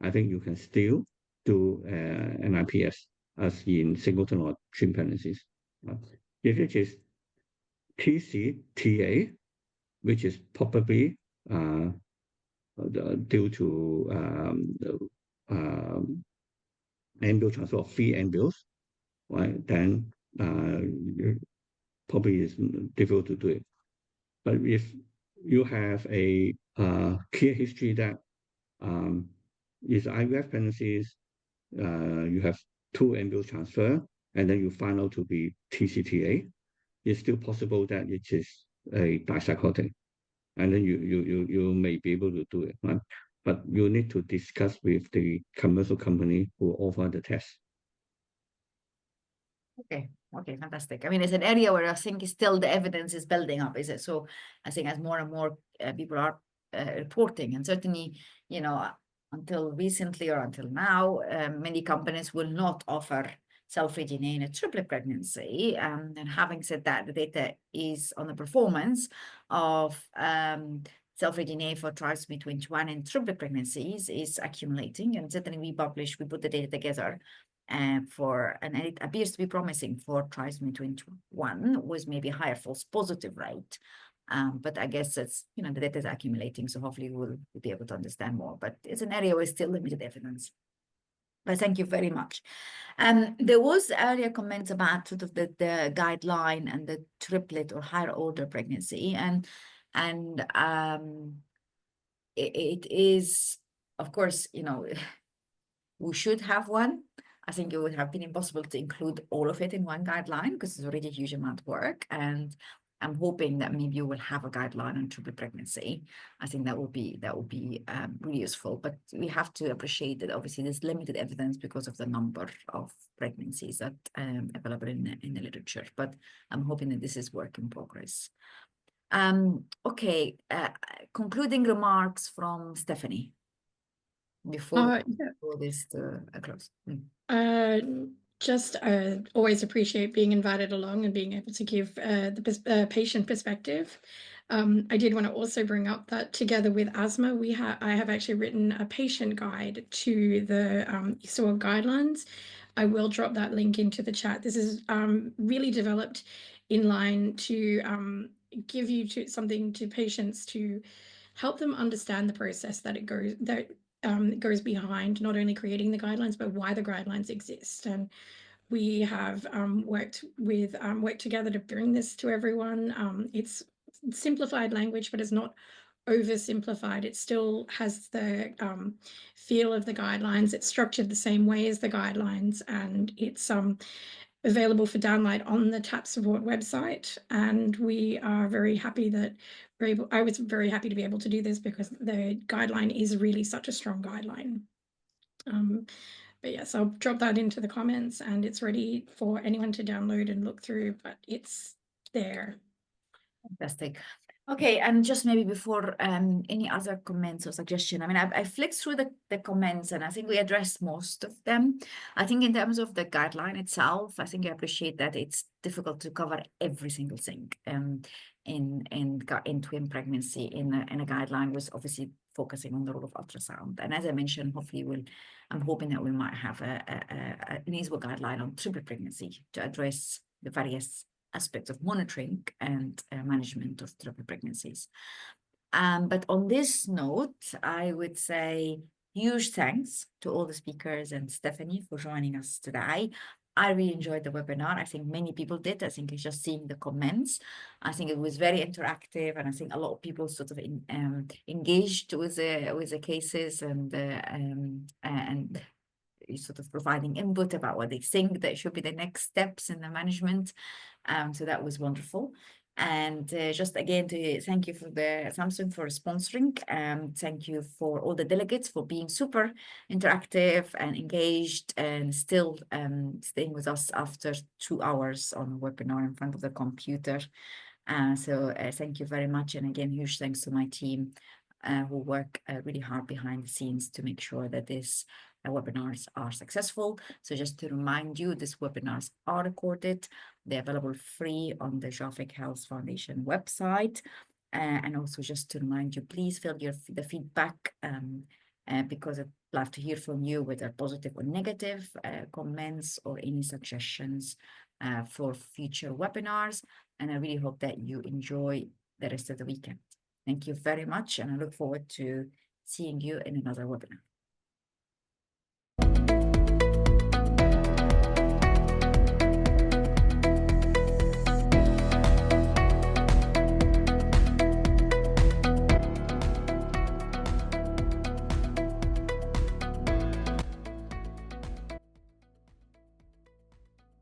I think you can still do an IPS as in singleton or twin pregnancies. If it is TCTA, which is probably due to embryo transfer of 3 embryos, right? Then probably is difficult to do it. But if you have a clear history that is IVF pregnancies, you have 2 embryos transfer, and then you find out to be TCTA, it's still possible that it is a dicyclotic, and then you may be able to do it, right? But you need to discuss with the commercial company who offer the test. Okay, fantastic. I mean, it's an area where I think still the evidence is building up, is it? So I think as more and more people are reporting, and certainly, you know, until recently or until now, many companies will not offer cell-free DNA in a triplet pregnancy. And having said that, the data is on the performance of cell-free DNA for trisomy 21 in triplet pregnancies is accumulating, and certainly we put the data together and it appears to be promising for trisomy 21 with maybe a higher false positive rate. But I guess it's, you know, the data is accumulating, so hopefully we'll be able to understand more. But it's an area with still limited evidence. But thank you very much. There was earlier comments about sort of the guideline and the triplet or higher order pregnancy, and it is, of course, you know, we should have one. I think it would have been impossible to include all of it in one guideline because it's already a huge amount of work. And I'm hoping that maybe you will have a guideline on triplet pregnancy. I think that would be really useful. But we have to appreciate that obviously there's limited evidence because of the number of pregnancies that available in the literature. But I'm hoping that this is work in progress. Okay, concluding remarks from Stephanie before this to a close. Just always appreciate being invited along and being able to give the patient perspective. I did want to also bring up that together with asthma, I have actually written a patient guide to the Isuog guidelines. I will drop that link into the chat. This is really developed in line to give you something to patients to help them understand the process that it goes behind not only creating the guidelines, but why the guidelines exist. And we have worked together to bring this to everyone. It's simplified language, but it's not oversimplified. It still has the feel of the guidelines. It's structured the same way as the guidelines, and it's available for download on the TAP support website. And we are very happy that I was very happy to be able to do this because the guideline is really such a strong guideline. But yes, I'll drop that into the comments and it's ready for anyone to download and look through, but it's there. Fantastic. Okay, and just maybe before any other comments or suggestion, I mean, I flicked through the comments and I think we addressed most of them. I think in terms of the guideline itself, I think I appreciate that it's difficult to cover every single thing in twin pregnancy in a guideline was obviously focusing on the role of ultrasound. And as I mentioned, hopefully I'm hoping that we might have an Isuog guideline on triplet pregnancy to address the various aspects of monitoring and management of triplet pregnancies. But on this note, I would say huge thanks to all the speakers and Stephanie for joining us today. I really enjoyed the webinar. I think many people did. I think it's just seeing the comments. I think it was very interactive, and I think a lot of people sort of engaged with the cases and sort of providing input about what they think that should be the next steps in the management. So that was wonderful. And just again to thank you for the Samsung for sponsoring. Thank you for all the delegates for being super interactive and engaged and still staying with us after 2 hours on a webinar in front of the computer. So thank you very much. And again, huge thanks to my team who work really hard behind the scenes to make sure that these webinars are successful. So just to remind you, these webinars are recorded. They're available free on the Gefoghealth Health Foundation website. And also just to remind you, please fill the feedback because I'd love to hear from you, whether positive or negative comments or any suggestions for future webinars. And I really hope that you enjoy the rest of the weekend. Thank you very much, and I look forward to seeing you in another webinar.